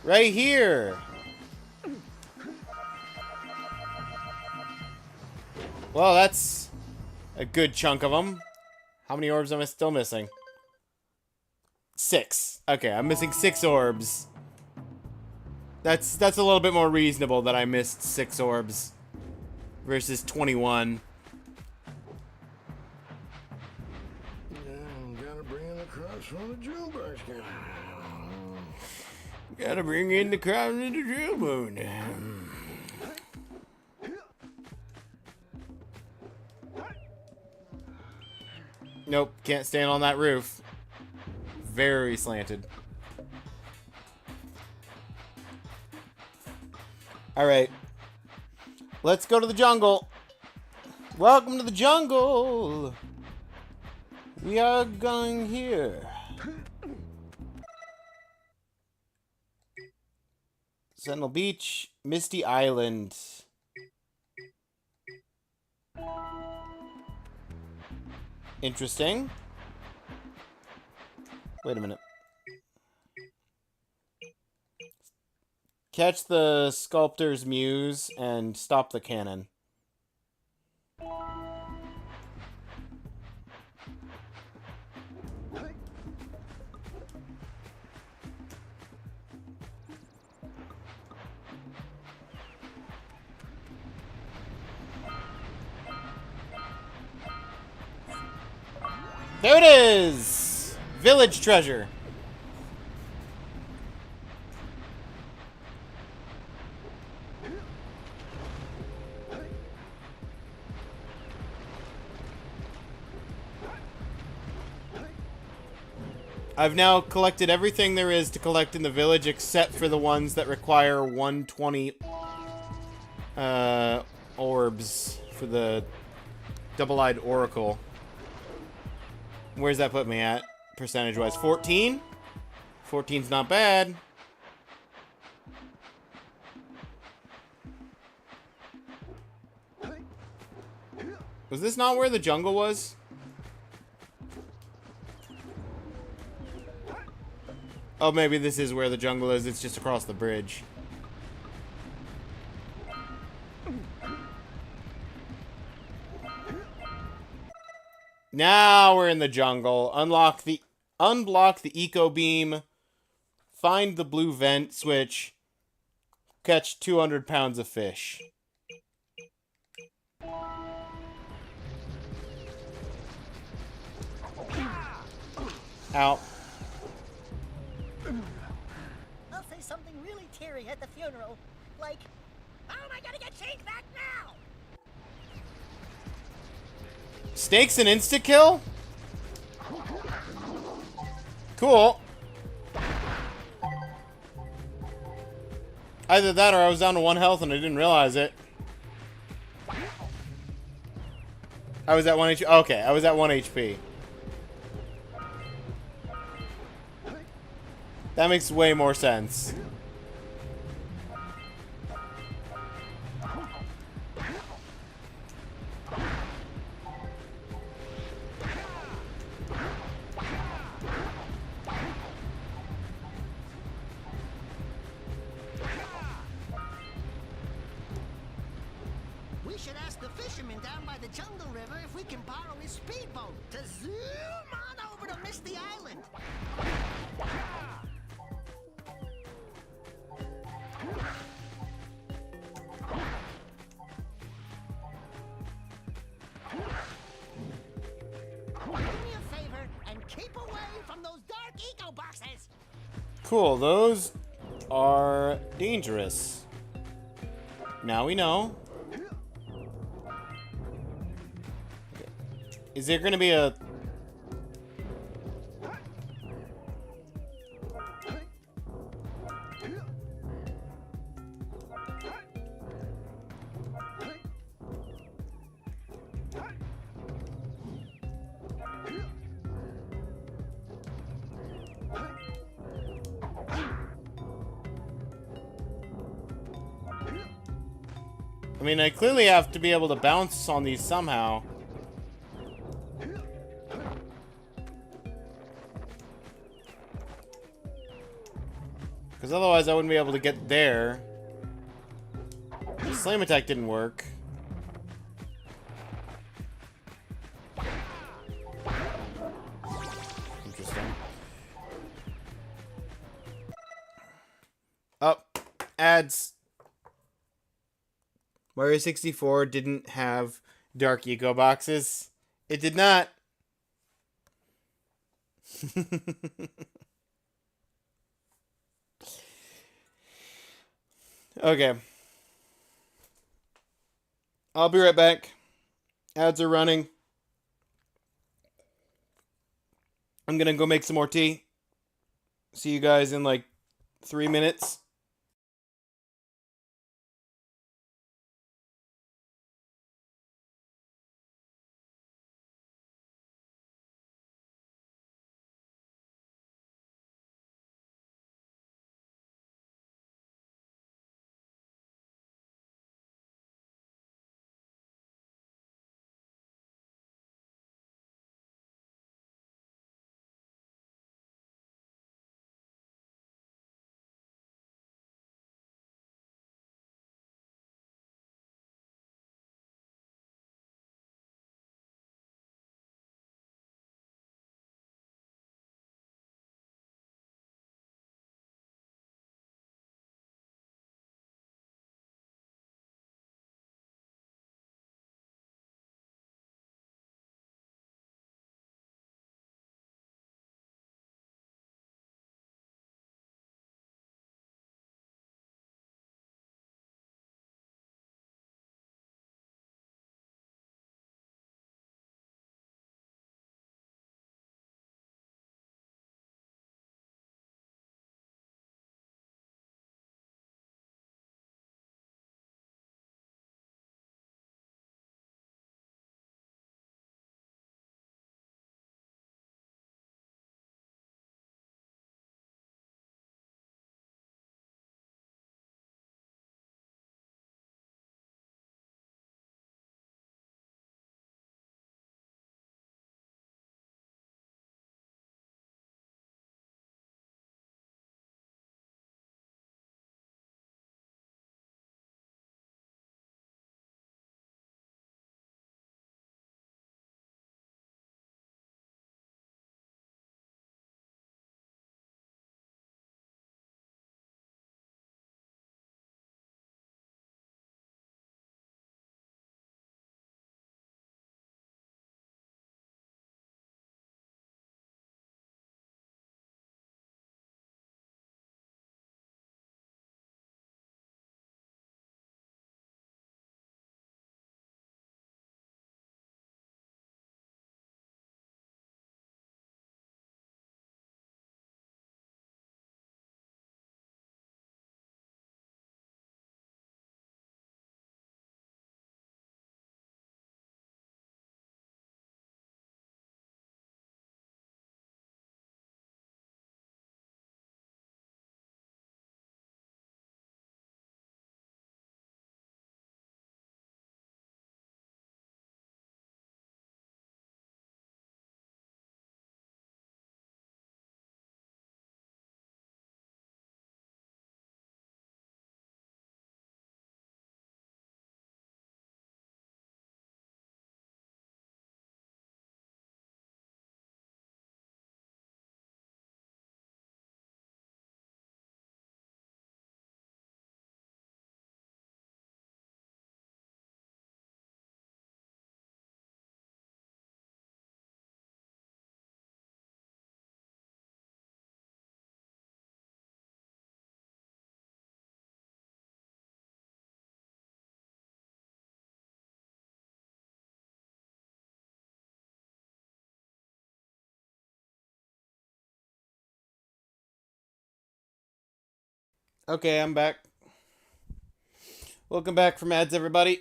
Right here! Well, that's a good chunk of them. How many orbs am I still missing? 6. Okay, I'm missing 6 orbs. That's a little bit more reasonable that I missed 6 orbs versus 21. Gotta bring in the crops from the drill brush. Gotta bring in the crowd in the drill moon. Nope, can't stand on that roof. Very slanted. Alright. Let's go to the jungle. Welcome to the jungle. We are going here. Sentinel Beach, Misty Island. Interesting. Wait a minute. Catch the sculptor's muse and stop the cannon. There it is! Village treasure. I've now collected everything there is to collect in the village except for the ones that require 120 orbs for the double-eyed oracle. Where's that put me at, percentage-wise? 14? 14's not bad. Was this not where the jungle was? Oh, maybe this is where the jungle is. It's just across the bridge. Now we're in the jungle. Unblock the eco beam. Find the blue vent switch. Catch 200 pounds of fish. Out. I'll say something really teary at the funeral, like, "How am I gonna get changed back now?" Snake's an insta-kill? Cool. Either that or I was down to 1 health and I didn't realize it. I was at 1 HP. Okay, I was at 1 HP. That makes way more sense. We should ask the fisherman down by the jungle river if we can borrow his speedboat to zoom on over to Misty Island. Do me a favor and keep away from those dark eco boxes. Cool, those are dangerous. Now we know. Okay. Is there gonna be a... I mean, I clearly have to be able to bounce on these somehow. Because otherwise I wouldn't be able to get there. The slam attack didn't work. Interesting. Oh, ads. Mario 64 didn't have dark eco boxes. It did not. Okay. I'll be right back. Ads are running. I'm gonna go make some more tea. See you guys in like 3 minutes. Okay, I'm back. Welcome back from ads, everybody.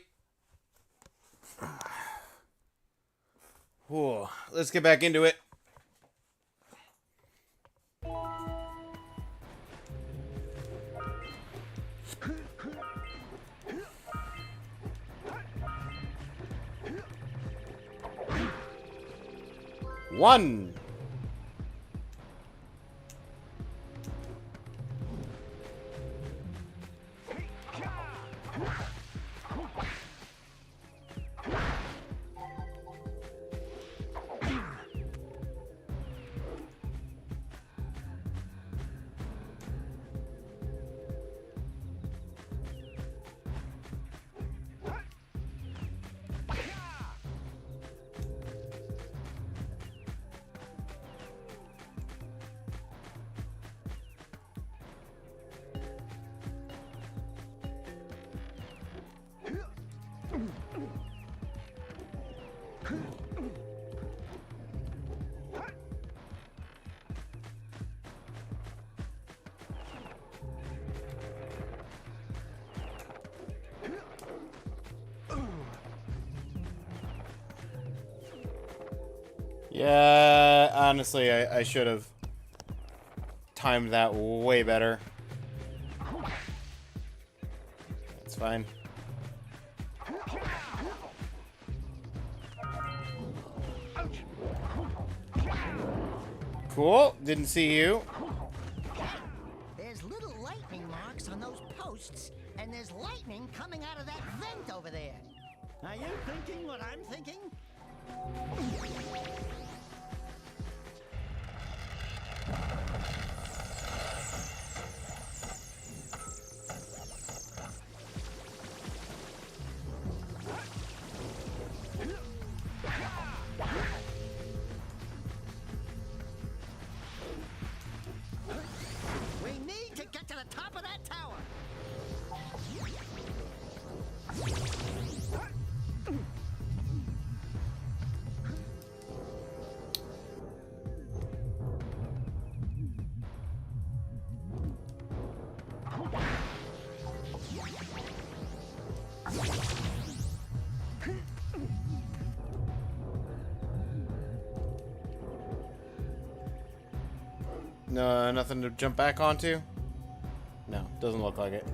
Whoa, let's get back into it. One. Yeah, honestly, I should have timed that way better. That's fine. Cool. Didn't see you. There's little lightning marks on those posts, and there's lightning coming out of that vent over there. Are you thinking what I'm thinking? We need to get to the top of that tower. No, nothing to jump back onto? No, doesn't look like it.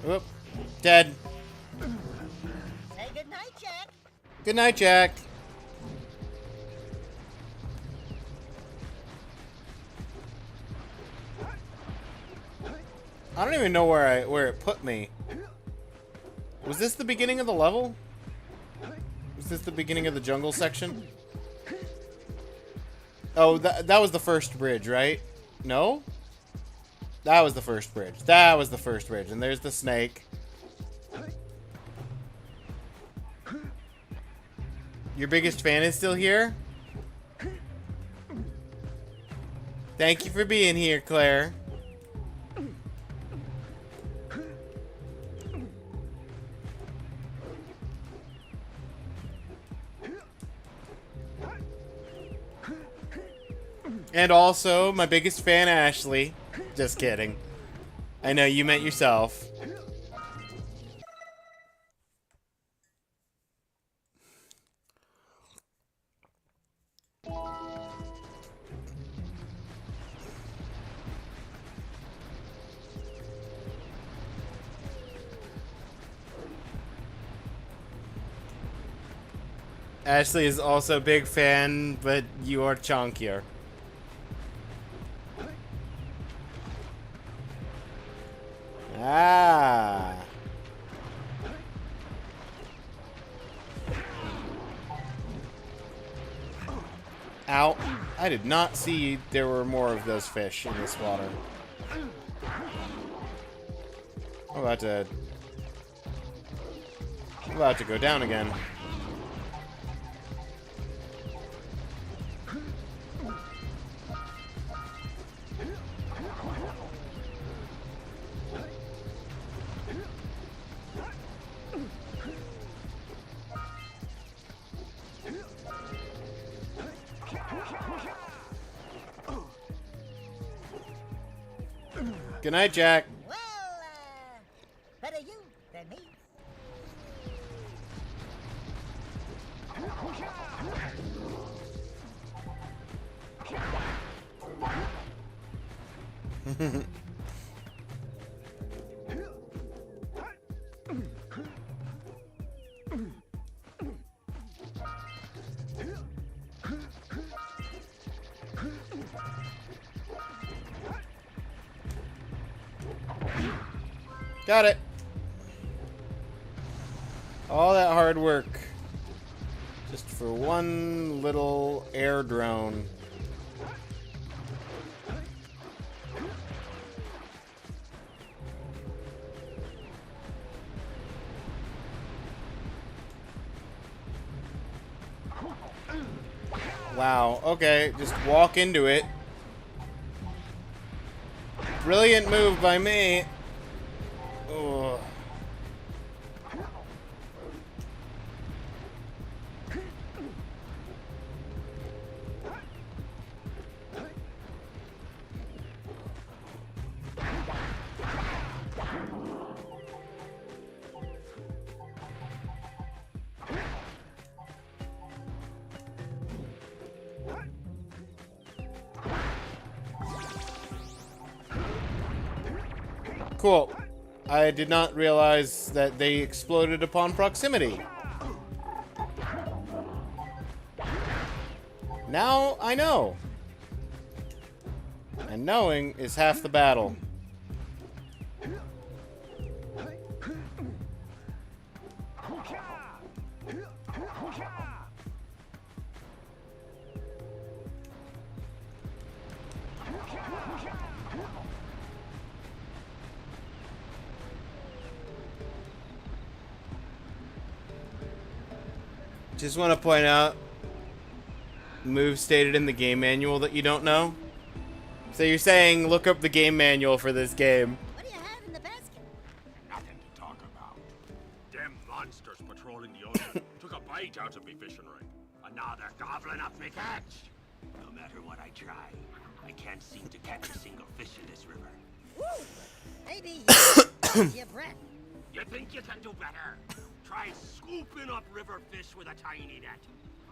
Whoop. Dead. Say good night, Jack. Good night, Jack. I don't even know where it put me. Was this the beginning of the level? Was this the beginning of the jungle section? Oh, that was the first bridge, right? No? That was the first bridge. That was the first bridge. And there's the snake. Your biggest fan is still here? Thank you for being here, Claire. And also, my biggest fan, Ashley. Just kidding. I know you meant yourself. Ashley is also a big fan, but you are chunkier. Ah. Ow. I did not see there were more of those fish in this water. I'm about to go down again. Good night, Jack. Well, better you than me. Got it. All that hard work. Just for one little air drone. Wow, okay, just walk into it. Brilliant move by me. Ugh. Cool. I did not realize that they exploded upon proximity. Now I know. And knowing is half the battle. Just want to point out moves stated in the game manual that you don't know. So you're saying look up the game manual for this game. What do you have in the basket? Nothing to talk about. Them monsters patrolling the ocean took a bite out of me fishing ring. And now they're gobbling up me catch. No matter what I try, I can't seem to catch a single fish in this river. Woo! Maybe you use your breath. You think you can do better? Try scooping up river fish with a tiny net.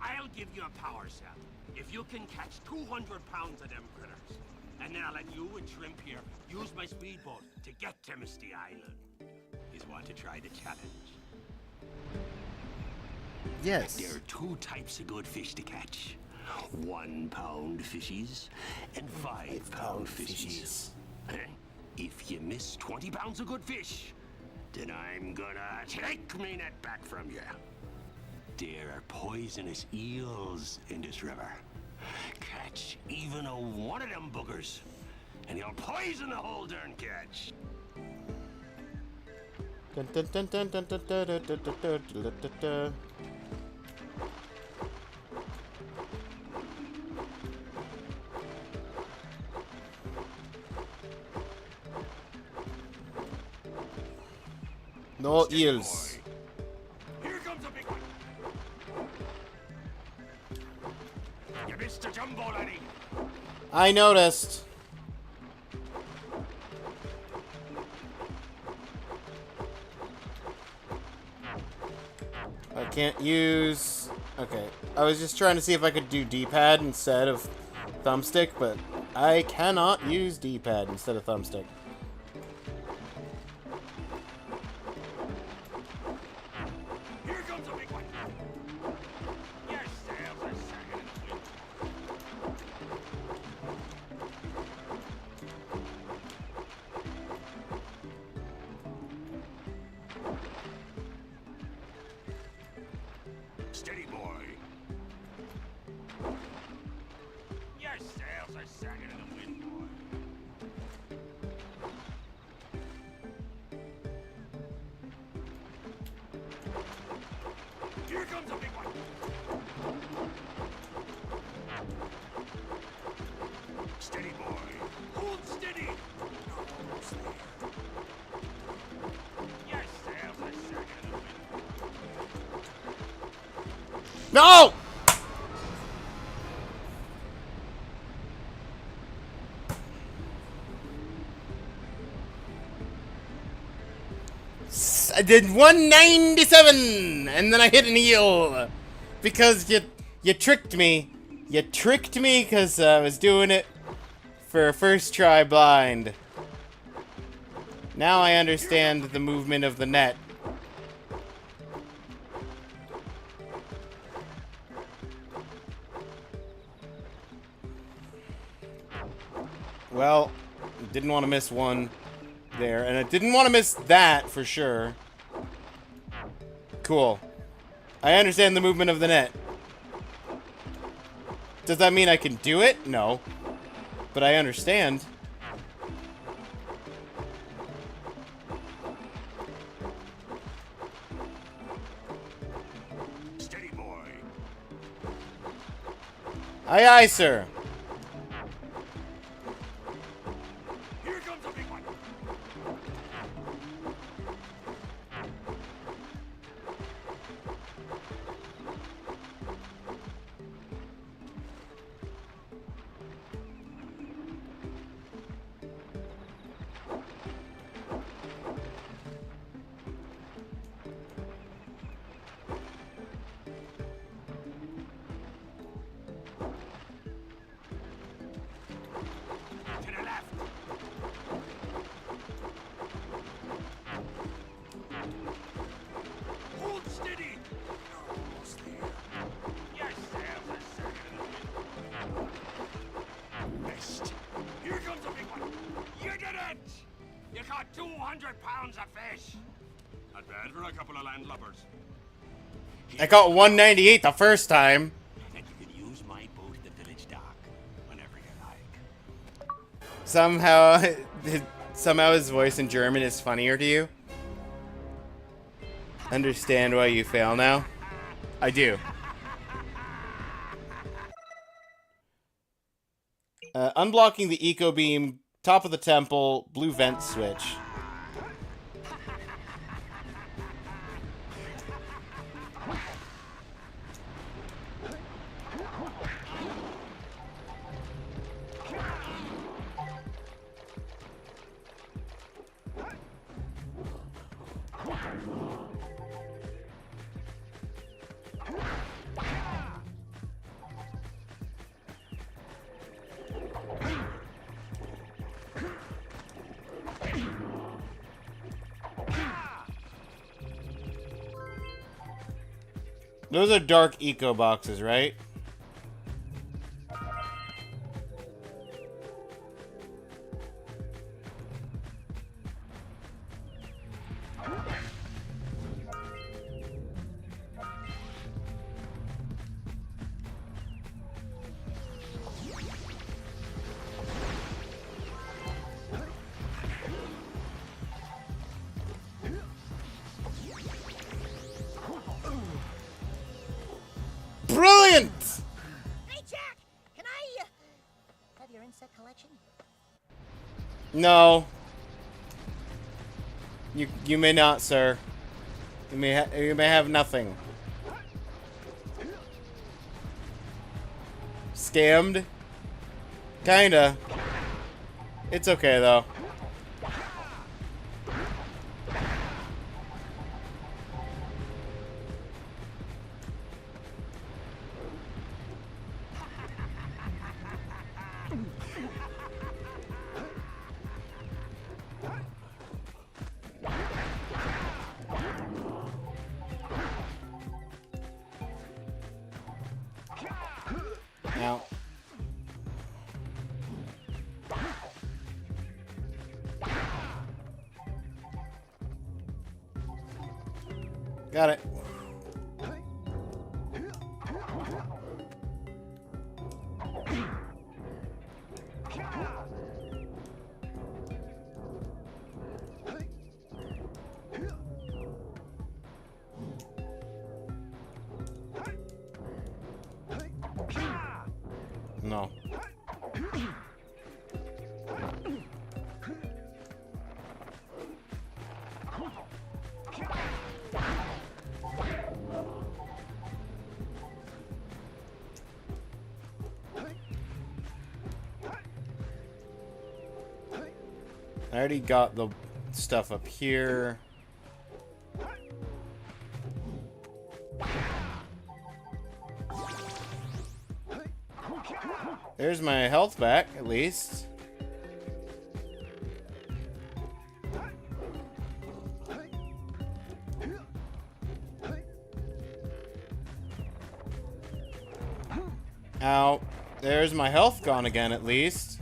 I'll give you a power cell. If you can catch 200 pounds of them critters, and then I'll let you and Shrimp here use my speedboat to get to Misty Island. Is want to try the challenge? Yes. There are two types of good fish to catch. 1 pound fishies and 5 pound fishies. If you miss 20 pounds of good fish, then I'm gonna take me net back from you. There are poisonous eels in this river. Catch even one of them boogers, and you'll poison the whole darn catch. Dun, dun, dun, dun, dun, dun, dun, dun, dun, dun, dun, dun, dun. No eels. Here comes a big one. You missed a jumbo, laddie. I noticed. I can't use... Okay. I was just trying to see if I could do D-pad instead of thumbstick, but I cannot use D-pad instead of thumbstick. Here comes a big one. Your sails are sagging in the wind. Steady, boy. Your sails are sagging in the wind, boy. Here comes a big one. Steady, boy. Hold steady. Almost there. Your sails are sagging in the wind. No! I did 197, and then I hit an eel because you tricked me. You tricked me because I was doing it for a first try blind. Now I understand the movement of the net. Well, didn't want to miss one there, and I didn't want to miss that for sure. Cool. I understand the movement of the net. Does that mean I can do it? No. But I understand. Steady, boy. Aye, aye, sir. Here comes a big one. To the left. Hold steady. You're almost there. Yourself a second. Missed. Here comes a big one. You did it! You caught 200 pounds of fish. Not bad for a couple of landlubbers. I caught 198 the first time. And you can use my boat at the village dock whenever you like. Somehow his voice in German is funnier to you. Understand why you fail now? I do. Unblocking the eco beam, top of the temple, blue vent switch. Those are dark eco boxes, right? Brilliant! Hey, Jack! Can I, have your insect collection? No. You may not, sir. You may have nothing. Scammed? Kinda. It's okay though. Now. Got it. No. I already got the stuff up here. There's my health back, at least. Ow. There's my health gone again, at least.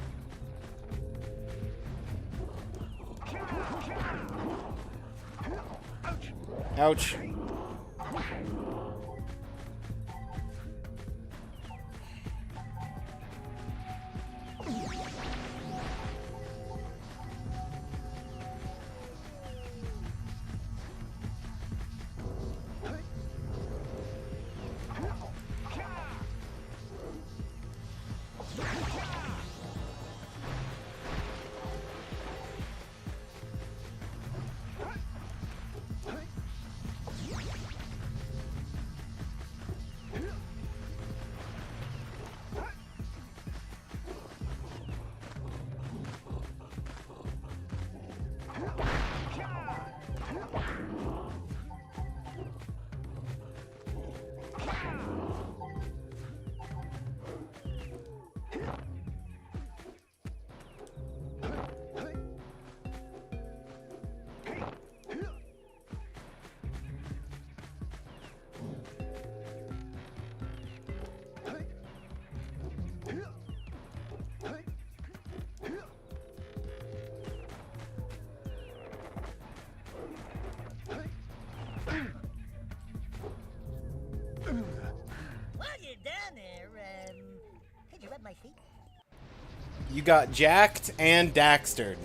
Ouch. While you're down there, could you rub my feet? You got jacked and Daxtered.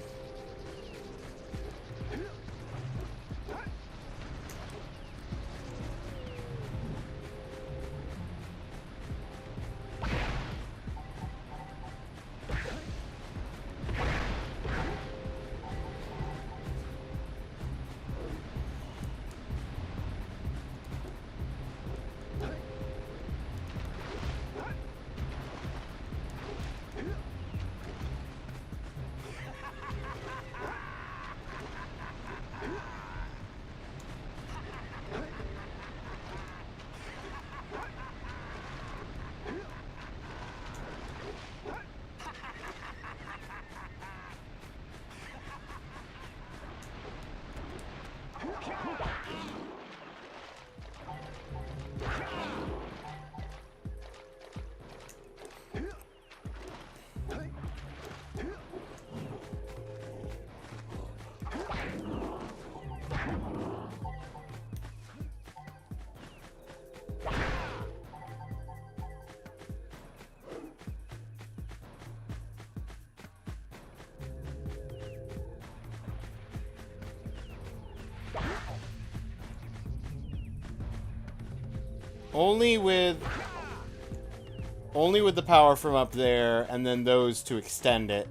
Only with the power from up there, and then those to extend it.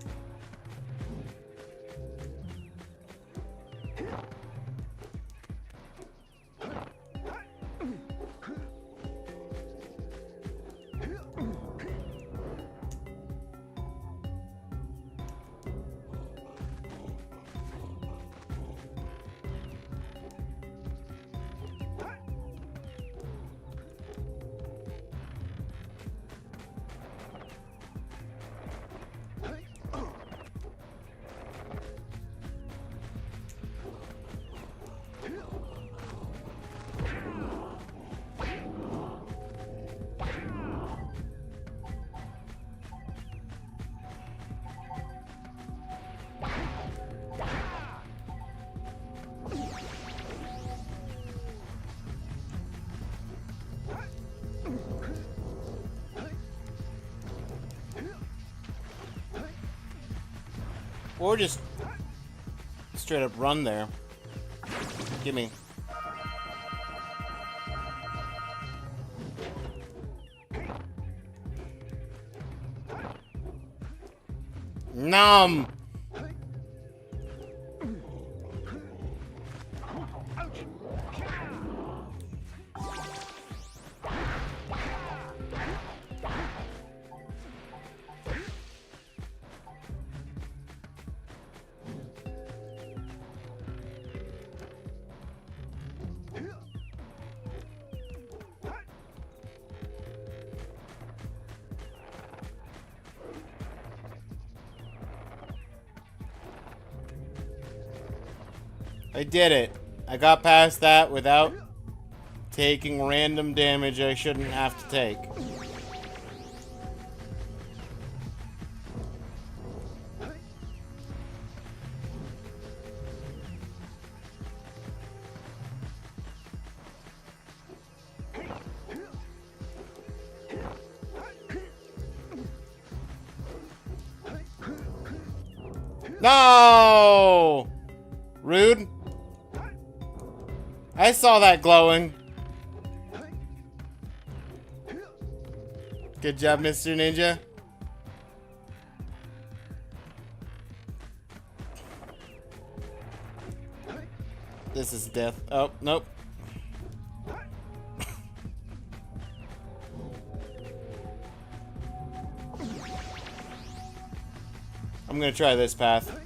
Or just straight up run there. Gimme. Nom! I did it. I got past that without taking random damage I shouldn't have to take. No! Rude. I saw that glowing. Good job, Mr. Ninja. This is death. Oh, nope. I'm gonna try this path.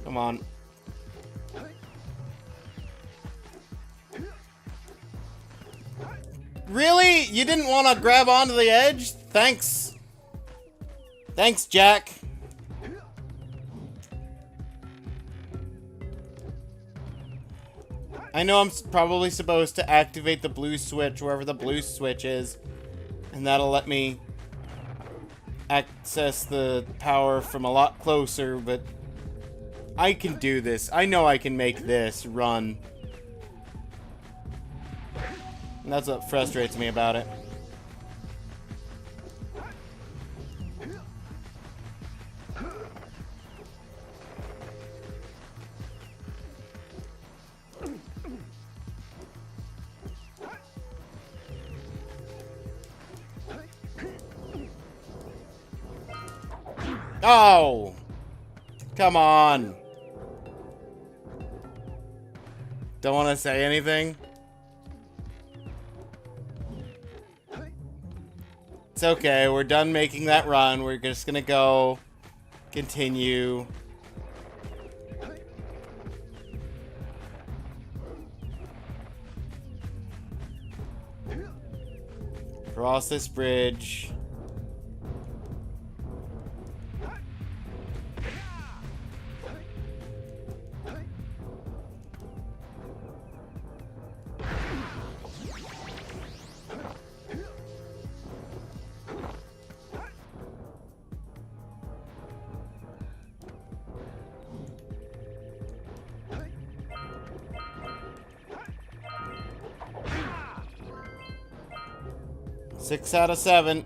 Come on. Really? You didn't want to grab onto the edge? Thanks. Thanks, Jak. I know I'm probably supposed to activate the blue switch wherever the blue switch is, and that'll let me access the power from a lot closer, but I can do this. I know I can make this run. And that's what frustrates me about it. Oh! Come on. Don't want to say anything. It's okay. We're done making that run. We're just gonna go continue. Cross this bridge. Six out of 7.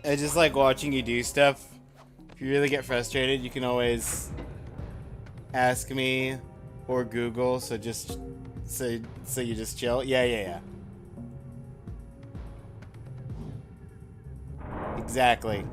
I just like watching you do stuff. If you really get frustrated, you can always ask me or Google, so just so you just chill. Yeah. Exactly.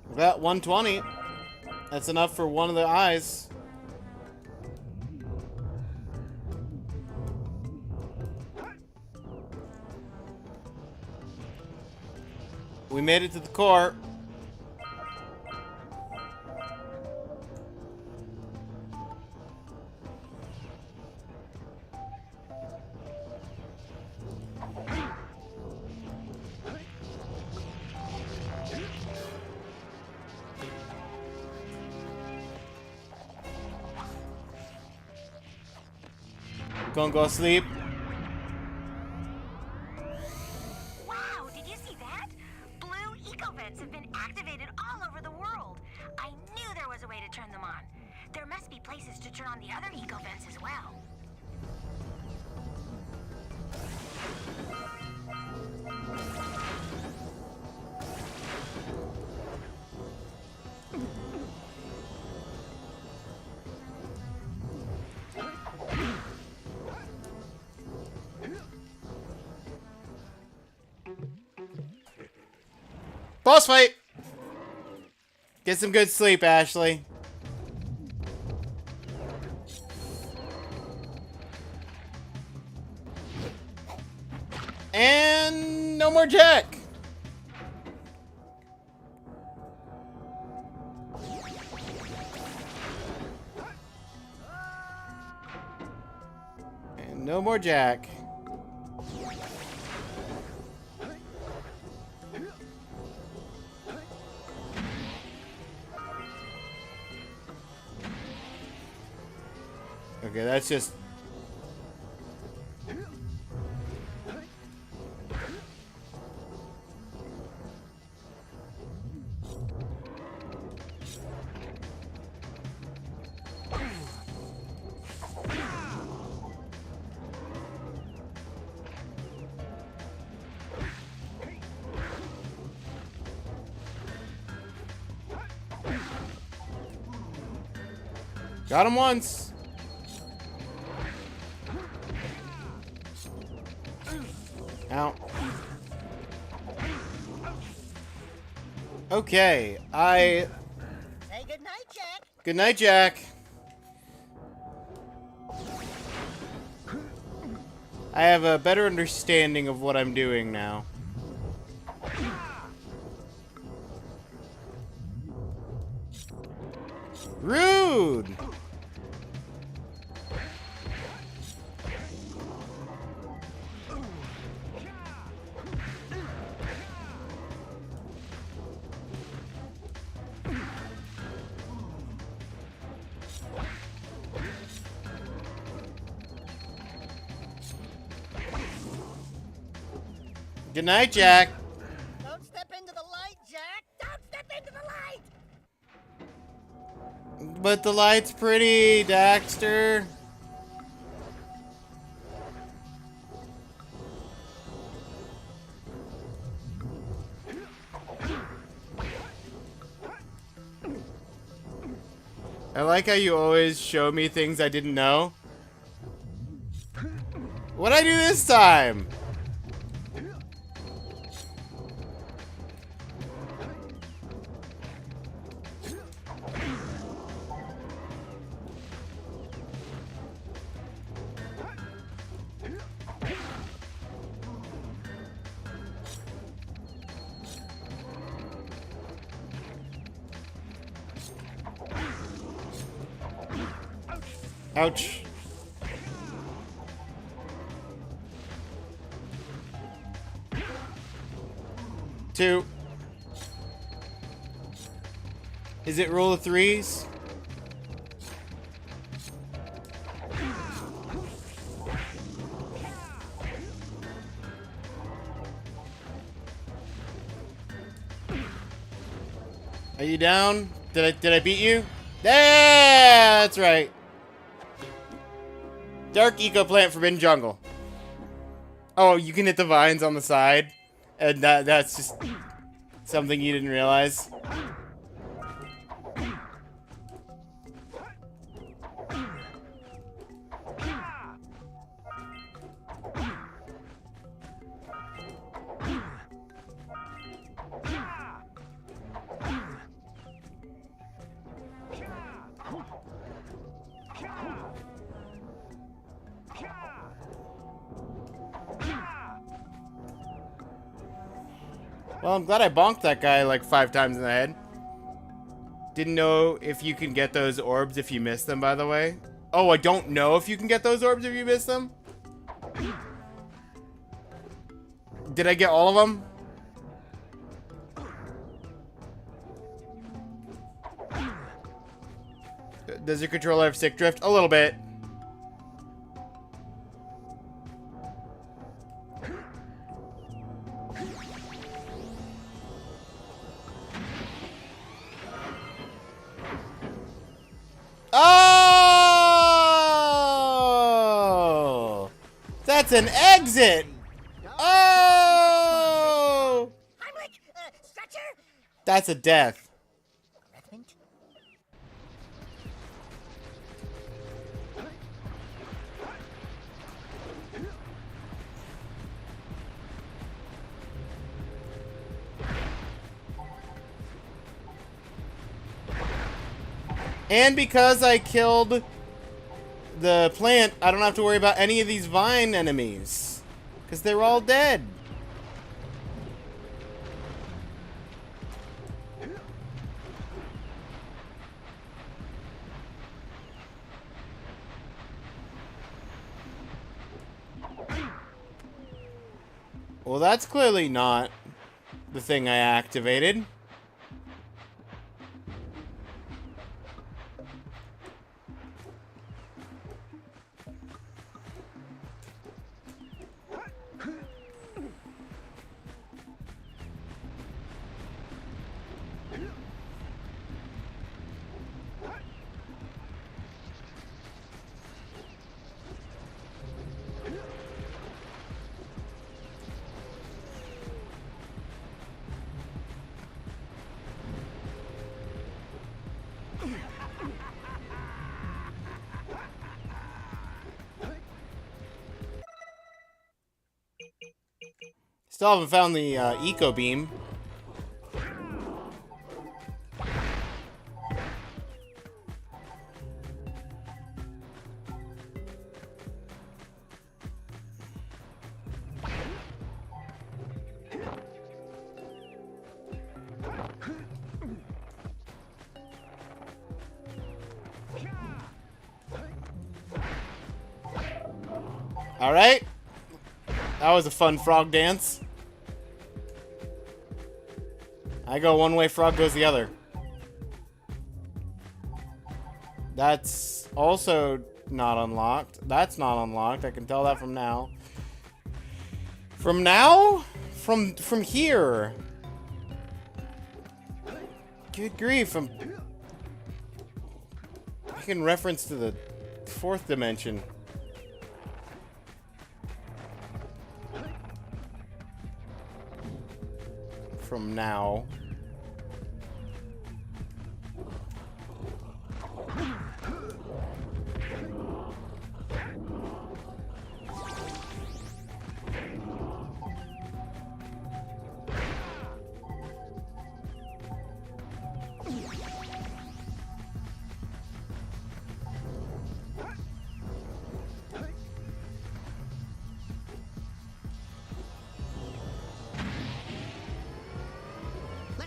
We got 120. That's enough for one of the eyes. We made it to the core. Gonna go sleep. Wow, did you see that? Blue eco-vents have been activated all over the world. I knew there was a way to turn them on. There must be places to turn on the other eco-vents as well. Boss fight! Get some good sleep, Ashley. And no more Jak! And no more Jak. Okay, that's just... Got him once. Ow. Okay, Say goodnight, Jak. Good night, Jak. I have a better understanding of what I'm doing now. Rude! Good night, Jak. Don't step into the light, Jak. Don't step into the light. But the light's pretty, Daxter. I like how you always show me things I didn't know. What'd I do this time? Ouch. Two. Is it rule of threes? Are you down? Did I beat you? Yeah, that's right. Dark Eco Plant Forbidden Jungle. Oh, you can hit the vines on the side, and that's just something you didn't realize. Well, I'm glad I bonked that guy like 5 times in the head. Didn't know if you can get those orbs if you miss them, by the way. Oh, I don't know if you can get those orbs if you miss them? Did I get all of them? Does your controller have stick drift? A little bit. Oh! That's an exit! Oh! That's a death. And because I killed the plant, I don't have to worry about any of these vine enemies. Because they're all dead. Well, that's clearly not the thing I activated. Still haven't found the eco beam. All right. That was a fun frog dance. I go one way, frog goes the other. That's also not unlocked. That's not unlocked. I can tell that from now. From now? From here. Good grief. I can reference to the 4th dimension. From now.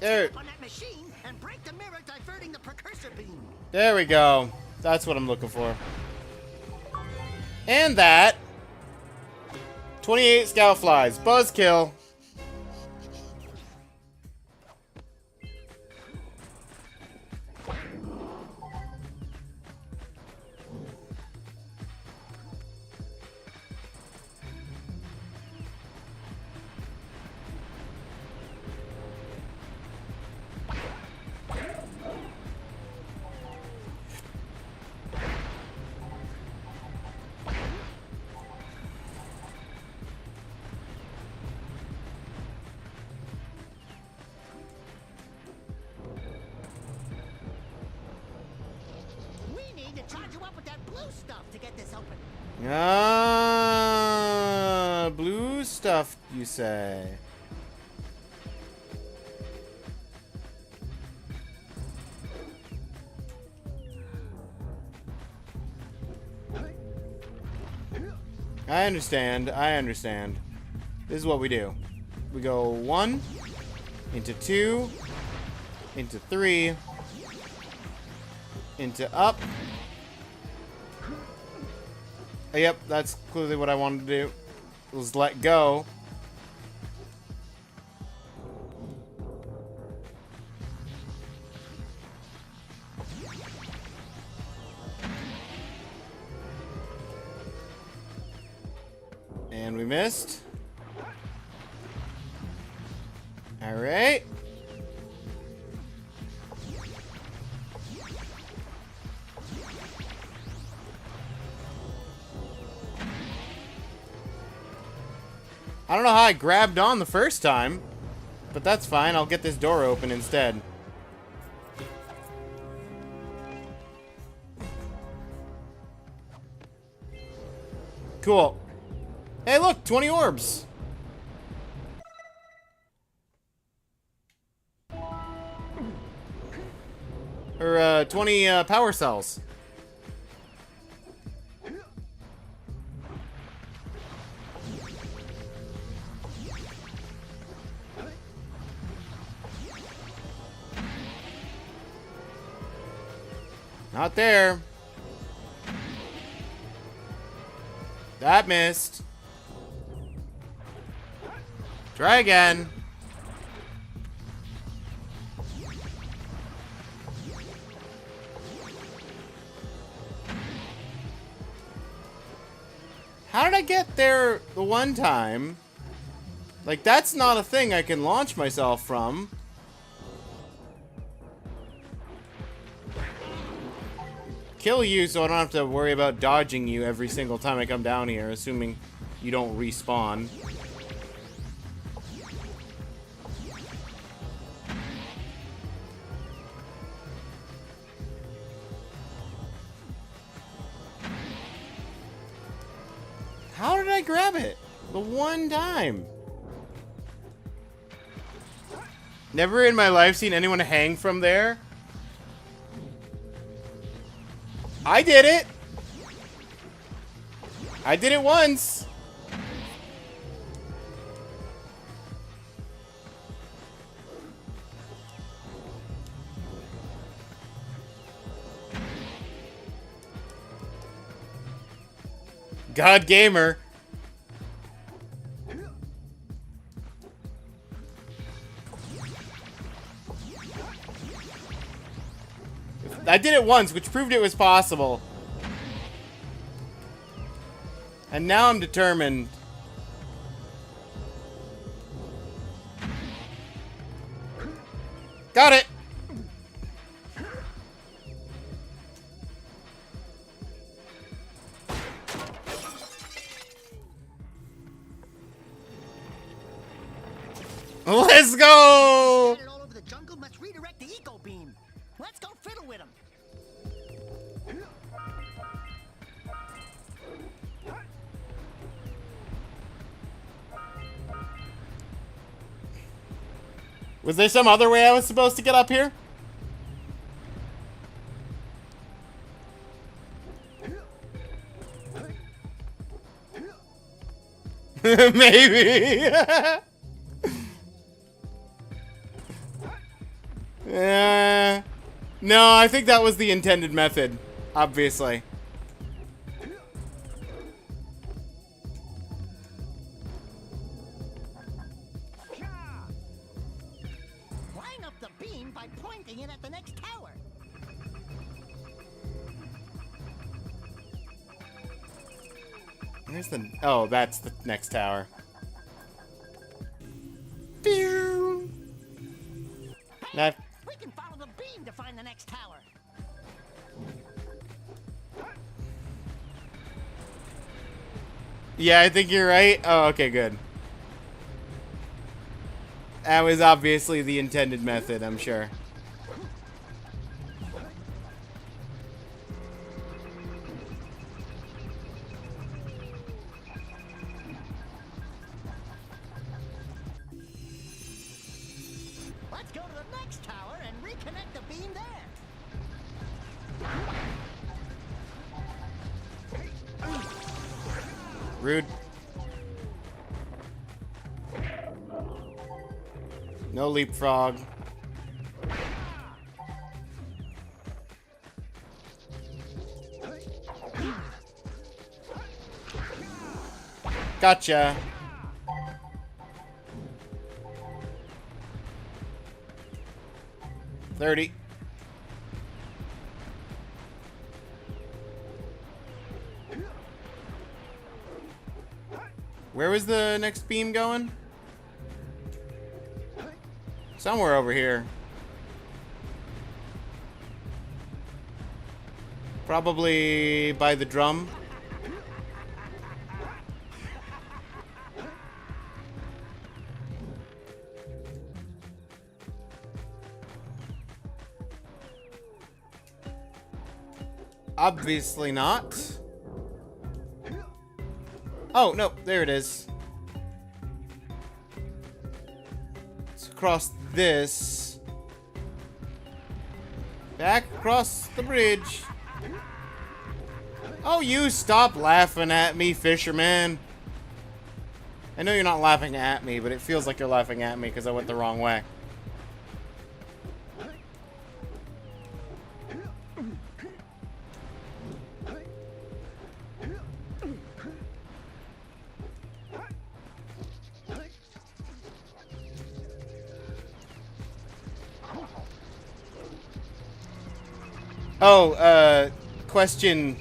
There. On that machine and break the mirror, diverting the precursor beam. There we go. That's what I'm looking for. And that. 28 scout flies. Buzzkill. Ah, blue stuff, you say? I understand. I understand. This is what we do. We go 1, Into 2. Into 3. Into up. Yep, that's clearly what I wanted to do. Was let go. And we missed. All right. I don't know how I grabbed on the first time, but that's fine. I'll get this door open instead. Cool. Hey, look, 20 orbs. Or 20 power cells. Not there. That missed. Try again. How did I get there the one time? Like, that's not a thing I can launch myself from. Kill you so I don't have to worry about dodging you every single time I come down here, assuming you don't respawn. How did I grab it? The one time. Never in my life seen anyone hang from there. I did it! I did it once! God Gamer. I did it once, which proved it was possible. And now I'm determined. Got it! Let's go! All over the jungle must redirect the eco beam. Let's go fiddle with him. Was there some other way I was supposed to get up here? Maybe. No, I think that was the intended method, obviously. Line up the beam by pointing it at the next tower. Where's the... Oh, that's the next tower. Pew! Now, We can follow the beam to find the next tower. yeah, I think you're right. Oh, okay, good. That was obviously the intended method, I'm sure. Let's go to the next tower and reconnect the beam there. Rude. No leapfrog. Gotcha. $30. Where was the next beam going? Somewhere over here. Probably by the drum. Obviously not. Oh, no, there it is. Let's cross this. Back across the bridge. Oh, you stop laughing at me, fisherman. I know you're not laughing at me, but it feels like you're laughing at me because I went the wrong way. Oh, question.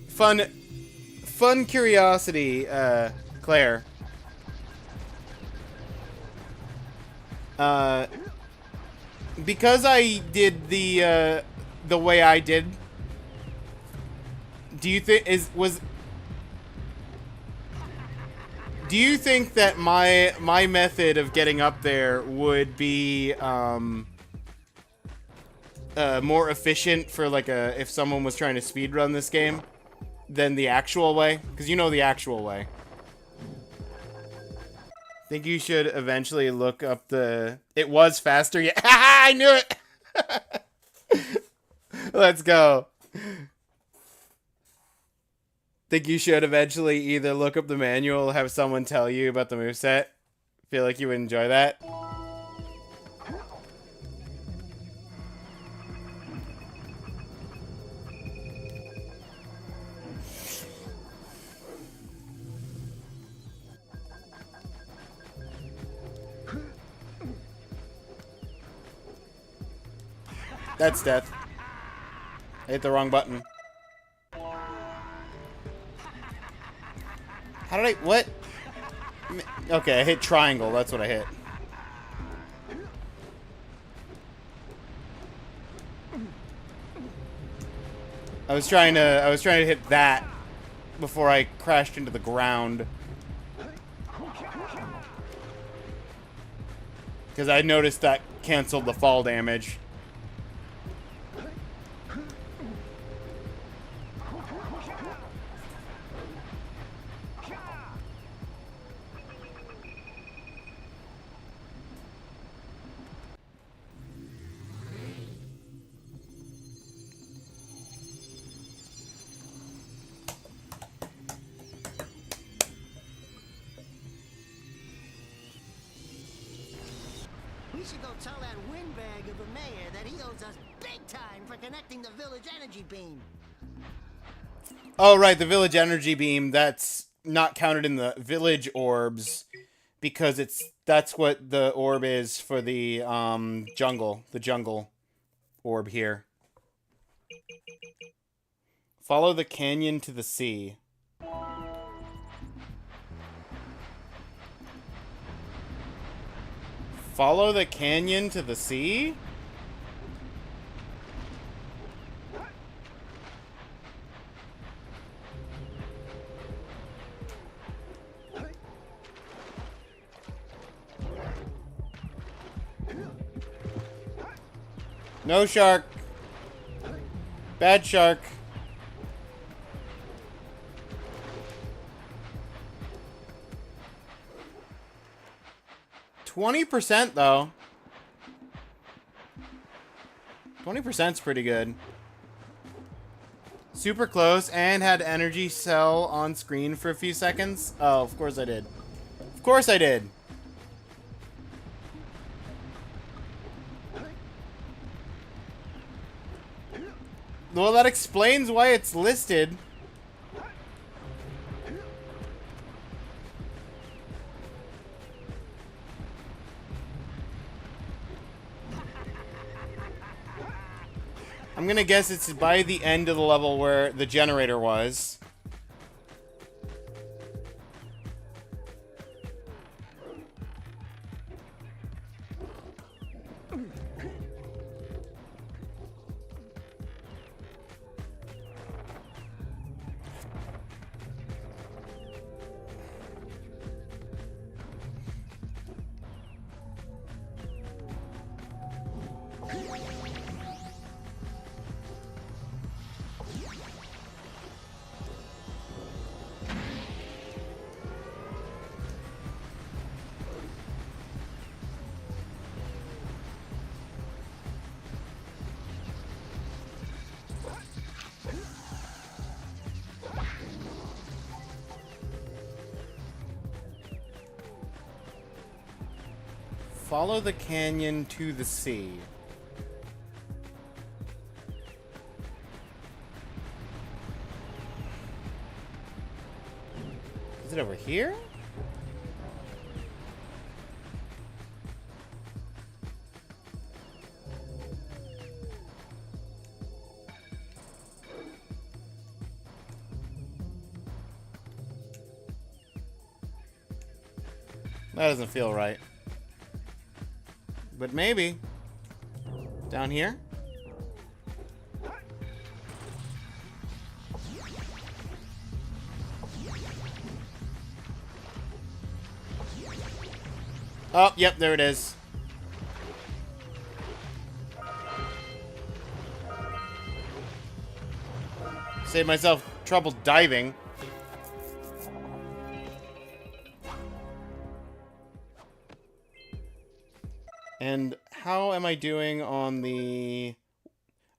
Fun curiosity, Claire. Because I did the way I did, do you think do you think that my method of getting up there would be more efficient for like if someone was trying to speedrun this game than the actual way? Because you know the actual way. Think you should eventually look up the... It was faster. Yeah, I knew it. Let's go. Think you should eventually either look up the manual or have someone tell you about the moveset? Feel like you would enjoy that? That's death. I hit the wrong button. How did I... What? Okay, I hit triangle. That's what I hit. I was trying to hit that before I crashed into the ground. Because I noticed that canceled the fall damage. We should go tell that windbag of a mayor that he owes us big time for connecting the village energy beam. Oh, right, the village energy beam, that's not counted in the village orbs because that's what the orb is for the jungle orb here. Follow the canyon to the sea. Follow the canyon to the sea? No shark. Bad shark. %, though. 20%'s pretty good. Super close and had energy cell on screen for a few seconds. Oh, of course I did. course I did. Well, that explains why it's listed. I'm gonna guess it's by the end of the level where the generator was. Follow the canyon to the sea. Is it over here? That doesn't feel right. But maybe. Down here? Oh, yep, there it is. Save myself trouble diving. And how am I doing on the...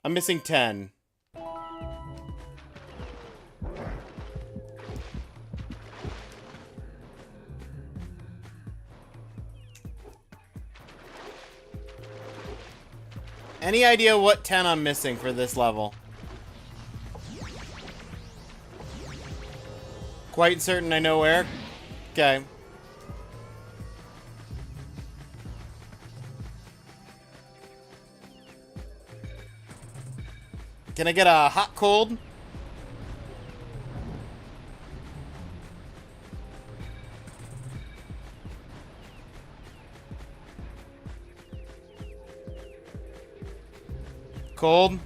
I'm missing 10. Any idea what 10 I'm missing for this level? Quite certain I know where? Okay. Can I get a hot cold? Cold?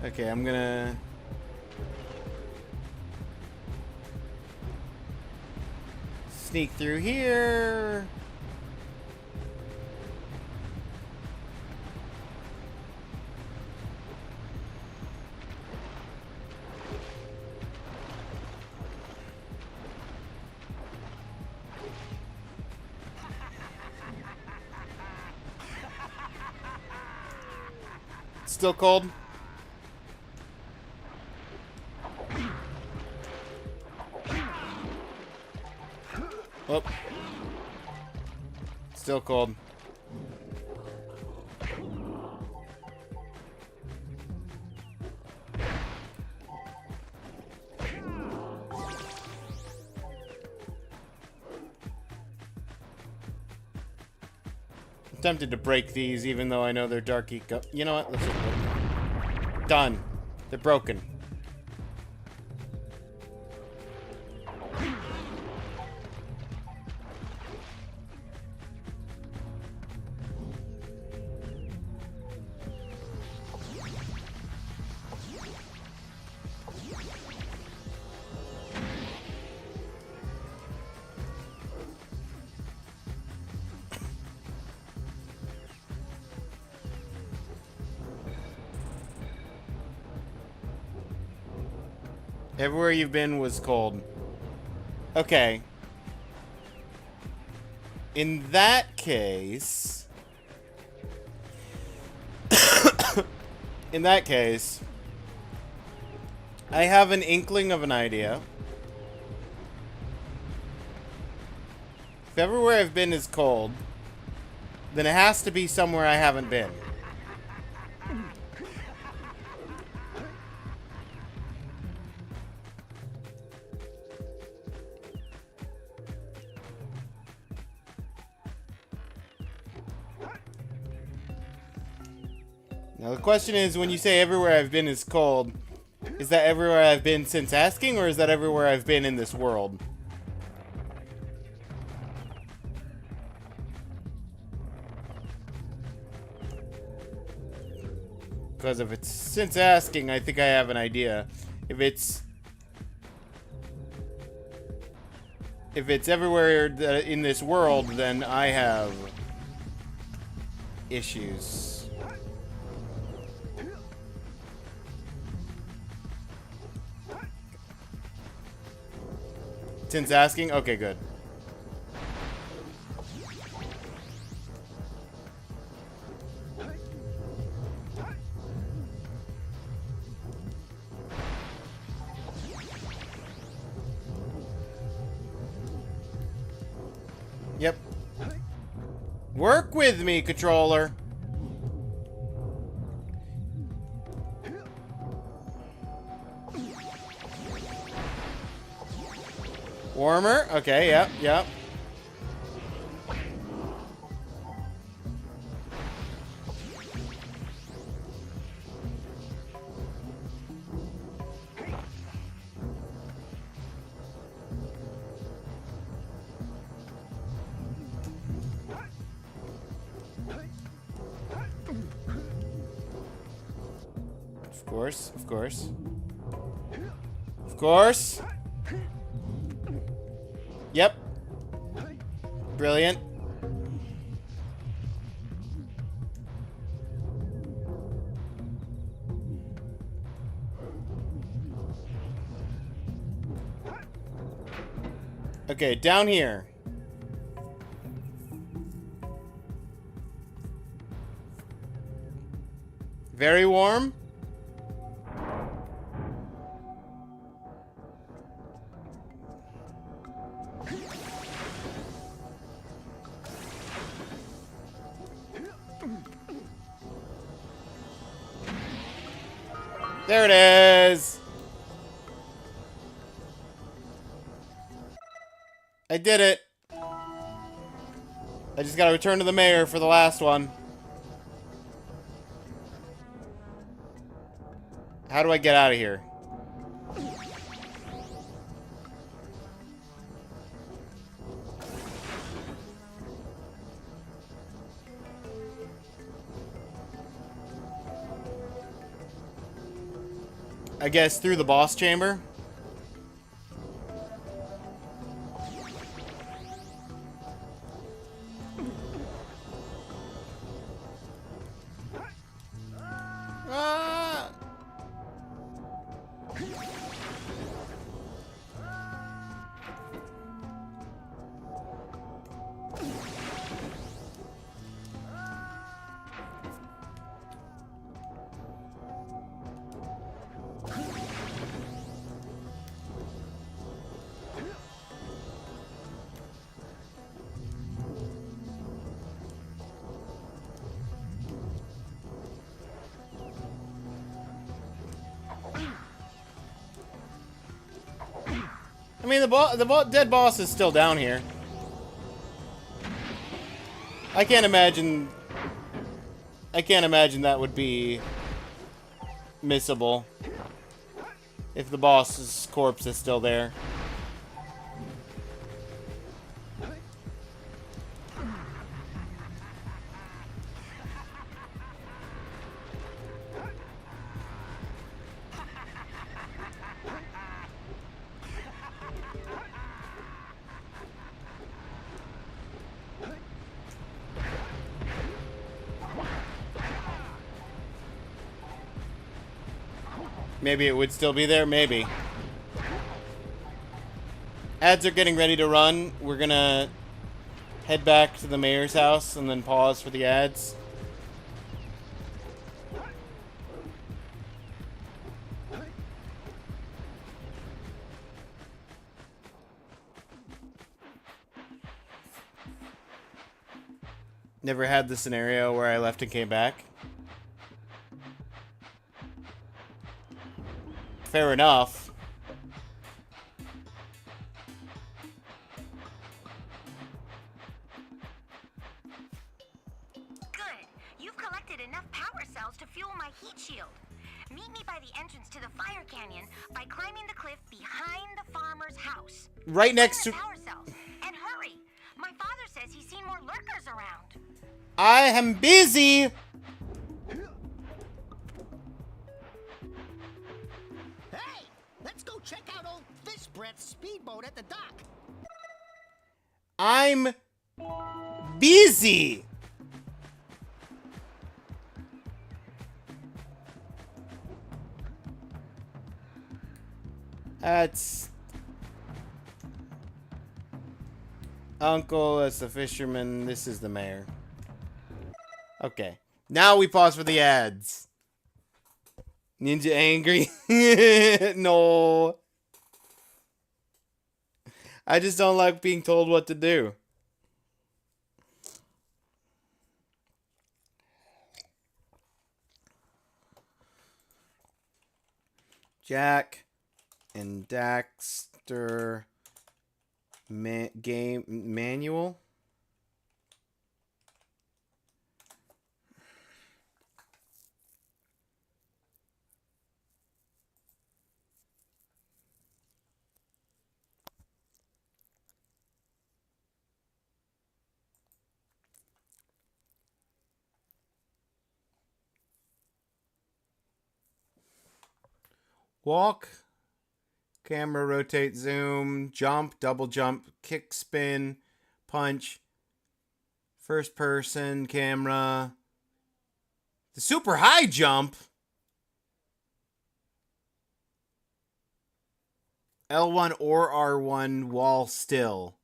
Okay, I'm gonna... sneak through here. Still cold? Oh. Still cold. I'm tempted to break these, even though I know they're dark eco. You know what? Let's just break them. Done. They're broken. Everywhere you've been was cold. Okay. In that case... in that case... I have an inkling of an idea. If everywhere I've been is cold, then it has to be somewhere I haven't been. Now the question is, when you say everywhere I've been is cold, is that everywhere I've been since asking, or is that everywhere I've been in this world? Because if it's since asking, I think I have an idea. If it's everywhere in this world, then I have issues. Since asking? Okay, good. Yep. Work with me, controller. Warmer? Okay, yep, yep. Of course, of course. Of course. Yep. Brilliant. Okay, down here. Very warm. There it is. I did it. I just gotta return to the mayor for the last one. How do I get out of here? I guess through the boss chamber. Ah! I mean, the dead boss is still down here. I can't imagine that would be missable if the boss's corpse is still there. Maybe it would still be there, maybe. Ads are getting ready to run. We're gonna head back to the mayor's house and then pause for the ads. Never had the scenario where I left and came back. Fair enough. Good. You've collected enough power cells to fuel my heat shield. Meet me by the entrance to the fire canyon by climbing the cliff behind the farmer's house. Right next to... Power cells. And hurry. My father says he's seen more lurkers around. I am busy! Hey! Let's go check out old Fish Breath's speedboat at the dock. I'm busy! That's... Uncle, that's the fisherman, this is the mayor. Okay. Now we pause for the ads. Ninja angry? No. I just don't like being told what to do. Jak and Daxter game manual. Walk, camera, rotate, zoom, jump, double jump, kick, spin, punch, first person, camera, the super high jump, L1 or R1 while still,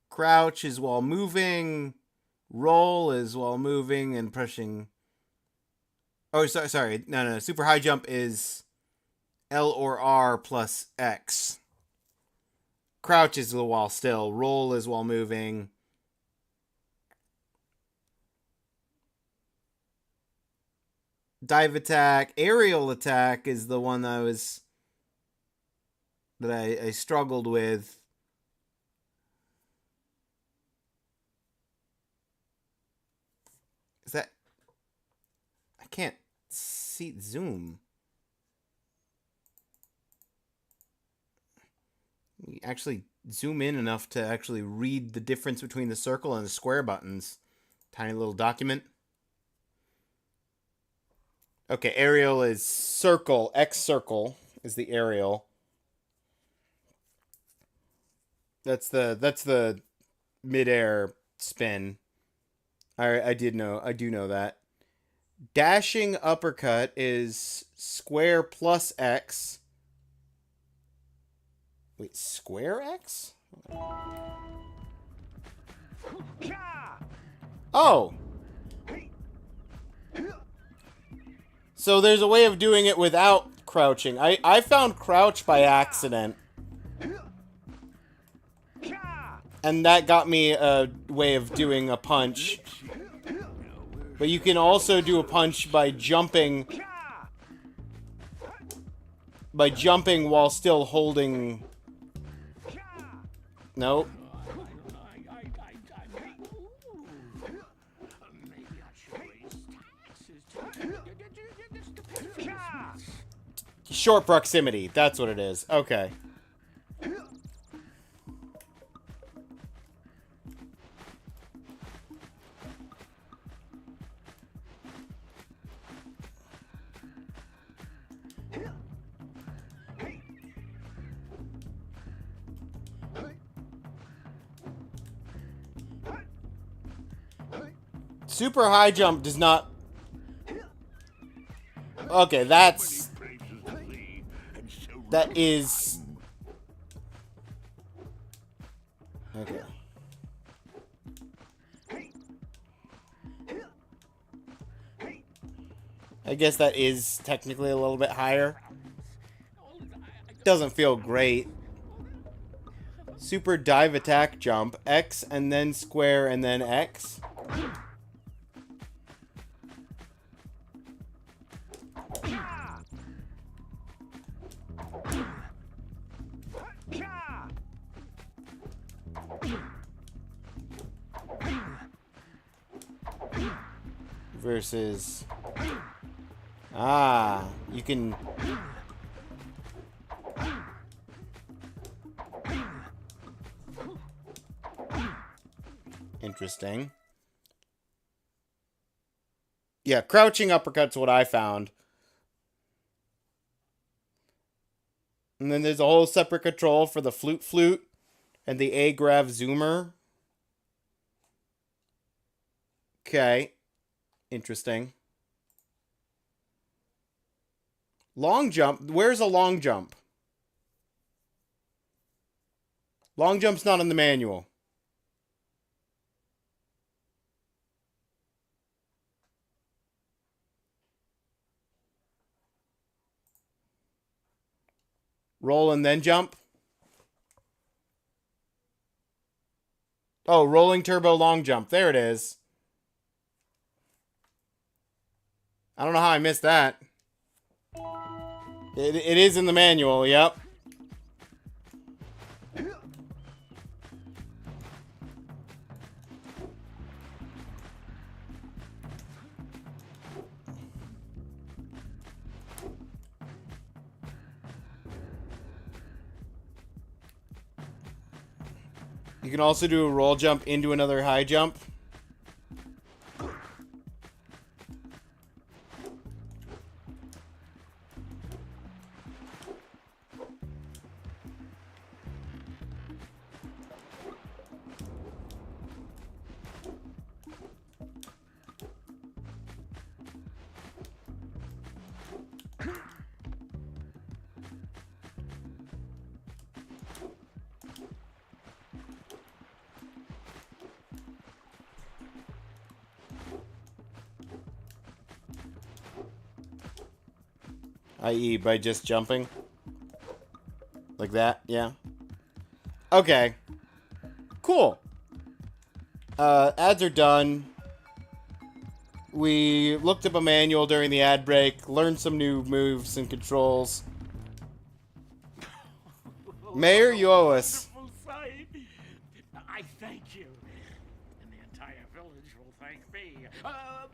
crouch is while moving, roll is while moving and pushing. Oh, sorry. No. Super high jump is L or R plus X. Crouch is while still. Roll is while moving. Dive attack. Aerial attack is the one that I struggled with. Is that... I can't see zoom. You actually zoom in enough to actually read the difference between the circle and the square buttons. Tiny little document. Okay, aerial is circle. X circle is the aerial. That's the midair spin. I do know that. Dashing uppercut is square plus X. Wait, square X? Oh! So there's a way of doing it without crouching. I found crouch by accident. And that got me a way of doing a punch. But you can also do a punch by jumping. By jumping while still holding. Nope. Short proximity. That's what it is. Okay. Super high jump does not... Okay, that's... That is... Okay. I guess that is technically a little bit higher. Doesn't feel great. Super dive attack jump. X and then square and then X. Versus... Ah, you can... Interesting. Yeah, crouching uppercut's what I found. And then there's a whole separate control for the flute and the A-grav zoomer. Okay. Interesting. Long jump. Where's a long jump? Long jump's not in the manual. Roll and then jump. Oh, rolling turbo long jump. There it is. I don't know how I missed that. It is in the manual, yep. You can also do a roll jump into another high jump. I.e. by just jumping. Like that, yeah. Okay. Cool. Ads are done. We looked up a manual during the ad break, learned some new moves and controls. Mayor, you owe us. I thank you. And the entire village will thank me.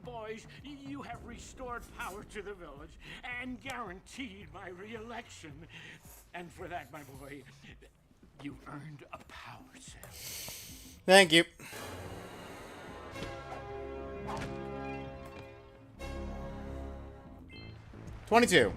Boys, you have restored power to the village and guaranteed my re-election. And for that, my boy, you earned a power cell. Thank you. $22.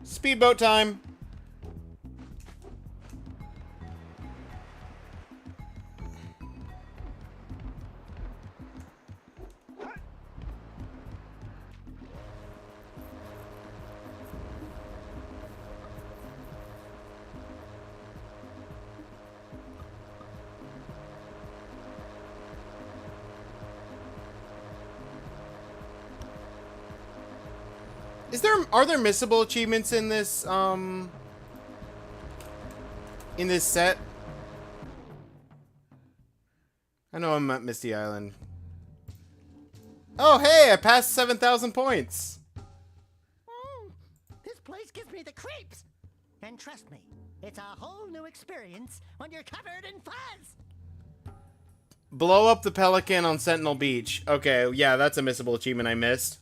Speedboat time. Are there missable achievements in this set? I know I'm at Misty Island. Oh, hey, I passed 7,000 points. This place gives me the creeps. And trust me, it's a whole new experience when you're covered in fuzz. Blow up the Pelican on Sentinel Beach. Okay, yeah, that's a missable achievement I missed.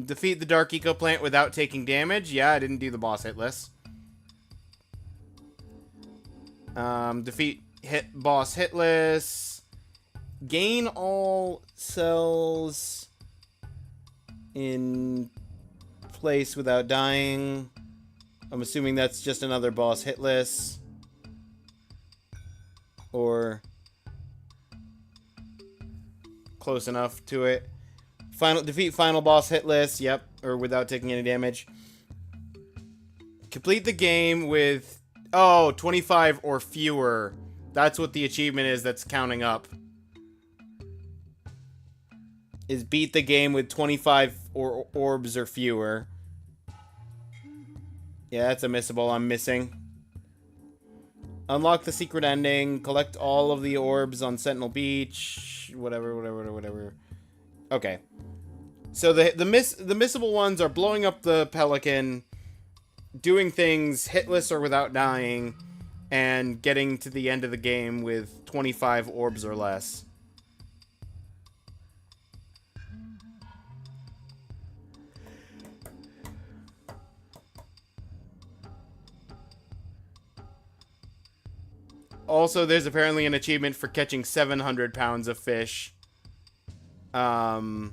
Defeat the Dark Eco Plant without taking damage. Yeah, I didn't do the boss hit list. Defeat boss hitless. Gain all cells in place without dying. I'm assuming that's just another boss hitless. Or close enough to it. Defeat final boss hitless. Yep. or without taking any damage. Complete the game with, oh, 25 or fewer. That's what the achievement is that's counting up. Is beat the game with 25 or orbs or fewer. Yeah, that's a missable I'm missing. Unlock the secret ending. Collect all of the orbs on Sentinel Beach. Whatever. Okay. So the missable ones are blowing up the Pelican, doing things hitless or without dying, and getting to the end of the game with 25 orbs or less. Also, there's apparently an achievement for catching 700 pounds of fish. In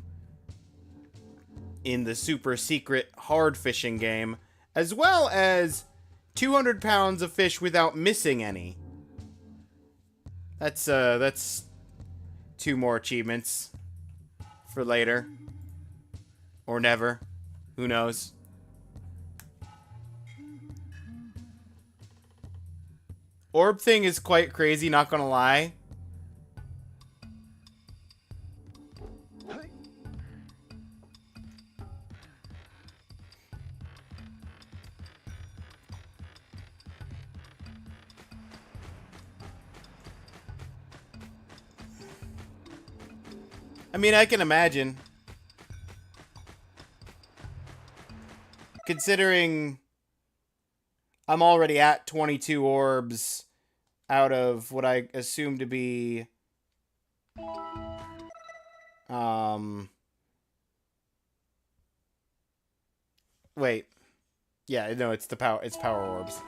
the super secret hard fishing game, as well as 200 pounds of fish without missing any. That's 2 more achievements for later. Or never. Who knows? Orb thing is quite crazy, not gonna lie. I mean, I can imagine. Considering I'm already at 22 orbs out of what I assume to be wait. Yeah, no, it's power orbs.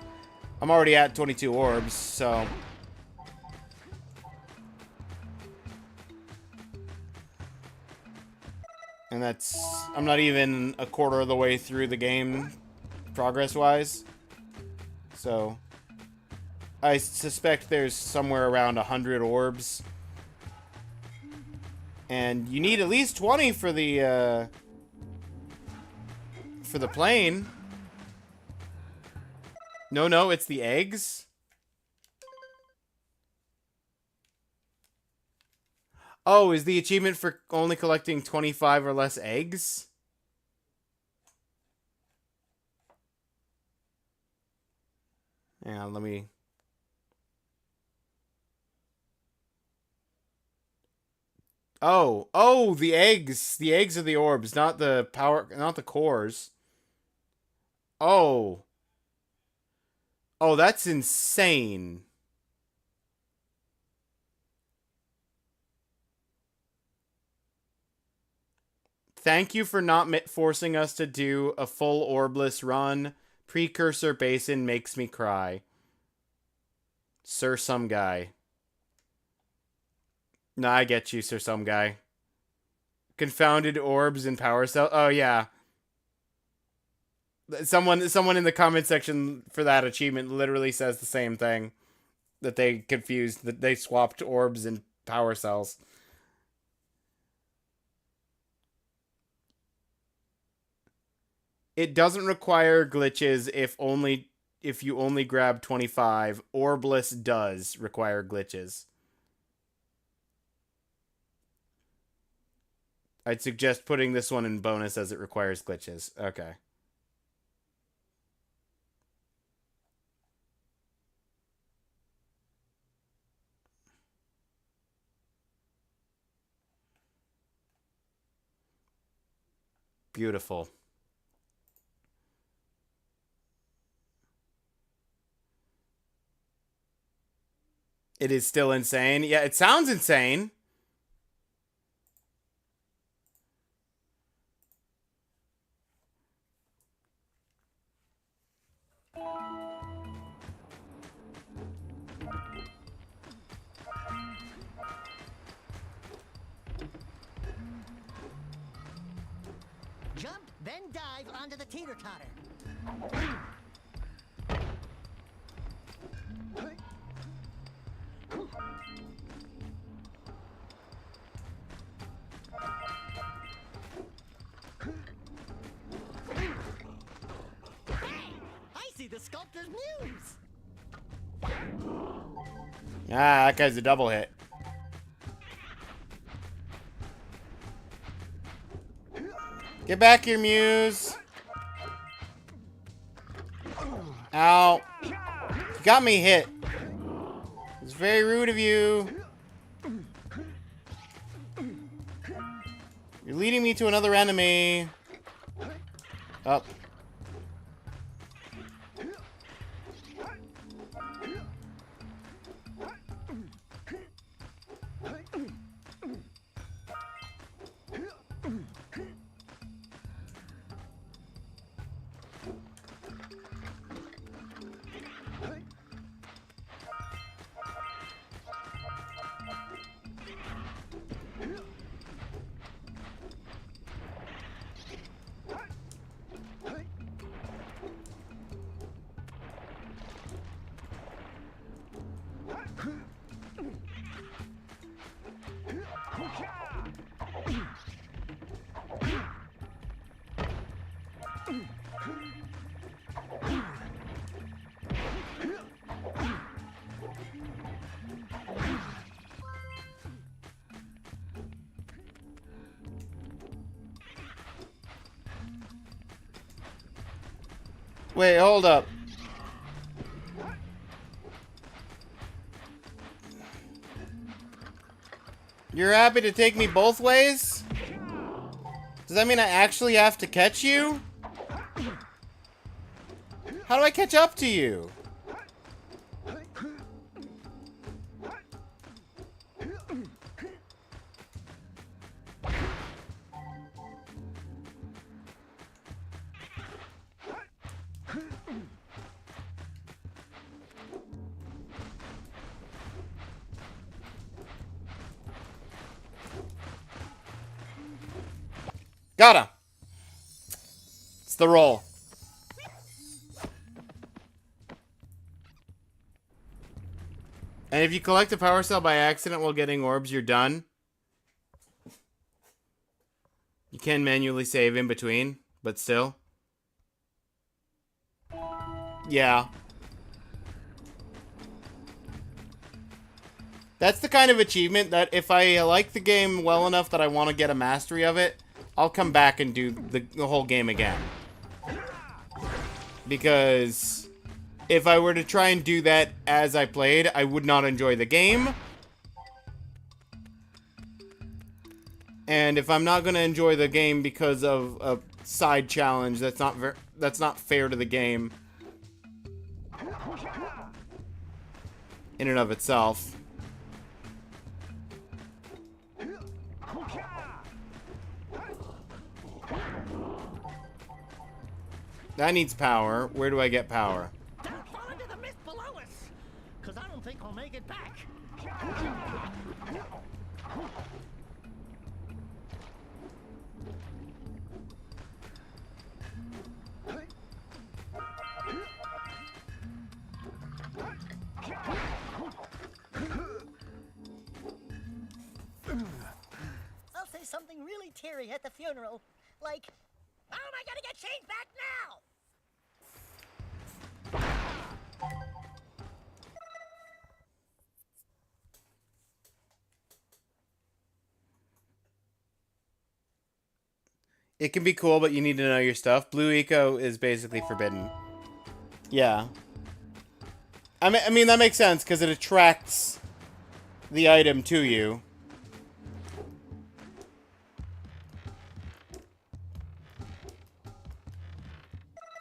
I'm already at 22 orbs, so and I'm not even a quarter of the way through the game progress-wise. So I suspect there's somewhere around 100 orbs. And you need at least 20 for the plane. No, it's the eggs. Oh, is the achievement for only collecting 25 or less eggs? Yeah, let me... Oh, the eggs. The eggs are the orbs, not the power, not the cores. Oh. Oh, that's insane. Thank you for not forcing us to do a full orbless run. Precursor Basin makes me cry. Sir Some Guy. Nah, I get you, Sir Some Guy. Confounded orbs and power cell. Oh, yeah. Someone in the comment section for that achievement literally says the same thing. That they confused, that they swapped orbs and power cells. It doesn't require glitches if you only grab 25. Orbless does require glitches. I'd suggest putting this one in bonus as it requires glitches. Okay. Beautiful. It is still insane. Yeah, it sounds insane. Jump, then dive onto the teeter-totter. sculptor's muse. Ah, that guy's a double hit. Get back here, Muse. Ow. You got me hit. It's very rude of you. You're leading me to another enemy. Up. Wait, hold up. You're happy to take me both ways? Does that mean I actually have to catch you? How do I catch up to you? Gotta. It's the roll. And if you collect a power cell by accident while getting orbs, you're done. You can manually save in between, but still. Yeah. That's the kind of achievement that if I like the game well enough that I want to get a mastery of it, I'll come back and do the whole game again. Because if I were to try and do that as I played, I would not enjoy the game. And if I'm not going to enjoy the game because of a side challenge, that's not fair to the game in and of itself. That needs power. Where do I get power? Don't fall into the mist below us, because I don't think we'll make it back. I'll say something really teary at the funeral, like, "How am I gonna get changed back now?" It can be cool, but you need to know your stuff. Blue Eco is basically forbidden. Yeah. I mean that makes sense, because it attracts the item to you.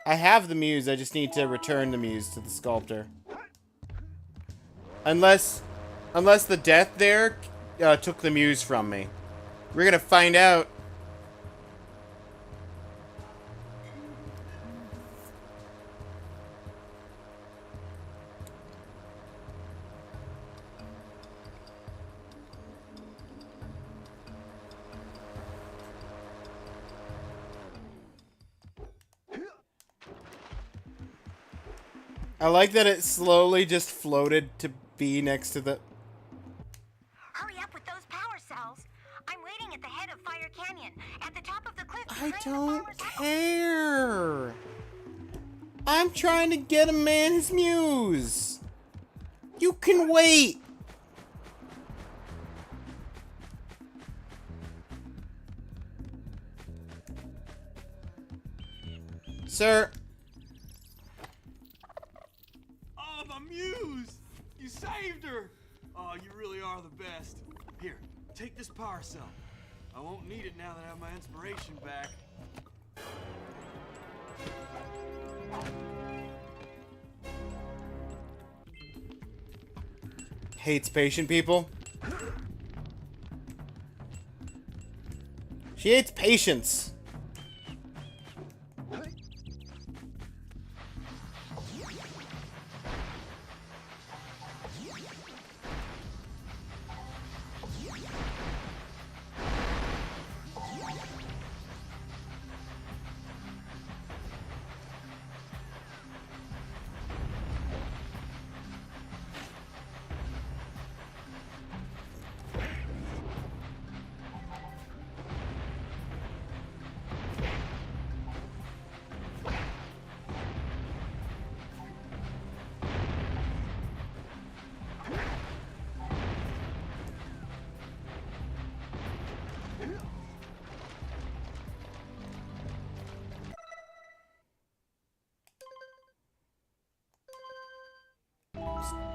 I have the muse, I just need to return the muse to the sculptor. Unless the death there took the muse from me. We're gonna find out. I like that it slowly just floated to be next to the... Hurry up with those power cells. I'm waiting at the head of Fire Canyon, at the top of the cliff. I don't care. I'm trying to get a man his muse. You can wait. Sir. Oh, my muse! You saved her! Oh, you really are the best. Here, take this power cell. I won't need it now that I have my inspiration back. Hates patient people. She hates patience.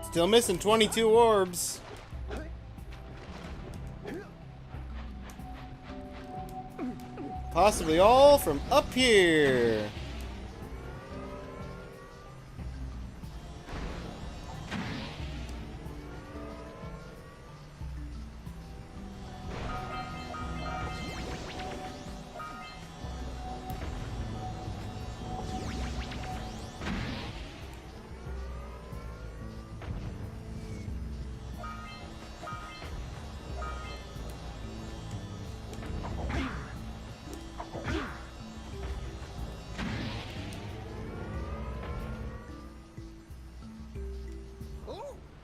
Still missing 22 orbs. Possibly all from up here.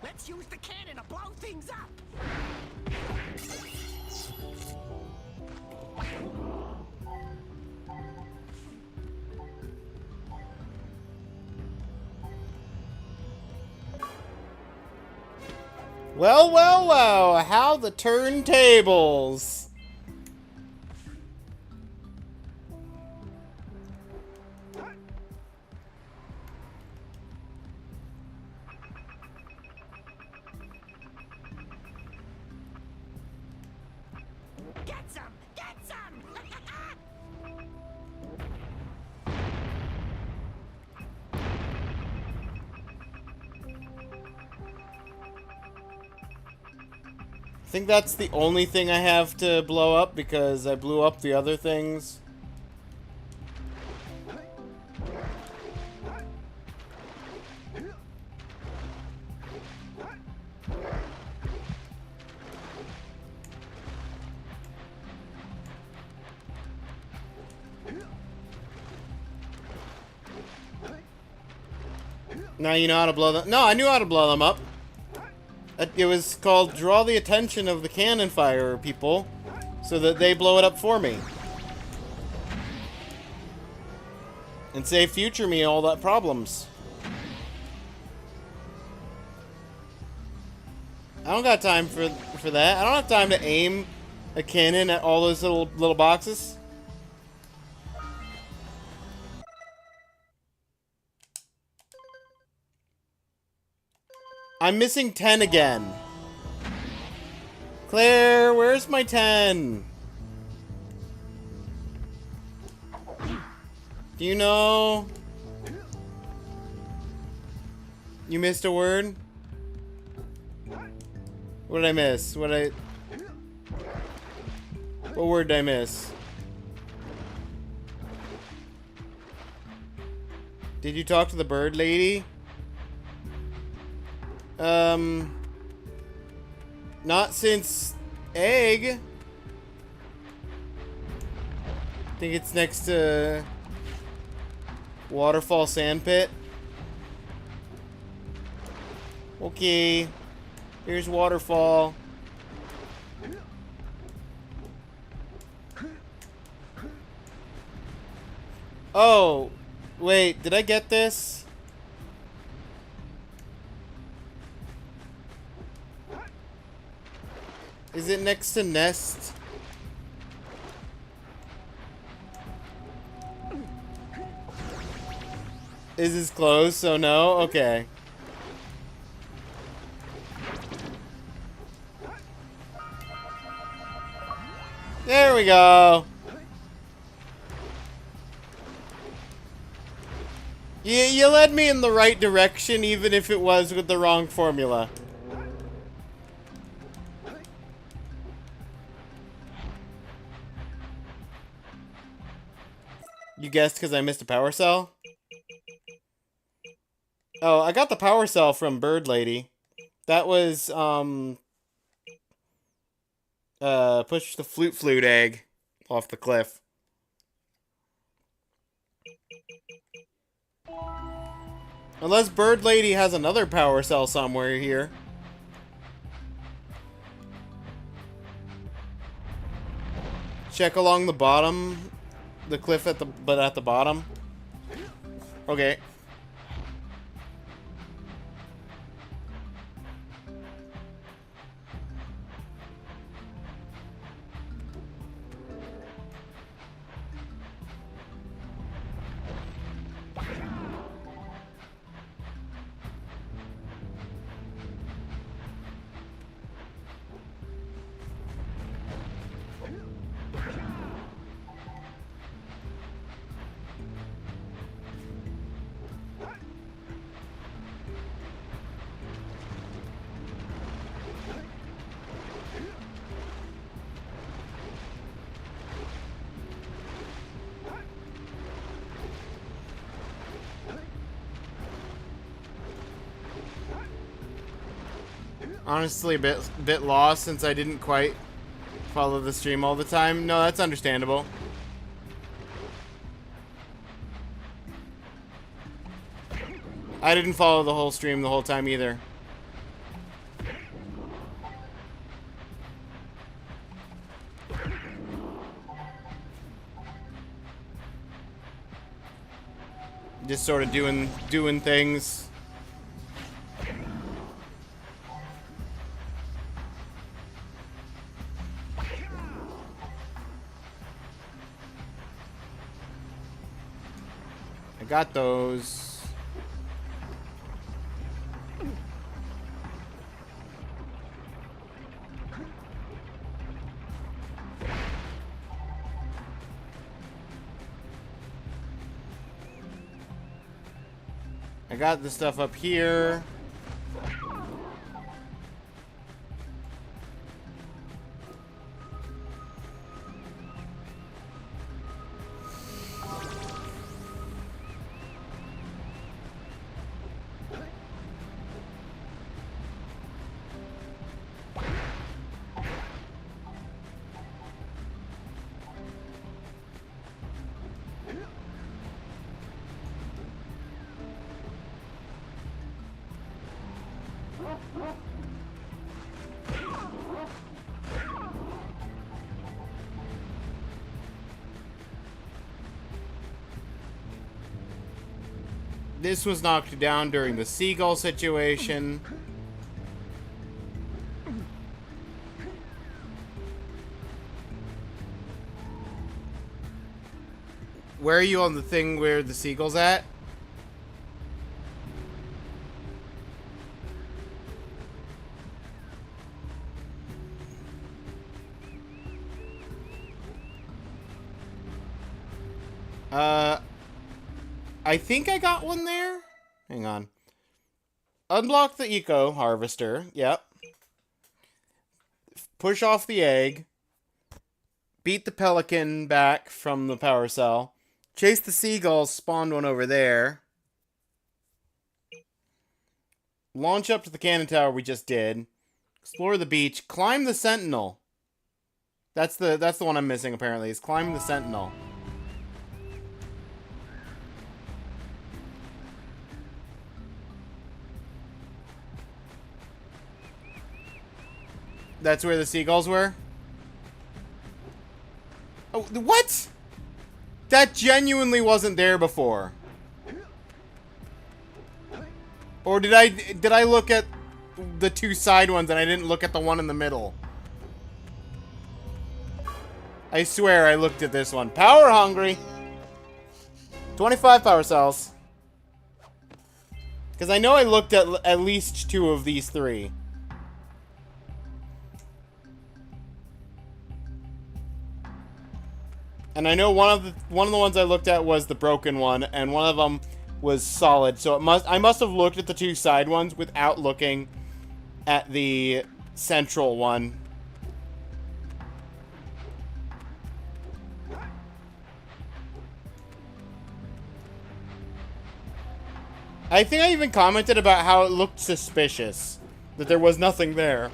Let's use the cannon to blow things up! Well, well, well, how the turntables. Get some! Get some! I think that's the only thing I have to blow up because I blew up the other things. Now you know how to blow them. No, I knew how to blow them up. It was called draw the attention of the cannon fire people so that they blow it up for me. And save future me all that problems. I don't got time for that. I don't have time to aim a cannon at all those little boxes. I'm missing 10 again. Claire, where's my 10? Do you know? You missed a word? What did I miss? What word did I miss? Did you talk to the bird lady? Not since egg. I think it's next to waterfall sandpit. Okay. Here's waterfall. Oh. Wait, did I get this? Is it next to Nest? Is this closed? So no? Okay. There we go. You led me in the right direction, even if it was with the wrong formula. You guessed because I missed a power cell? Oh, I got the power cell from Bird Lady. That was, push the flute egg off the cliff. Unless Bird Lady has another power cell somewhere here. Check along the bottom. The cliff at the bottom. Okay. Honestly, a bit lost since I didn't quite follow the stream all the time. No, that's understandable. I didn't follow the whole stream the whole time either. Just sort of doing things. Got those. I got the stuff up here. This was knocked down during the seagull situation. Where are you on the thing where the seagull's at? I think I got one there. Hang on. Unblock the eco harvester. Yep. Push off the egg. Beat the pelican back from the power cell. Chase the seagulls. Spawned one over there. Launch up to the cannon tower we just did. Explore the beach. Climb the sentinel. That's the one I'm missing apparently. Is climb the sentinel. That's where the seagulls were? Oh, what? That genuinely wasn't there before. Or did I look at the two side ones and I didn't look at the one in the middle? I swear I looked at this one. Power hungry. 25 power cells. Because I know I looked at least 2 of these 3. And I know one of the ones I looked at was the broken one, and one of them was solid. So I must have looked at the 2 side ones without looking at the central one. I think I even commented about how it looked suspicious. That there was nothing there.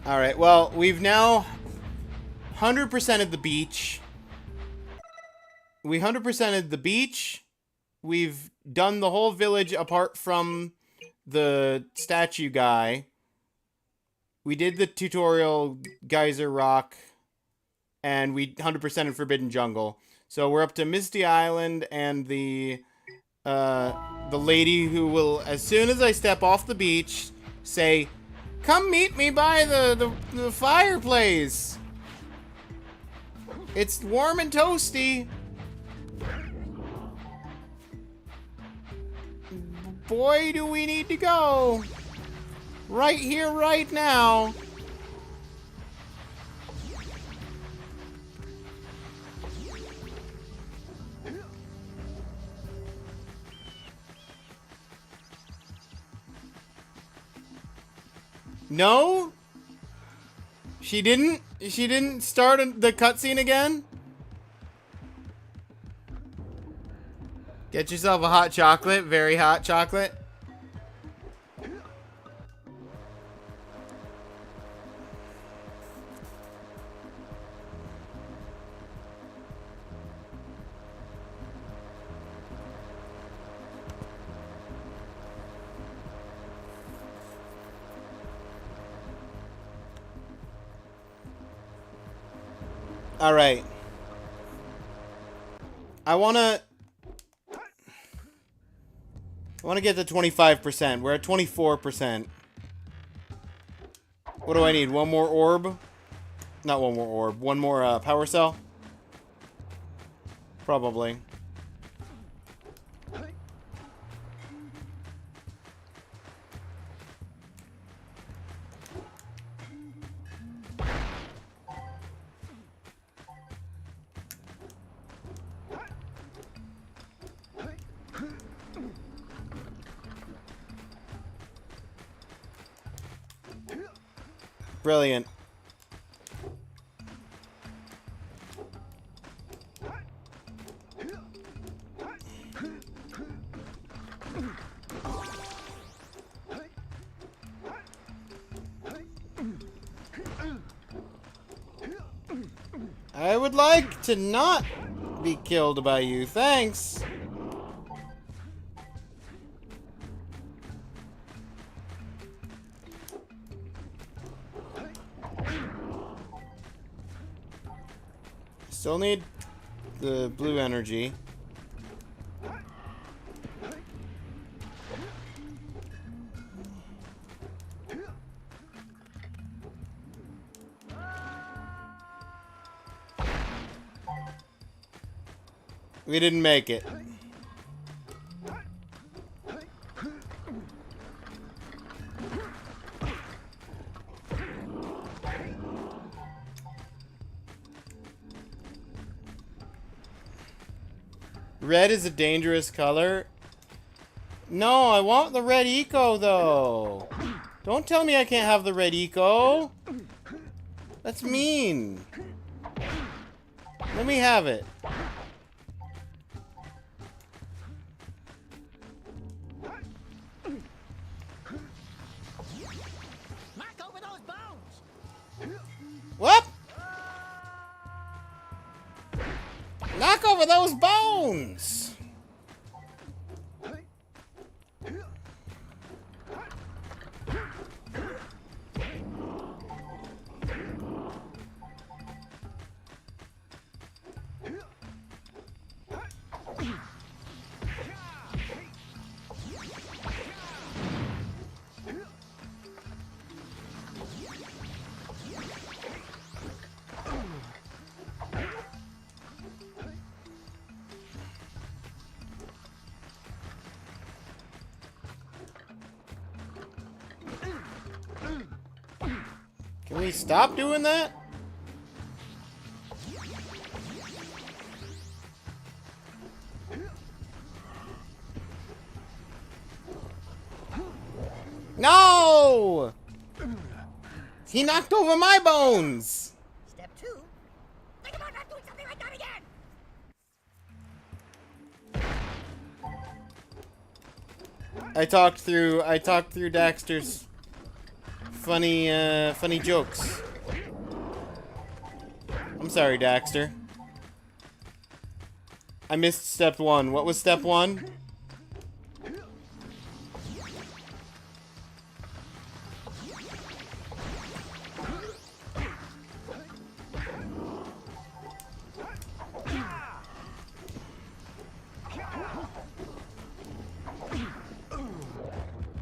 Alright, well, we've now 100%ed the beach. We 100%ed the beach. We've done the whole village apart from the statue guy. We did the tutorial Geyser Rock. And we 100%ed Forbidden Jungle. So we're up to Misty Island and the lady who will, as soon as I step off the beach, say, "Come meet me by the fireplace. It's warm and toasty." Boy, do we need to go. Right here, right now. No? She didn't? She didn't start the cutscene again? Get yourself a hot chocolate, very hot chocolate. All right. I want to get to 25%. We're at 24%. What do I need? One more orb? Not one more orb. One more power cell? Probably. Brilliant. I would like to not be killed by you, thanks. Still need the blue energy. We didn't make it. Red is a dangerous color. No, I want the red eco, though. Don't tell me I can't have the red eco. That's mean. Let me have it. Knock over those bones. What? Knock over those bones. you stop doing that? No! He knocked over my bones! Step 2. Think about not doing something like that again! I talked through Daxter's funny jokes. I'm sorry, Daxter. I missed step 1. What was step 1?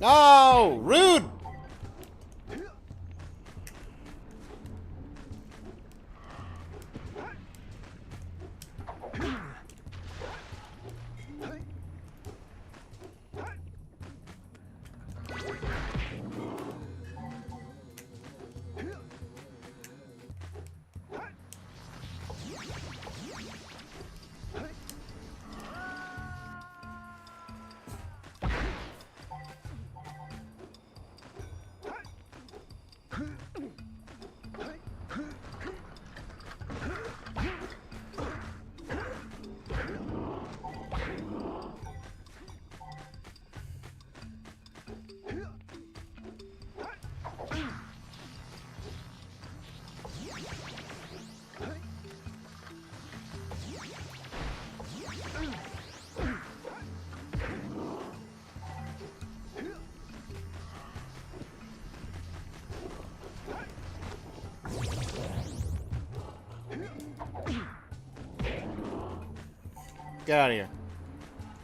No! Rude! Get out of here.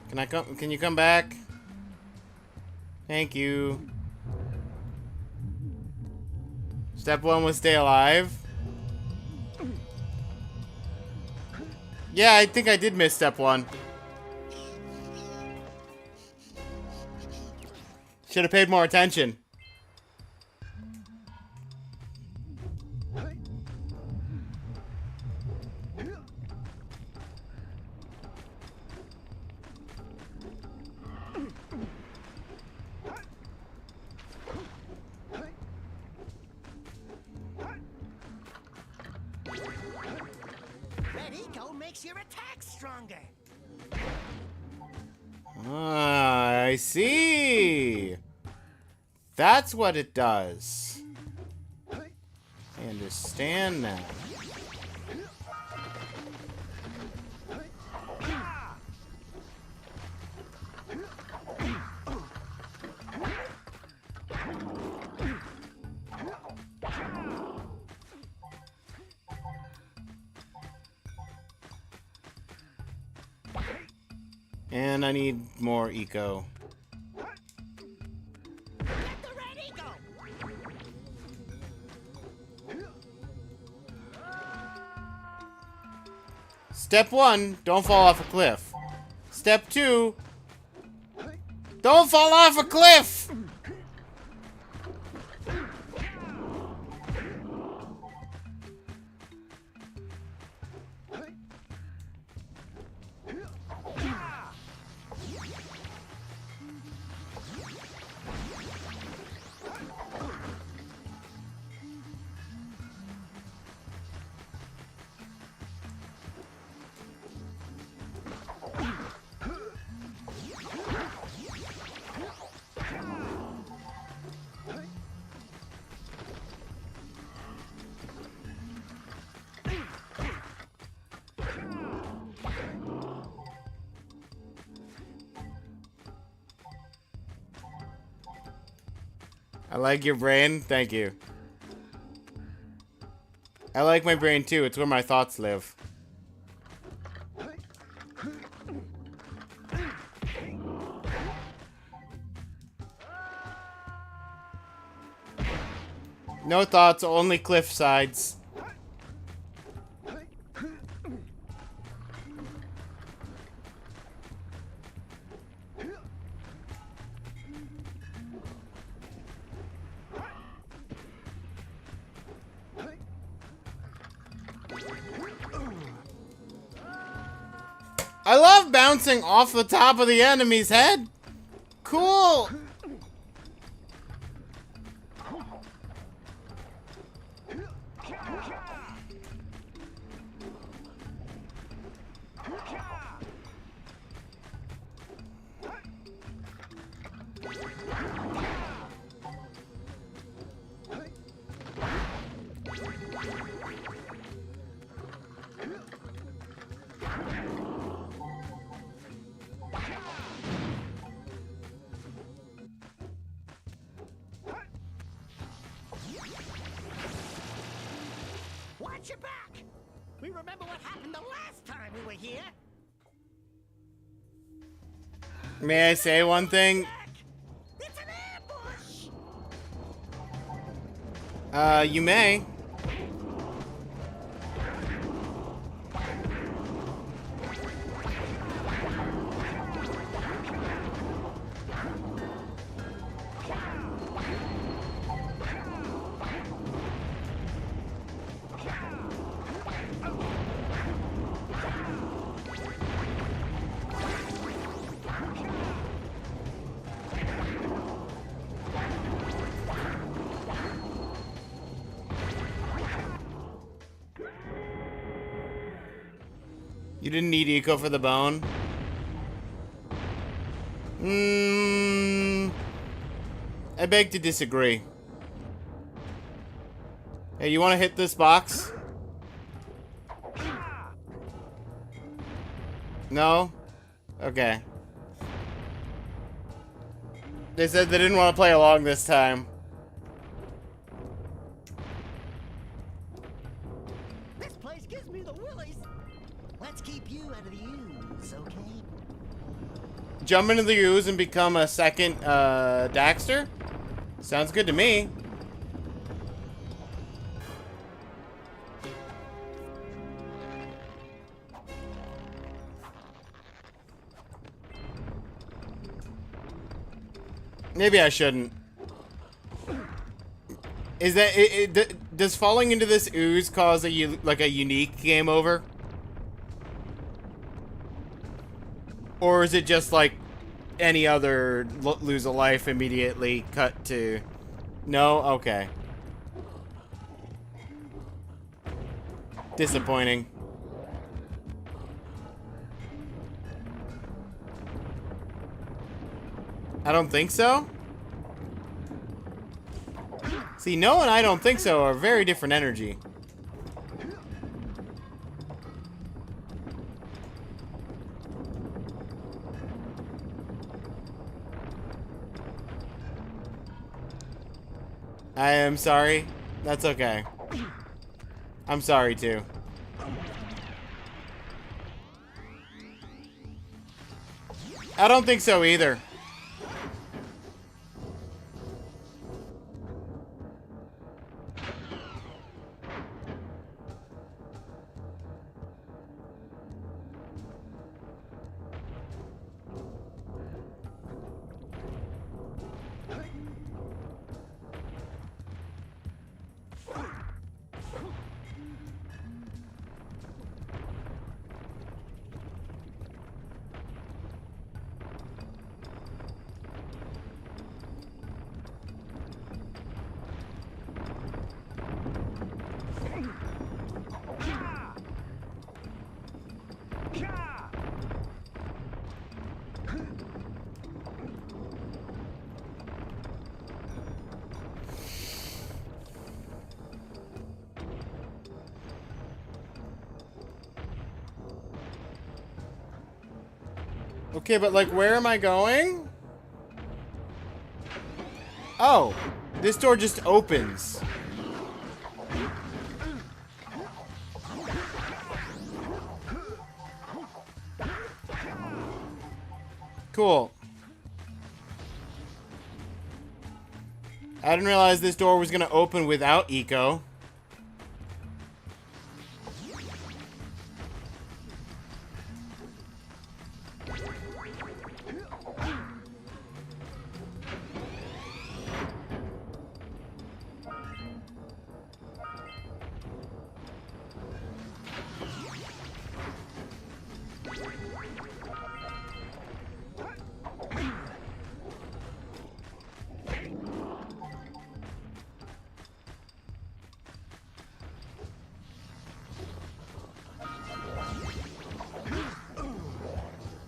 Can I come? Can you come back? Thank you. Step 1 was stay alive. Yeah, I think I did miss step 1. Should have paid more attention. Red Eco makes your attack stronger. Ah, I see. That's what it does. I understand now. And I need more eco. Get the Red Eco! Step 1, don't fall off a cliff. Step 2, don't fall off a cliff! I like your brain. Thank you. I like my brain too. It's where my thoughts live. No thoughts, only cliff sides. I love bouncing off the top of the enemy's head. Cool. Watch your back! We remember what happened the last time we were here. May I say one thing? It's an ambush! You may. You didn't need eco for the bone? I beg to disagree. Hey, you want to hit this box? No? Okay. They said they didn't want to play along this time. This place gives me the willies. Let's keep you out of the ooze, okay? Jump into the ooze and become a second, Daxter? Sounds good to me. Maybe I shouldn't. Is that does falling into this ooze cause a unique game over? Or is it just like any other lose a life immediately cut to? No? Okay. Disappointing. I don't think so? See, no and I don't think so are very different energy. I am sorry. That's okay. I'm sorry too. I don't think so either. Okay, but like, where am I going? Oh, this door just opens. Cool. I didn't realize this door was gonna open without eco.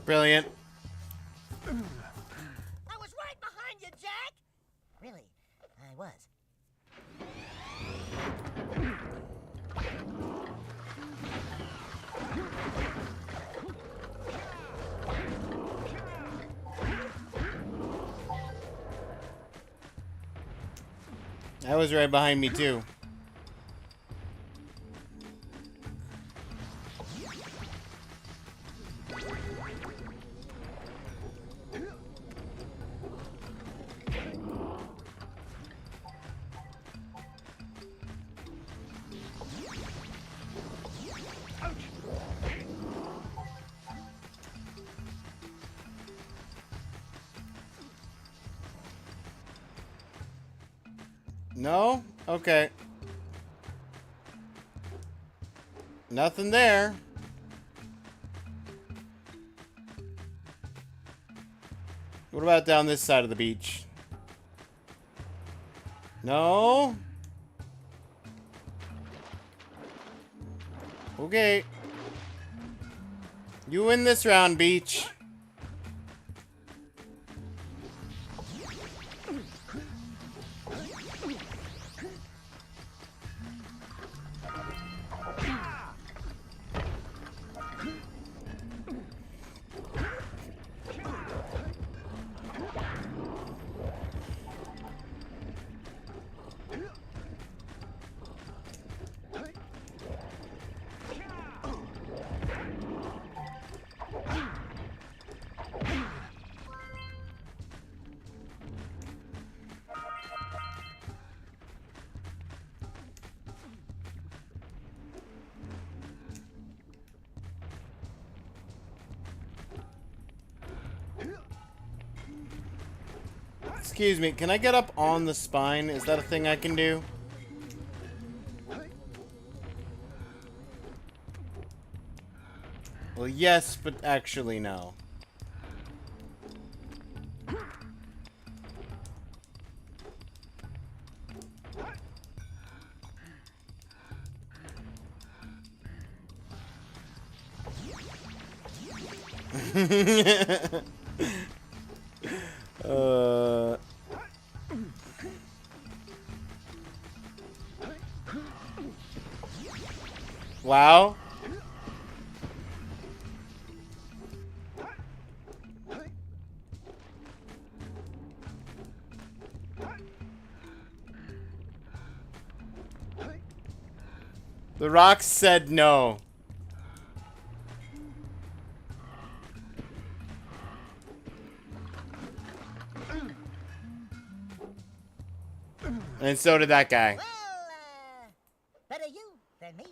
Brilliant. I was right behind you, Jack! Really, I was. That was right behind me, too. No? Okay. Nothing there. What about down this side of the beach? No? Okay. You win this round, beach. Excuse me, can I get up on the spine? Is that a thing I can do? Well, yes, but actually no. Wow. The rocks said no. And so did that guy. Well, better you than me.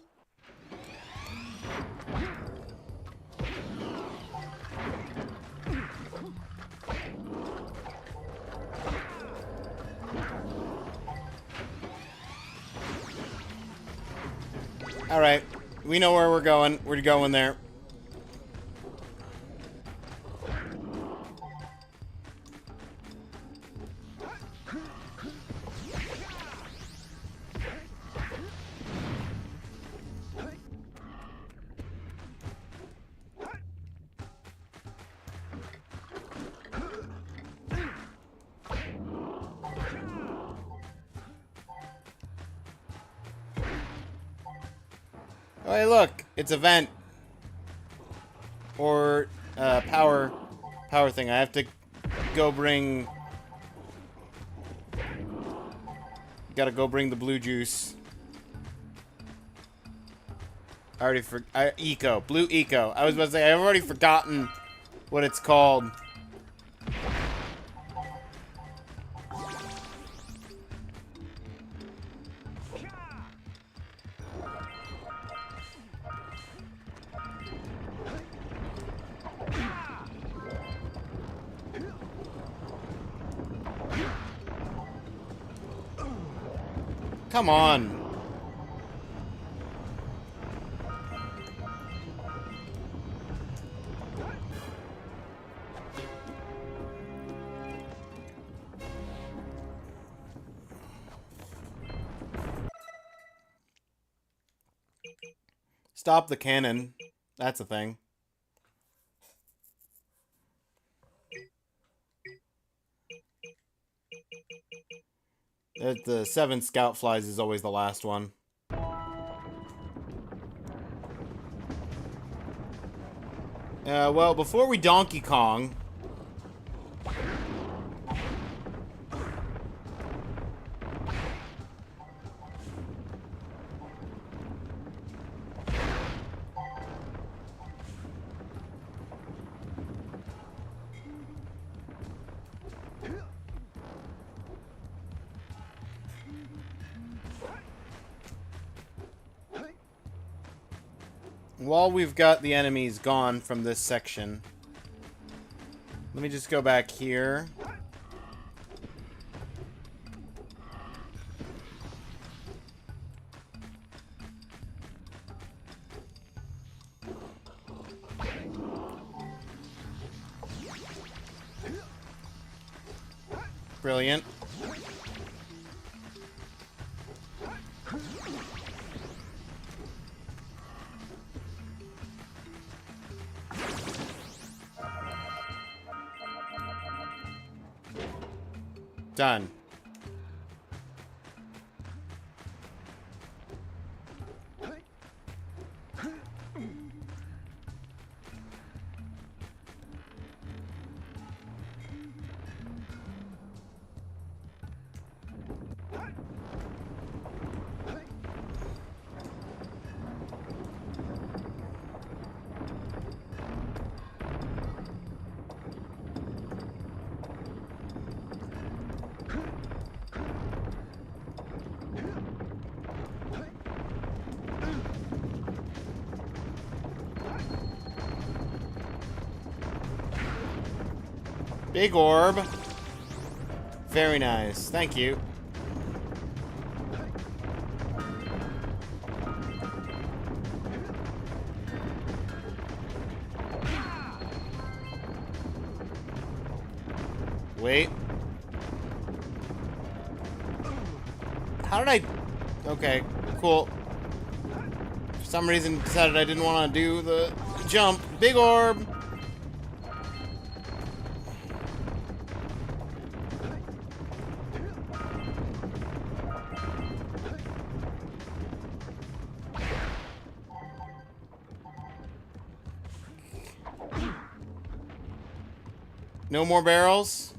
Alright. We know where we're going. We're going there. Oh, hey, look. It's a vent. Or, power thing. I have to go bring... Gotta go bring the blue juice. I already Eco. Blue Eco. I was about to say, I've already forgotten what it's called. Come on. Stop the cannon. That's a thing. The 7 scout flies is always the last one. Well, before we Donkey Kong... While we've got the enemies gone from this section, let me just go back here. Brilliant. Done. Big orb. Very nice. Thank you. Wait. How did I... Okay, cool. For some reason, decided I didn't want to do the jump. Big orb. No more barrels?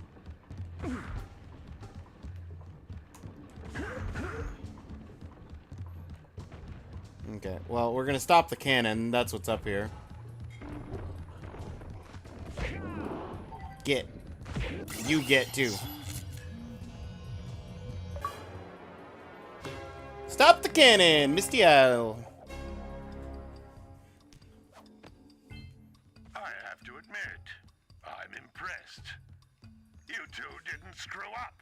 Okay, well, we're gonna stop the cannon. That's what's up here. Get. You get too. Stop the cannon, Misty Owl. I have to admit, I'm impressed. You two didn't screw up.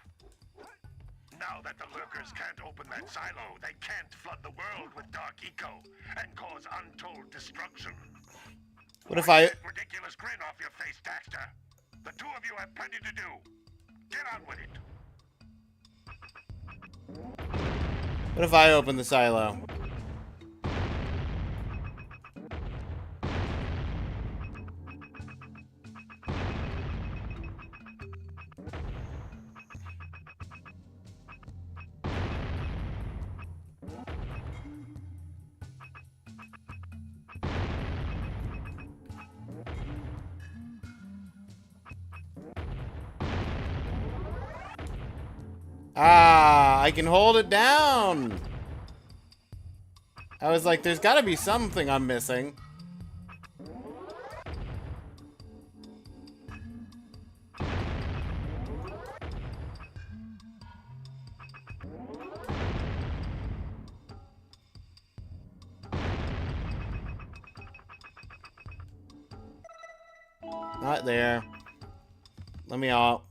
Now that the lurkers can't open that silo, they can't flood the world with dark eco and cause untold destruction. What if I... That ridiculous grin off your face, Daxter. The two of you have plenty to do. Get on with it. What if I open the silo? Ah, I can hold it down. I was like, there's got to be something I'm missing. Not there. Let me out.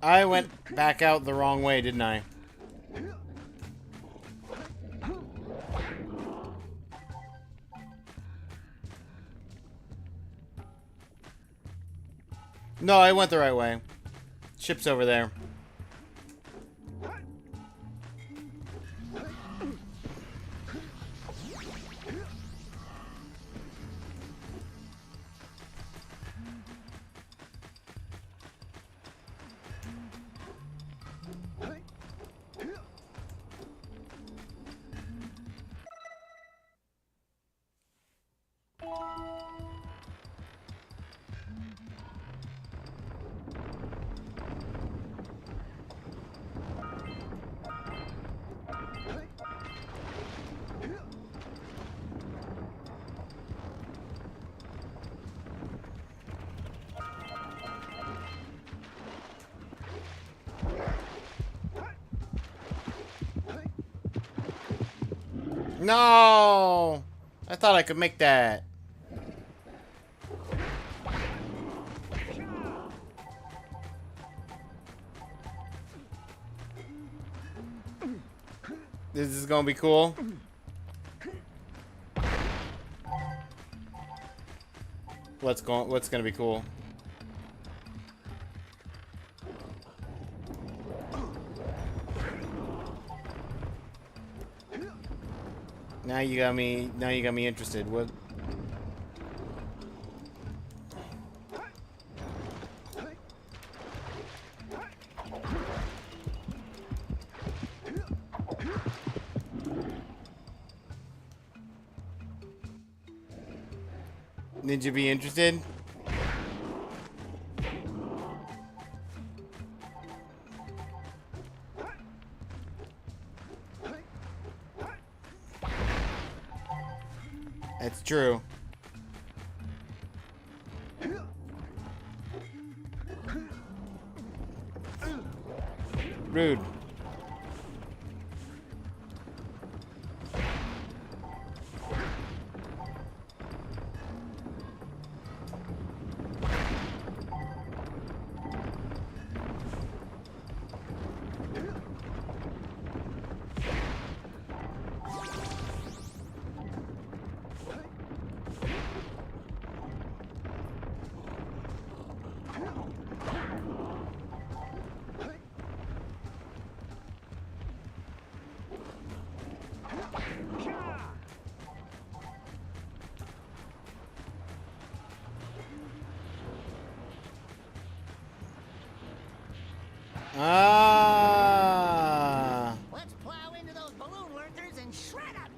I went back out the wrong way, didn't I? No, I went the right way. Ship's over there. No! I thought I could make that. This is gonna be cool. What's gonna be cool? Now you got me interested. What? Did you be interested? That's true. Rude. Ah. Let's plow into those balloon lurkers and shred them.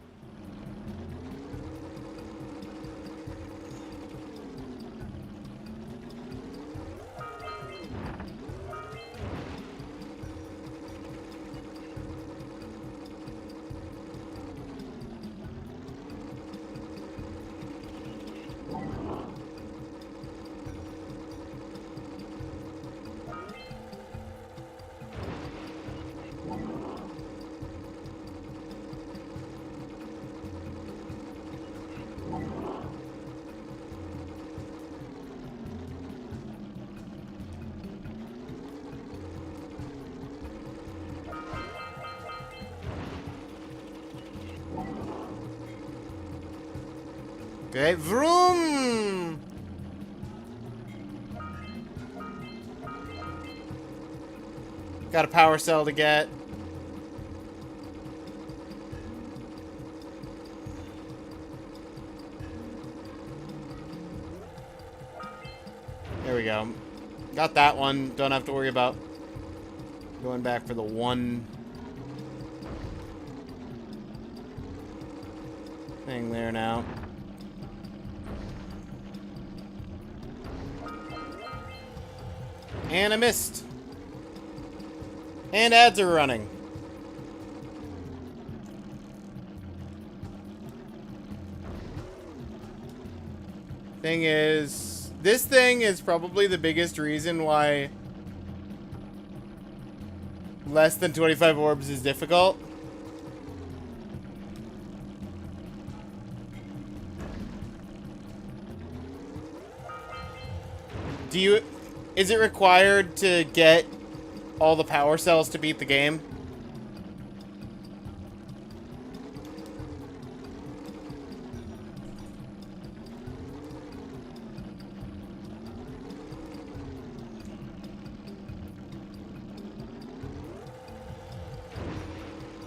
Okay, vroom! Got a power cell to get. There we go. Got that one. Don't have to worry about going back for the one thing there now. And I missed. And ads are running. Thing is, this thing is probably the biggest reason why less than 25 orbs is difficult. Is it required to get all the power cells to beat the game.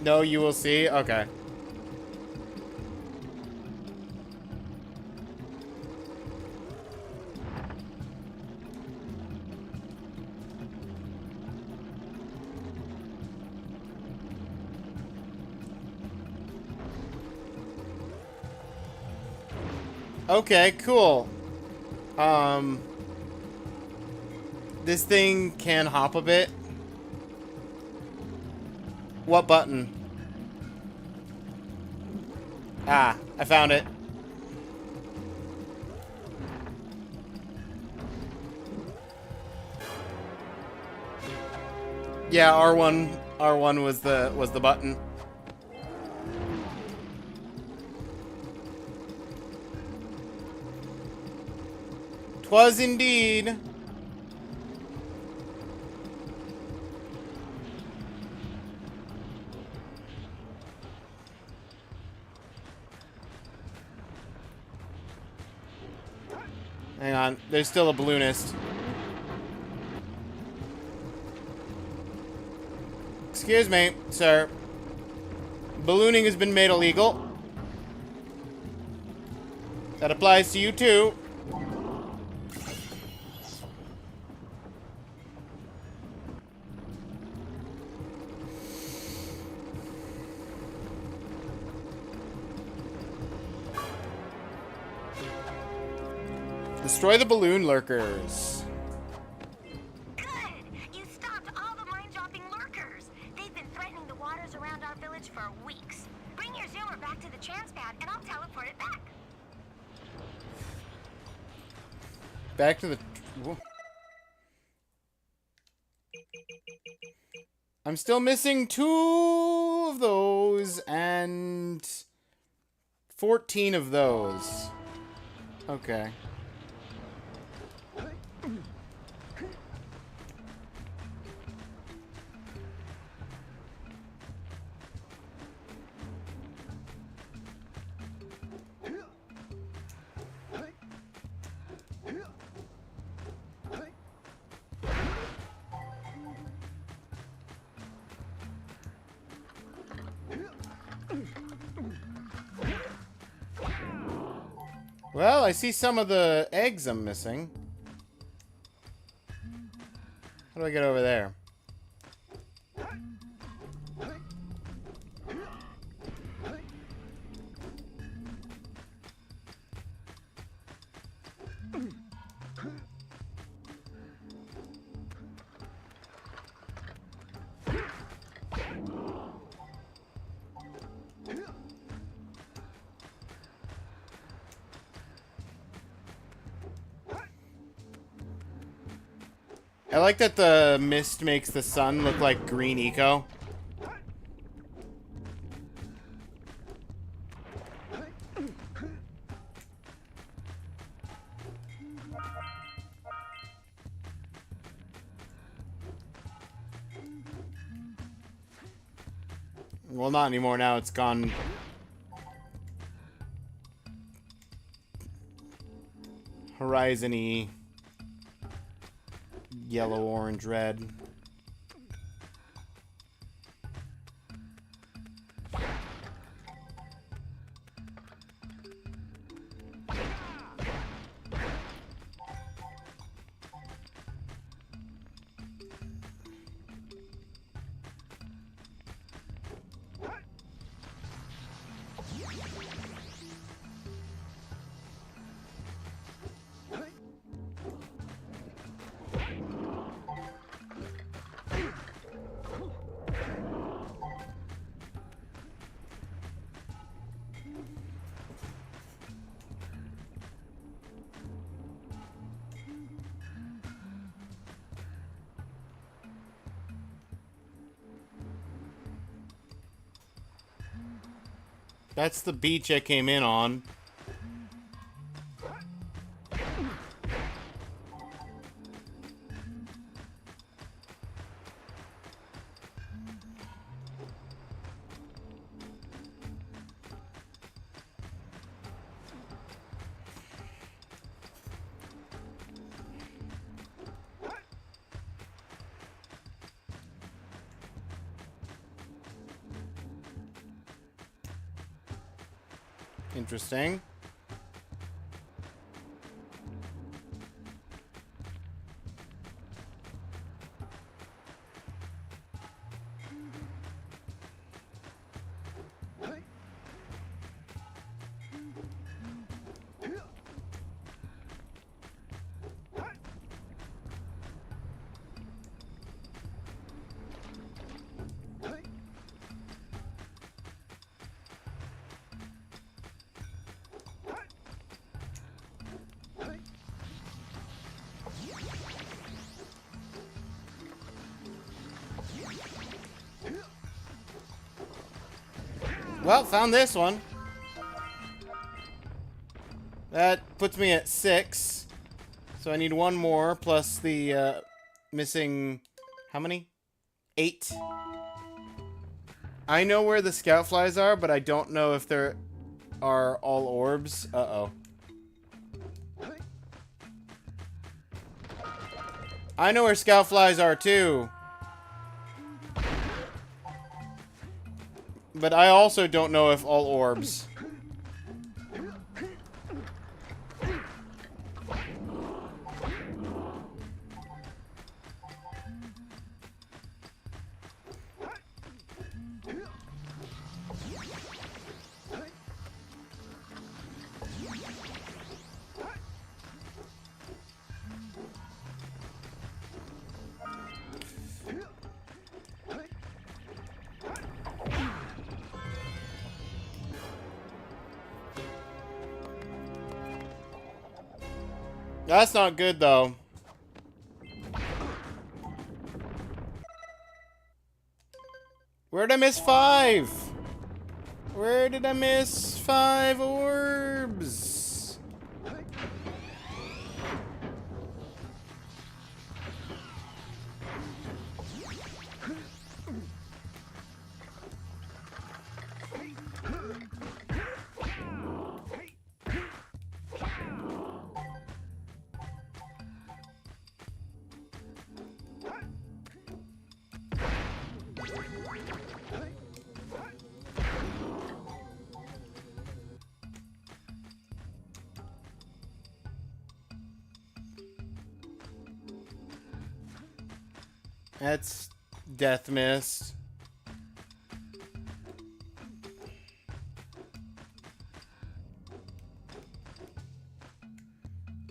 No, you will see? Okay. Okay, cool. This thing can hop a bit. What button? Ah, I found it. Yeah, R1 was the button. Twas indeed. Hang on, there's still a balloonist. Excuse me, sir. Ballooning has been made illegal. That applies to you too. Destroy the balloon lurkers. Good! You stopped all the mind-dropping lurkers. They've been threatening the waters around our village for weeks. Bring your zoomer back to the chance pad and I'll teleport it back. Back to the... I'm still missing 2 of those and 14 of those. Okay. Well, I see some of the eggs I'm missing. How do I get over there? I like that the mist makes the sun look like green eco. Well, not anymore now. It's gone. Horizon-y. Yellow, orange, red. That's the beach I came in on. Interesting. Well, found this one. That puts me at 6. So I need one more plus the missing... How many? 8. I know where the scout flies are, but I don't know if there are all orbs. Uh-oh. I know where scout flies are too. But I also don't know if all orbs. That's not good, though. Where'd I miss 5? Where did I miss 5 orbs? That's Death Mist.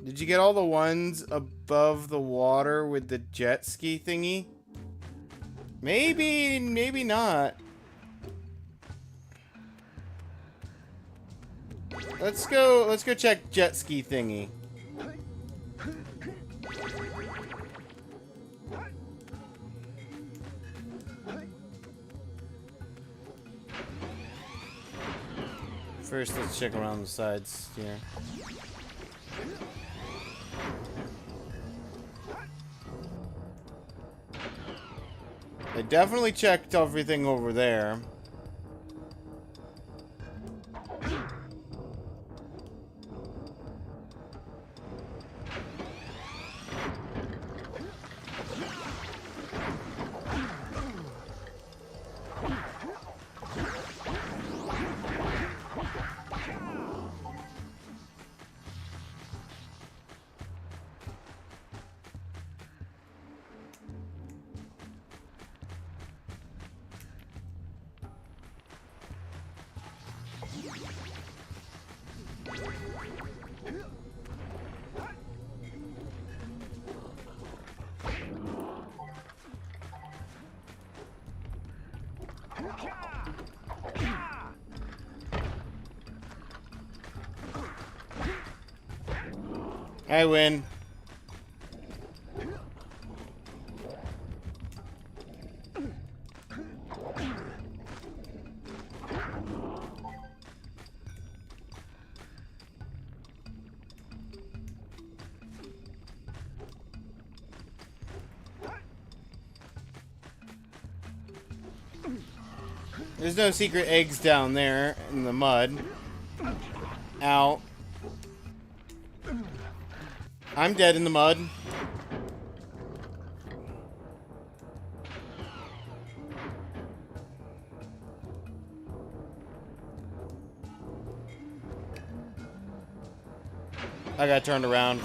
Did you get all the ones above the water with the jet ski thingy? Maybe, maybe not. Let's go check jet ski thingy. First, let's check around the sides here. I definitely checked everything over there. I win. There's no secret eggs down there in the mud. Ow. I'm dead in the mud. I got turned around.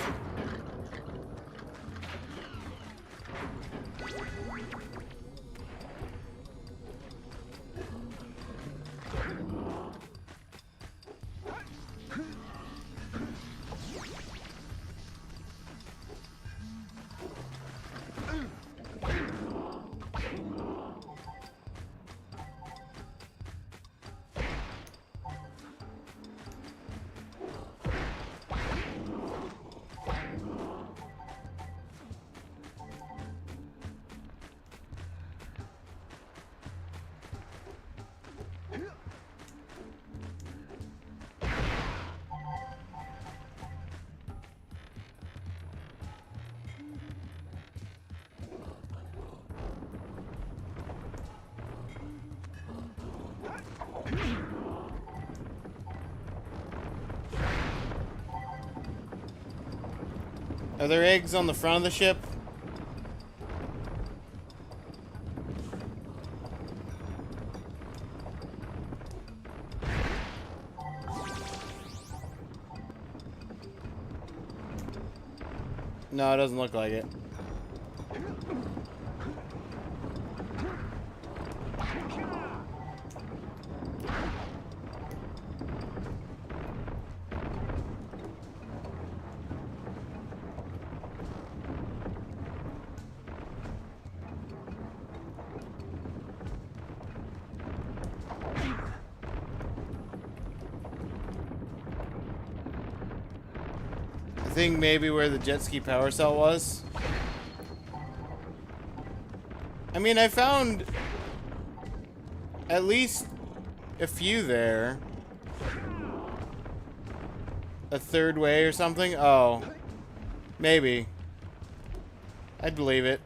Are there eggs on the front of the ship? No, it doesn't look like it. I think maybe where the jet ski power cell was. I mean, I found at least a few there. A third way or something? Oh. Maybe. I'd believe it.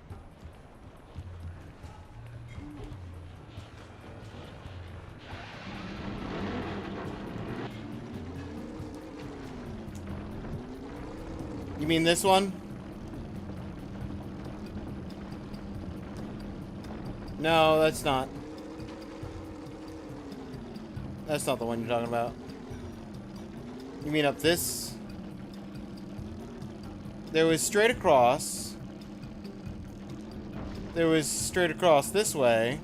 You mean this one? No, that's not. That's not the one you're talking about. You mean up this? There was straight across. There was straight across this way.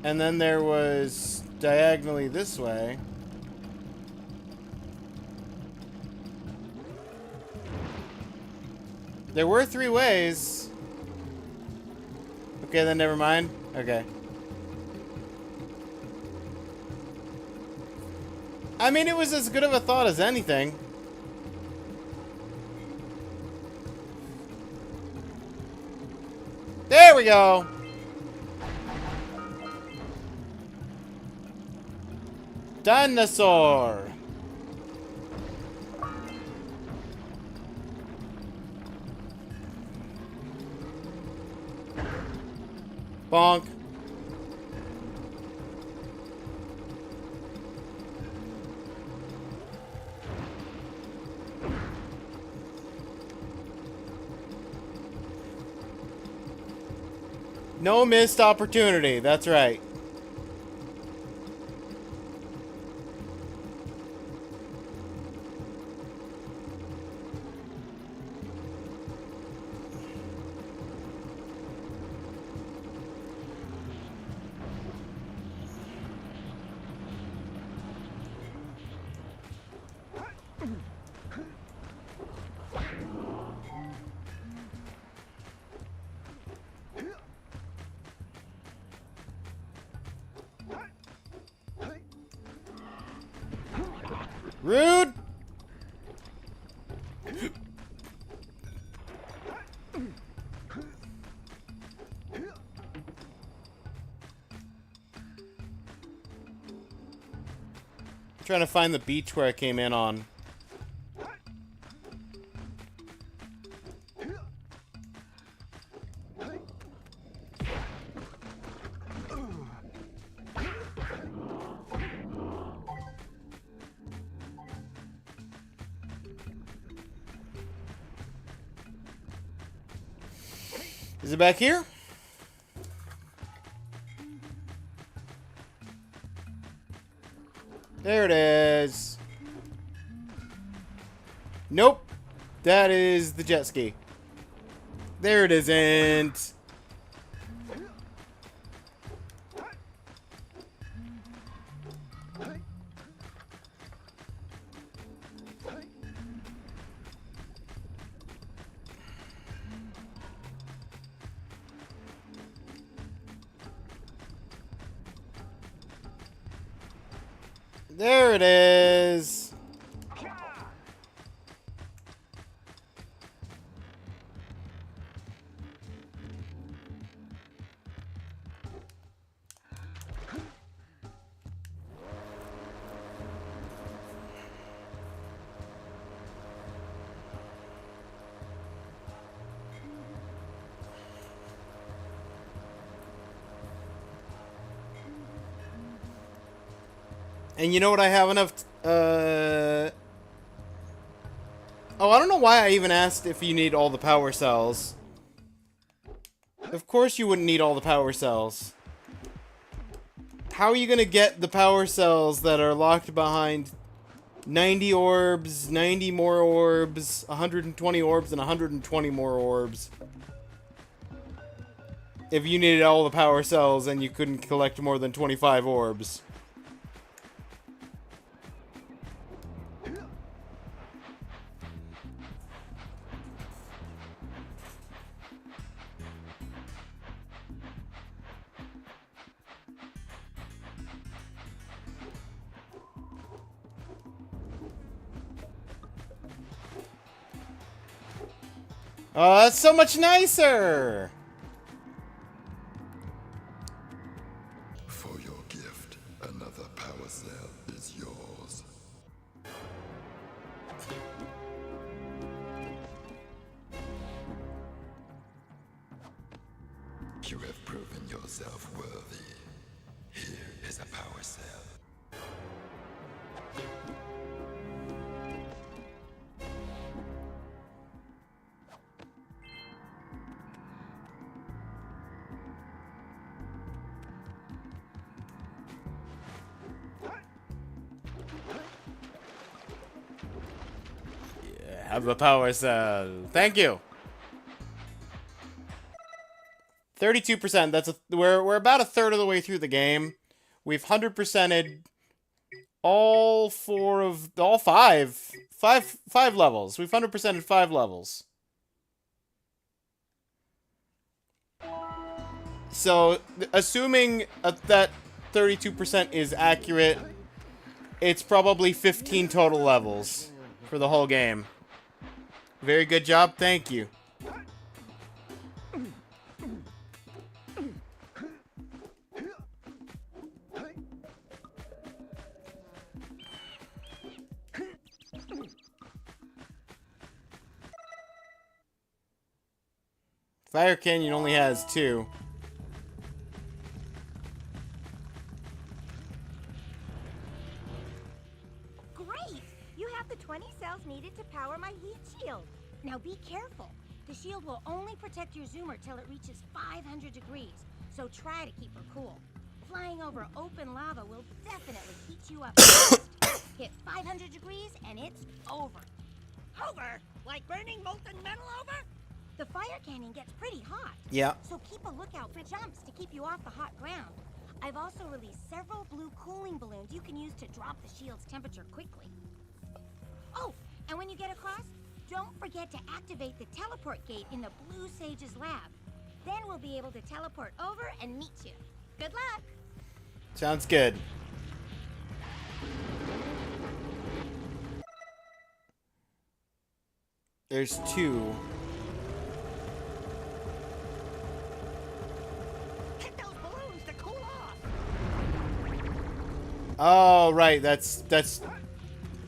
And then there was diagonally this way. There were 3 ways. Okay, then never mind. Okay. I mean, it was as good of a thought as anything. There we go. Dinosaur. Bonk. No missed opportunity. That's right. Rude! Trying to find the beach where I came in on. Is it back here? There it is. Nope. That is the jet ski. There it isn't. There it is. And you know what I have enough... Oh, I don't know why I even asked if you need all the power cells. Of course you wouldn't need all the power cells. How are you going to get the power cells that are locked behind 90 orbs, 90 more orbs, 120 orbs, and 120 more orbs? If you needed all the power cells and you couldn't collect more than 25 orbs. Oh, that's so much nicer! For your gift, another power cell is yours. You have proven yourself worthy. Here is a power cell. Have a power cell. Thank you. 32%. That's we're about a third of the way through the game. We've 100%ed all five levels. We've 100%ed 5 levels. So, assuming that 32% is accurate, it's probably 15 total levels for the whole game. Very good job, thank you. Fire Canyon only has 2. Great! You have the 20 cells needed to power my heat shield. Now be careful. The shield will only protect your zoomer till it reaches 500 degrees, so try to keep her cool. Flying over open lava will definitely heat you up fast. Hit 500 degrees and it's over. Over? Like burning molten metal over? The fire canyon gets pretty hot. Yeah. So keep a lookout for jumps to keep you off the hot ground. I've also released several blue cooling balloons you can use to drop the shield's temperature quickly. Oh, and when you get across, don't forget to activate the teleport gate in the Blue Sage's lab. Then we'll be able to teleport over and meet you. Good luck! Sounds good. There's 2. Hit those balloons to cool off! Oh, right, that's...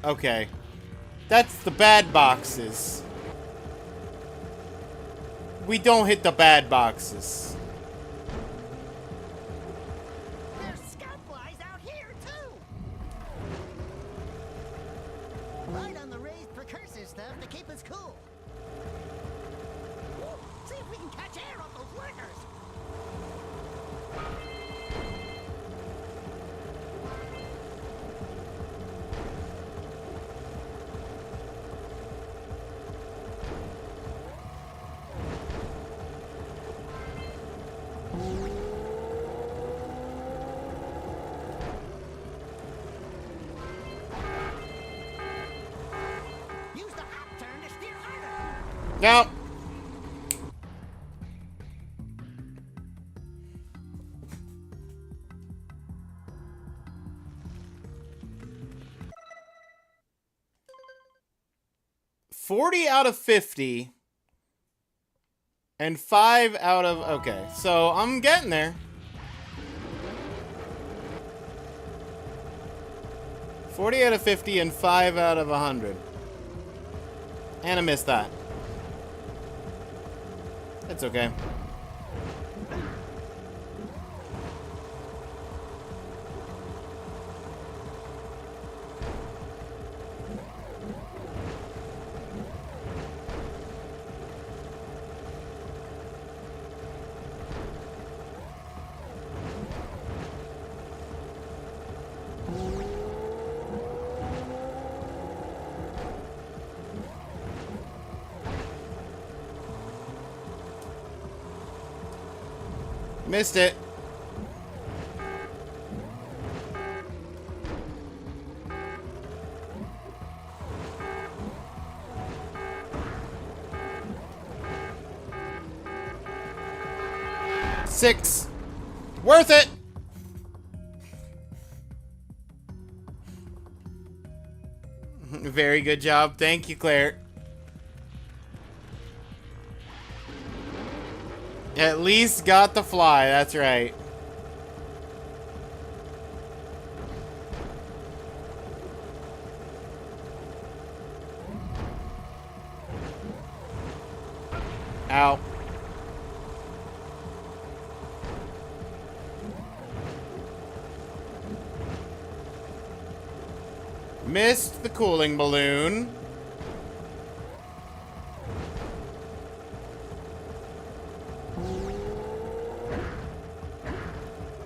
Okay. That's the bad boxes. We don't hit the bad boxes. There's scout flies out here, too! Right on the raised precursor stuff to keep us cool. See if we can catch air off those lurkers! Go. $40 out of 50. And 5 out of... Okay, so I'm getting there. 40 out of 50 and 5 out of 100. And I missed that. It's okay. Missed it. Six. Worth it. Very good job. Thank you, Claire. At least got the fly, that's right. Ow. Missed the cooling balloon.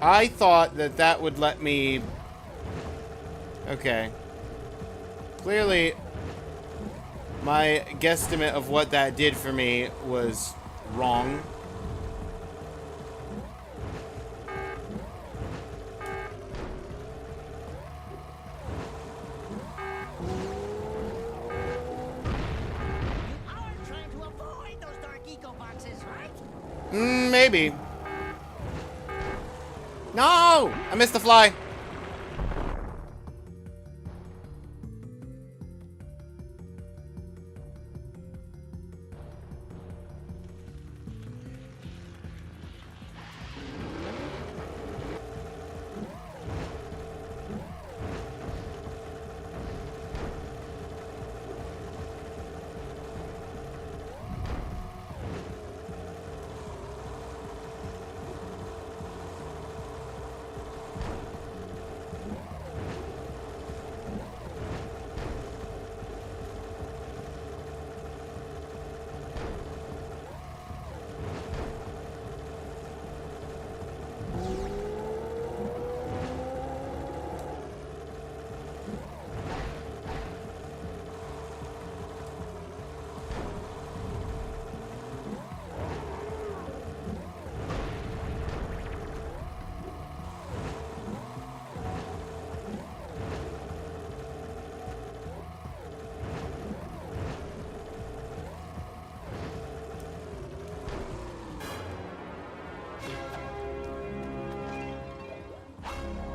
I thought that that would let me... Okay. Clearly, my guesstimate of what that did for me was wrong. You are trying to avoid those dark eco boxes, right? Maybe. No! I missed the fly.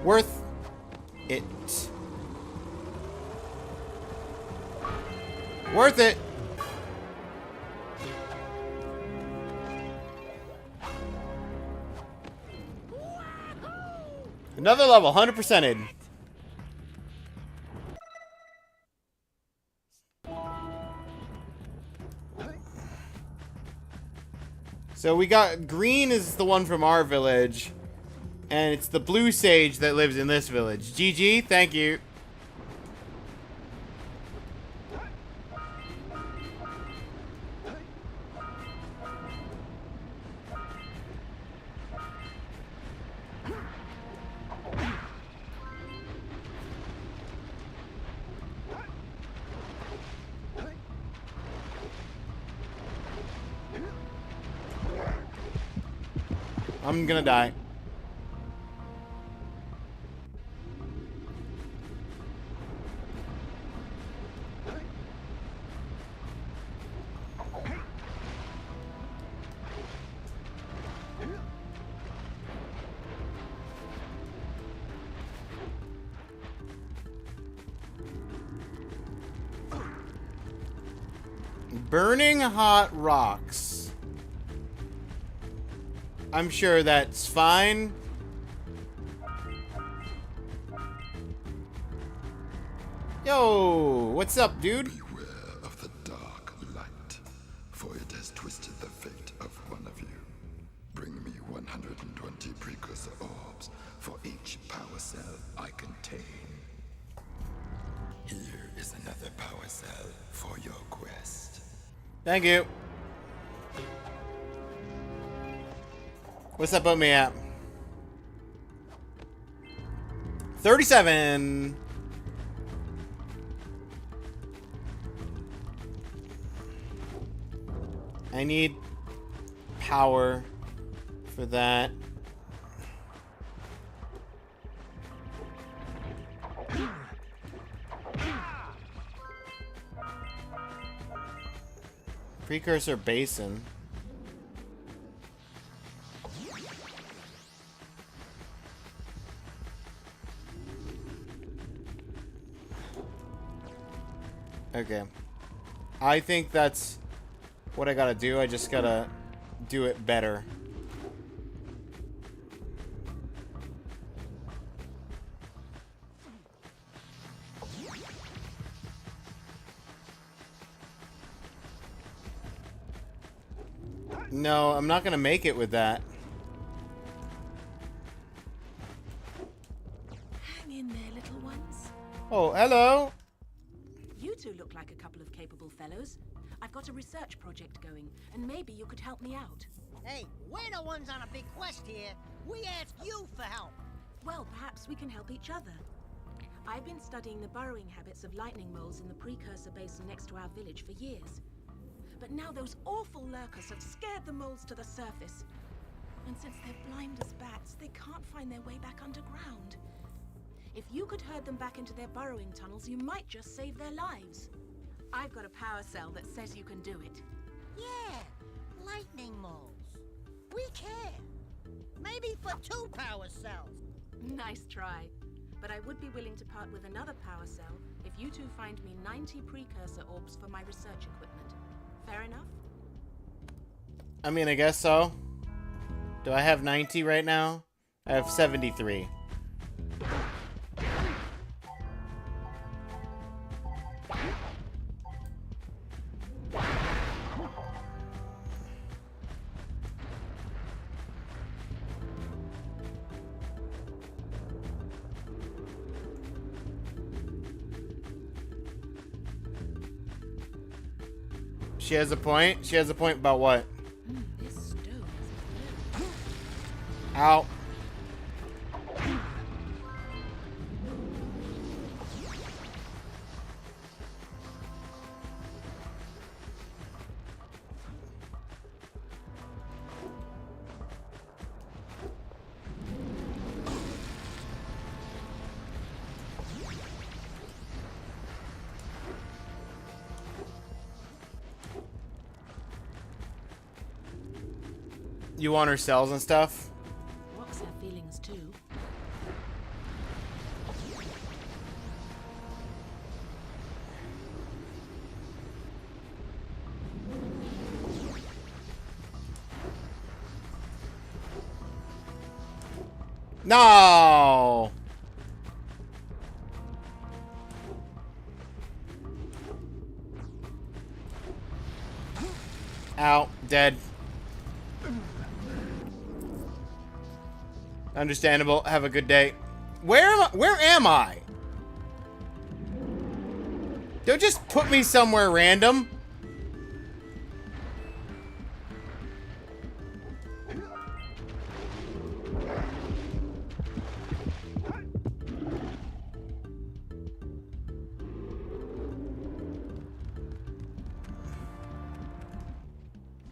Worth it. Worth it. Another level, 100%ed. So we got green is the one from our village. And it's the blue sage that lives in this village. GG, thank you. I'm gonna die. Burning hot rocks. I'm sure that's fine. Yo, what's up, dude? Beware of the dark light, for it has twisted the fate of one of you. Bring me 120 precursor orbs for each power cell I contain. Here is another power cell for your quest. Thank you. What's that put me at? 37. I need power for that. Precursor basin. Okay. I think that's what I gotta do. I just gotta do it better. No, I'm not gonna make it with that. Hang in there, little ones. Oh, hello. You two look like a couple of capable fellows. I've got a research project going, and maybe you could help me out. Hey, we're the ones on a big quest here. We ask you for help. Well, perhaps we can help each other. I've been studying the burrowing habits of lightning moles in the precursor basin next to our village for years. But now those awful lurkers have scared the moles to the surface. And since they're blind as bats, they can't find their way back underground. If you could herd them back into their burrowing tunnels, you might just save their lives. I've got a power cell that says you can do it. Yeah, lightning moles. We care. Maybe for 2 power cells. Nice try. But I would be willing to part with another power cell if you two find me 90 precursor orbs for my research equipment. Fair enough? I mean, I guess so. Do I have 90 right now? I have 73. She has a point? She has a point about what? This stone is Ow. You want her cells and stuff? Rocks have feelings too. No! Ow, dead. Understandable. Have a good day. Where am I? Don't just put me somewhere random.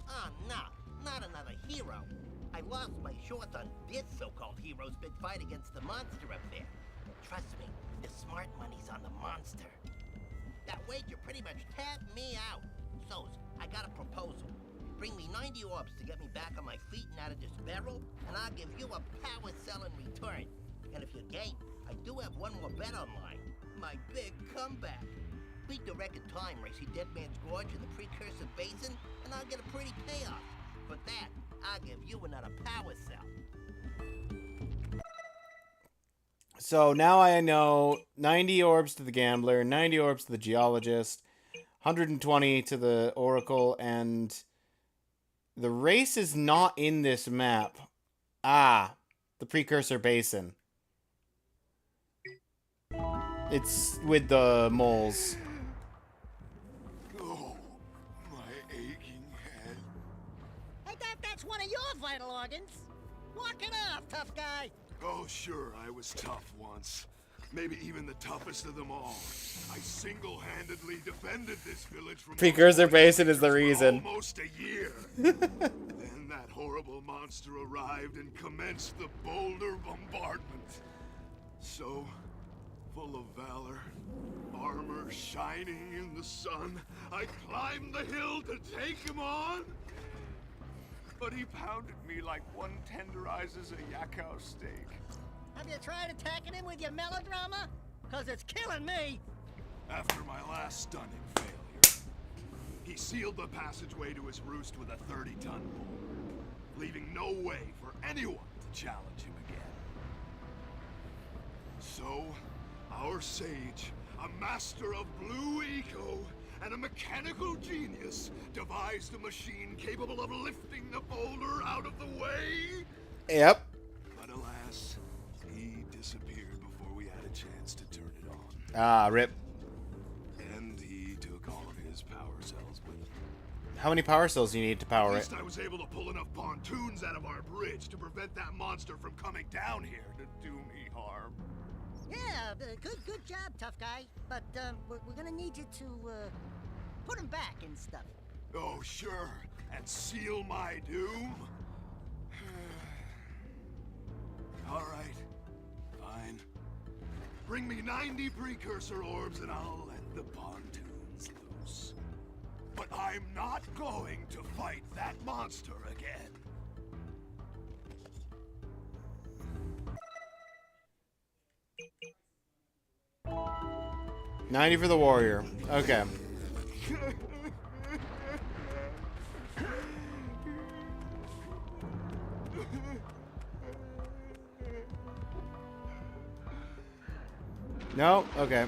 Oh, no, not another hero. I lost my shorts on this so-called hero's big fight against the monster up there. Trust me, the smart money's on the monster. That wager pretty much tapped me out. So, I got a proposal. Bring me 90 orbs to get me back on my feet and out of this barrel, and I'll give you a power cell in return. And if you're game, I do have one more bet online. My big comeback. Beat the record time race in Dead Man's Gorge in the Precursor Basin, and I'll get a pretty payoff. For that, I'll give you another power cell. So now I know 90 orbs to the gambler, 90 orbs to the geologist, 120 to the oracle, and the race is not in this map. Ah, the Precursor Basin. It's with the moles. Oh, my aching head. I thought that's one of your vital organs. Walk it off, tough guy. Oh, sure, I was tough once. Maybe even the toughest of them all. I single-handedly defended this village from Precursor Basin is the reason. For almost a year. Then that horrible monster arrived and commenced the boulder bombardment. So, full of valor, armor shining in the sun, I climbed the hill to take him on. But he pounded me like one tenderizes a yakao steak. Have you tried attacking him with your melodrama? Cause it's killing me. After my last stunning failure, he sealed the passageway to his roost with a 30-ton boulder, leaving no way for anyone to challenge him again. So, our sage, a master of blue eco, and a mechanical genius devised a machine capable of lifting the boulder out of the way. Yep. But alas, he disappeared before we had a chance to turn it on. Ah, rip. And he took all of his power cells with him. How many power cells do you need to power At it? least I was able to pull enough pontoons out of our bridge to prevent that monster from coming down here to do me harm. Yeah, good job, tough guy. But we're gonna need you to put him back and stuff. Oh, sure, and seal my doom? All right, fine. Bring me 90 precursor orbs and I'll let the pontoons loose. But I'm not going to fight that monster again. 90 for the warrior. Okay. No? Okay.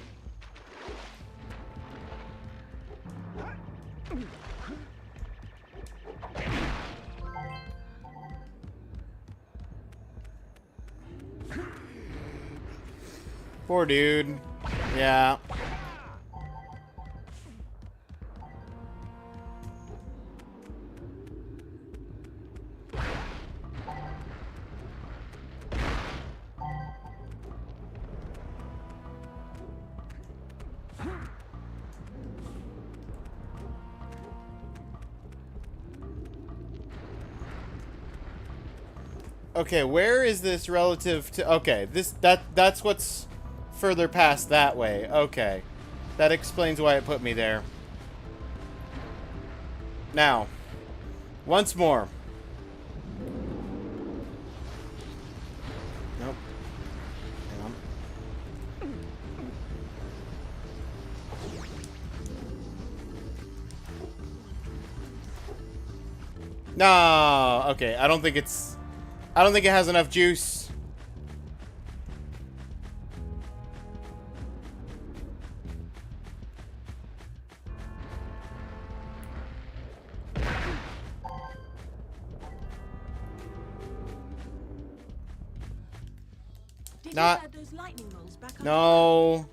Poor dude. Yeah. Okay, where is this relative to... Okay, that's what's further past that way. Okay. That explains why it put me there. Now, once more. Nope. Hang on. No! Okay, I don't think it has enough juice. Did Not- you add those lightning moles back on? No.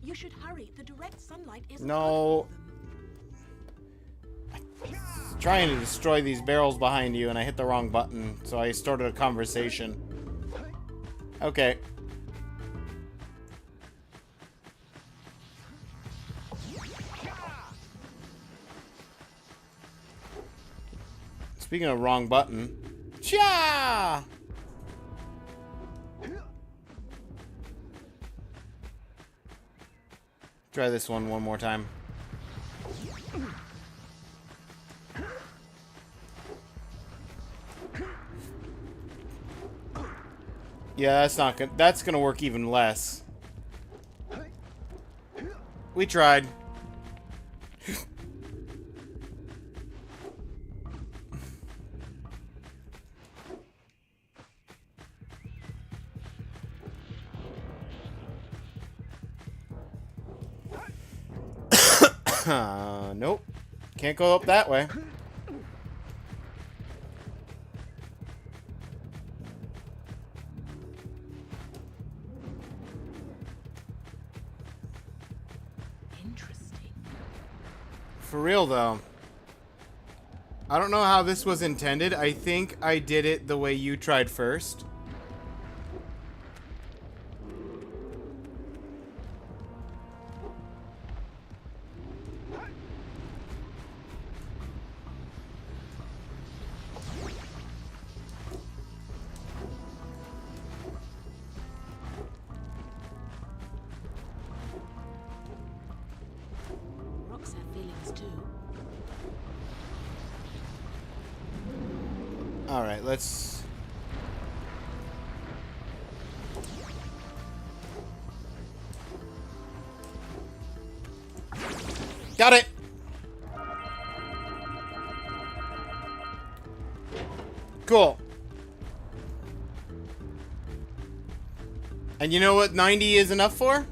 You should hurry. The direct sunlight isn't No. good for them. Trying to destroy these barrels behind you, and I hit the wrong button, so I started a conversation. Okay. Speaking of wrong button. Cha! Try this one more time. Yeah, that's not good. That's gonna work even less. We tried. Nope. Can't go up that way. Interesting. For real, though. I don't know how this was intended. I think I did it the way you tried first. Rocks have feelings too. Alright, let's... Got it! Cool. And you know what 90 is enough for?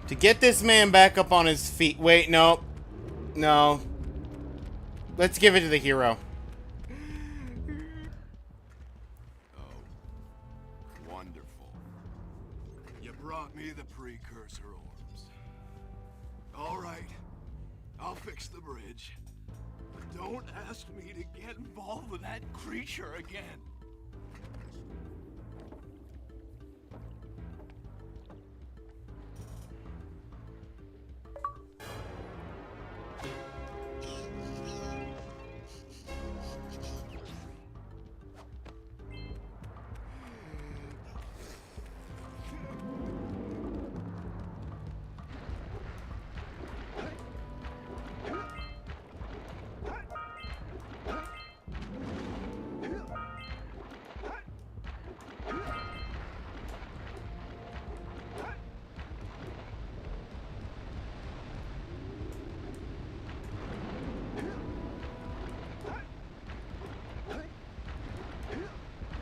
To get this man back up on his feet. Wait, no. No. Let's give it to the hero. Oh, wonderful. You brought me the precursor orbs. All right, I'll fix the bridge. But don't ask me to get involved with that creature again.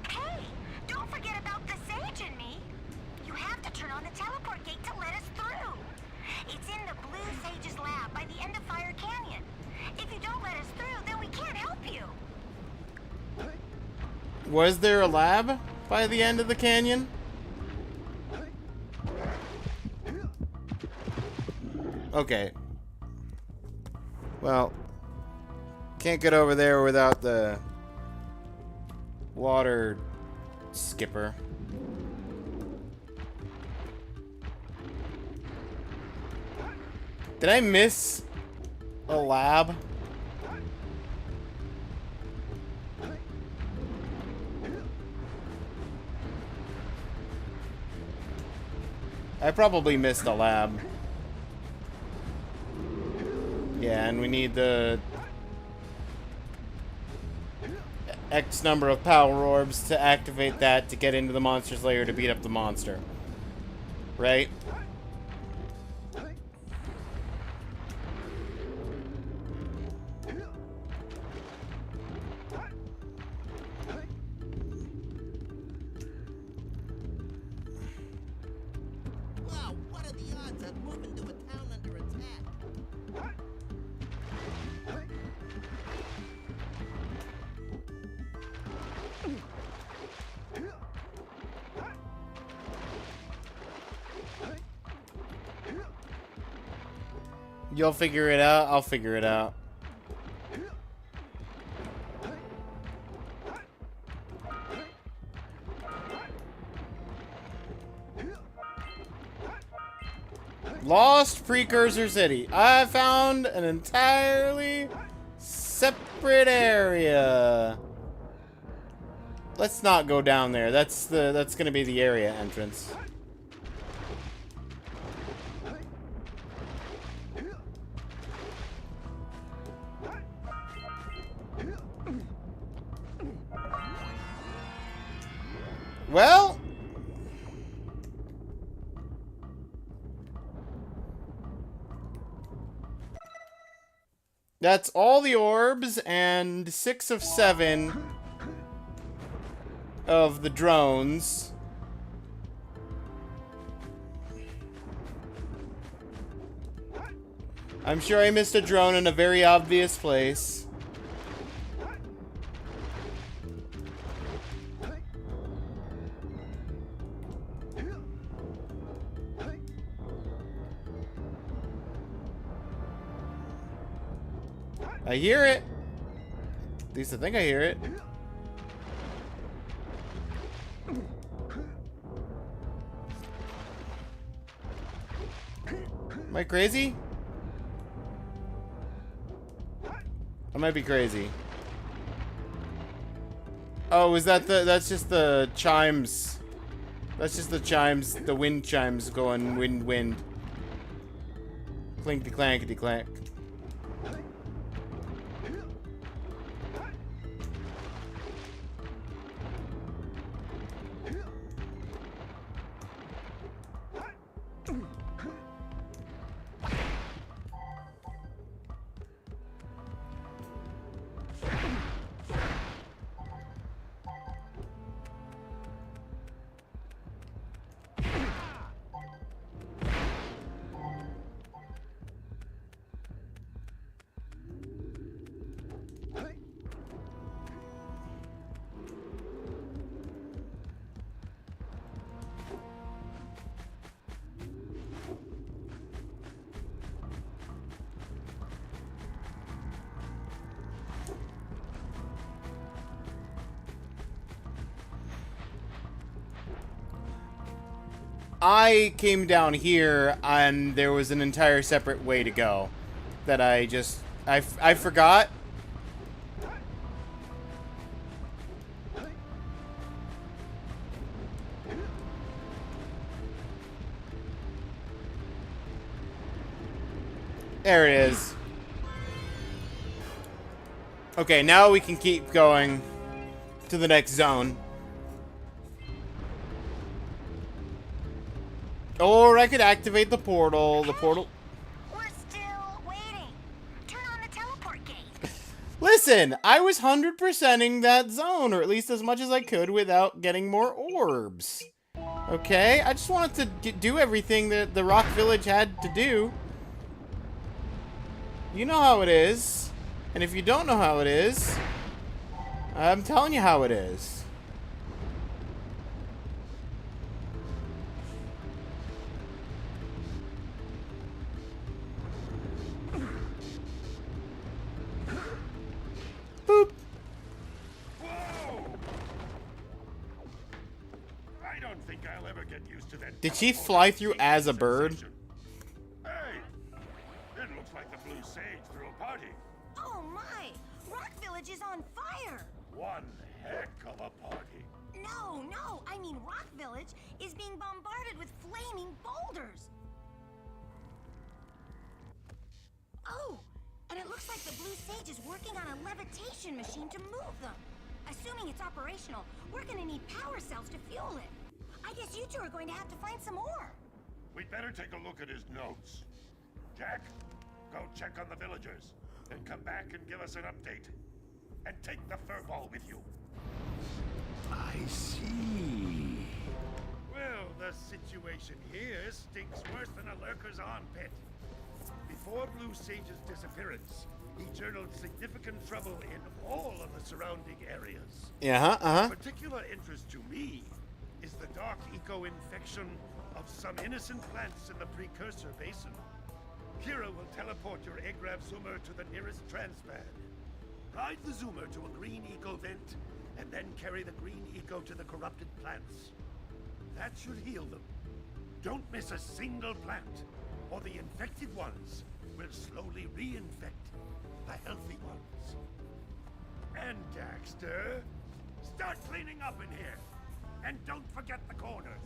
Hey, don't forget about the sage and me. You have to turn on the teleport gate to let us through. It's in the Blue Sage's lab by the end of Fire Canyon. If you don't let us through, then we can't help you. Was there a lab by the end of the canyon? Okay. Well, can't get over there without the water skipper. Did I miss a lab? I probably missed a lab. Yeah, and we need the X number of power orbs to activate that to get into the monster's lair to beat up the monster. Right? Wow, what are the odds of moving to a town under attack? You'll figure it out, I'll figure it out. Lost Precursor City. I found an entirely separate area. Let's not go down there. That's gonna be the area entrance. Well, that's all the orbs and 6 of 7 of the drones. I'm sure I missed a drone in a very obvious place. I hear it. At least I think I hear it. Am I crazy? I might be crazy. Oh, is that that's just the chimes. That's just the chimes, the wind chimes going wind wind. Clinkety clankety clank. I came down here and there was an entire separate way to go that I forgot. There it is. Okay, now we can keep going to the next zone. Or I could activate the portal. The portal. We're still waiting. Turn on the teleport gate. Listen, I was 100%ing that zone, or at least as much as I could without getting more orbs. Okay, I just wanted to do everything that the Rock Village had to do. You know how it is. And if you don't know how it is, I'm telling you how it is. Boop. Whoa! I don't think I'll ever get used to that. Did she fly through as a bird? Hey, it looks like the Blue Sage threw a party. Oh my! Rock Village is on fire! One heck of a party. No, I mean Rock Village is being bombarded with flaming boulders. Oh, and it looks like the Blue Sage is working on a levitation machine to move them. Assuming it's operational, we're gonna need power cells to fuel it. I guess you two are going to have to find some more. We'd better take a look at his notes. Jack, go check on the villagers, and come back and give us an update. And take the furball with you. I see. Well, the situation here stinks worse than a lurker's armpit. Before Blue Sage's disappearance, he journaled significant trouble in all of the surrounding areas. Yeah, Of particular interest to me is the dark eco-infection of some innocent plants in the precursor basin. Kira will teleport your Agrav Zoomer to the nearest transpad. Ride the Zoomer to a green eco vent, and then carry the green eco to the corrupted plants. That should heal them. Don't miss a single plant, or the infected ones will slowly reinfect the healthy ones. And Daxter, start cleaning up in here, and don't forget the corners.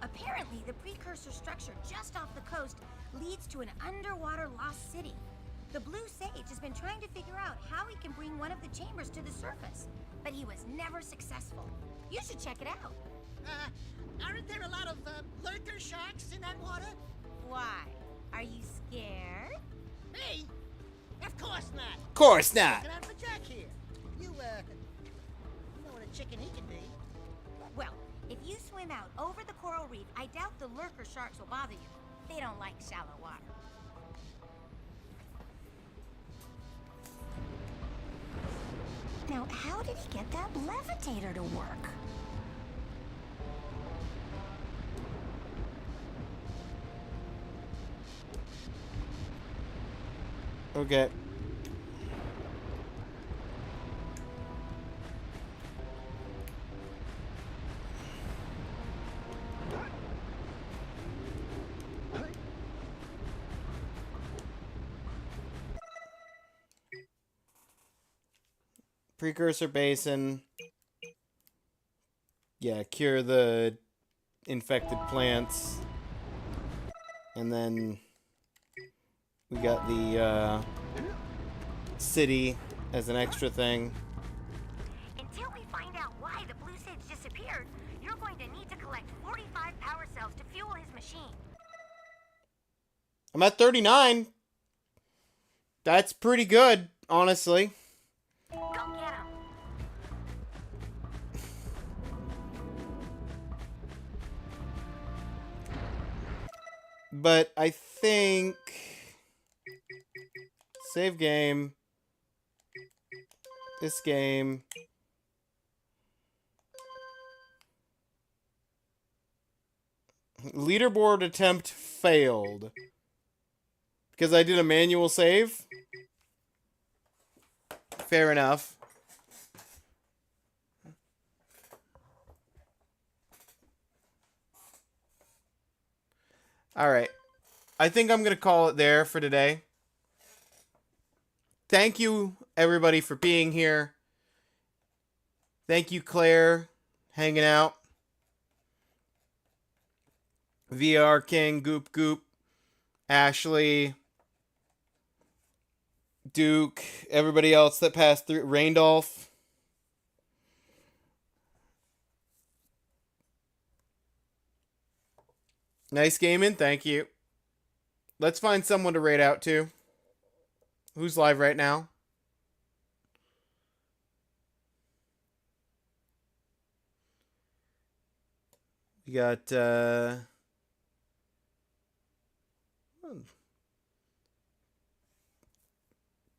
Apparently, the precursor structure just off the coast leads to an underwater lost city. The Blue Sage has been trying to figure out how he can bring one of the chambers to the surface, but he was never successful. You should check it out. Aren't there a lot of lurker sharks in that water? Why? Are you scared? Me? Of course not. Of course not. Looking out for Jack here. You know what a chicken he can be. Well, If you swim out over the coral reef, I doubt the lurker sharks will bother you. They don't like shallow water. Now, how did he get that levitator to work? Okay. Precursor basin. Yeah, cure the infected plants. And then we got the city as an extra thing. Until we find out why the blue sage disappeared, you're going to need to collect 45 power cells to fuel his machine. I'm at 39. That's pretty good, honestly. Go get him. But I think... Save game. This game. Leaderboard attempt failed. Because I did a manual save. Fair enough. Alright. I think I'm going to call it there for today. Thank you, everybody, for being here. Thank you, Claire, hanging out. VR King, Goop Goop, Ashley, Duke, everybody else that passed through, Raindolph. Nice gaming, thank you. Let's find someone to raid out to. Who's live right now? We got,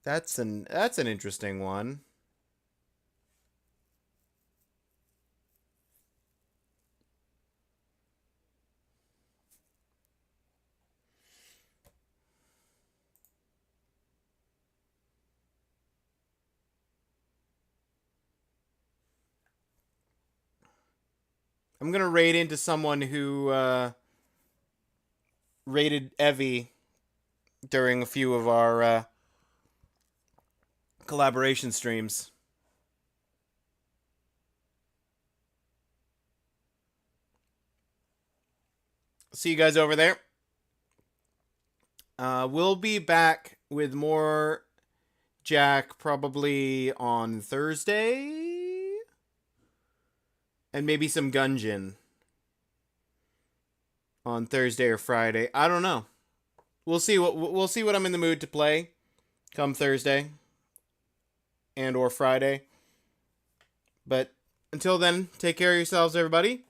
that's an interesting one. I'm going to raid into someone who raided Evie during a few of our collaboration streams. See you guys over there. We'll be back with more Jak probably on Thursday. And maybe some Gungeon on Thursday or Friday. I don't know. We'll see what I'm in the mood to play come Thursday and or Friday. But until then, take care of yourselves, everybody.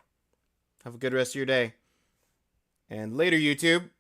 Have a good rest of your day. And later, YouTube.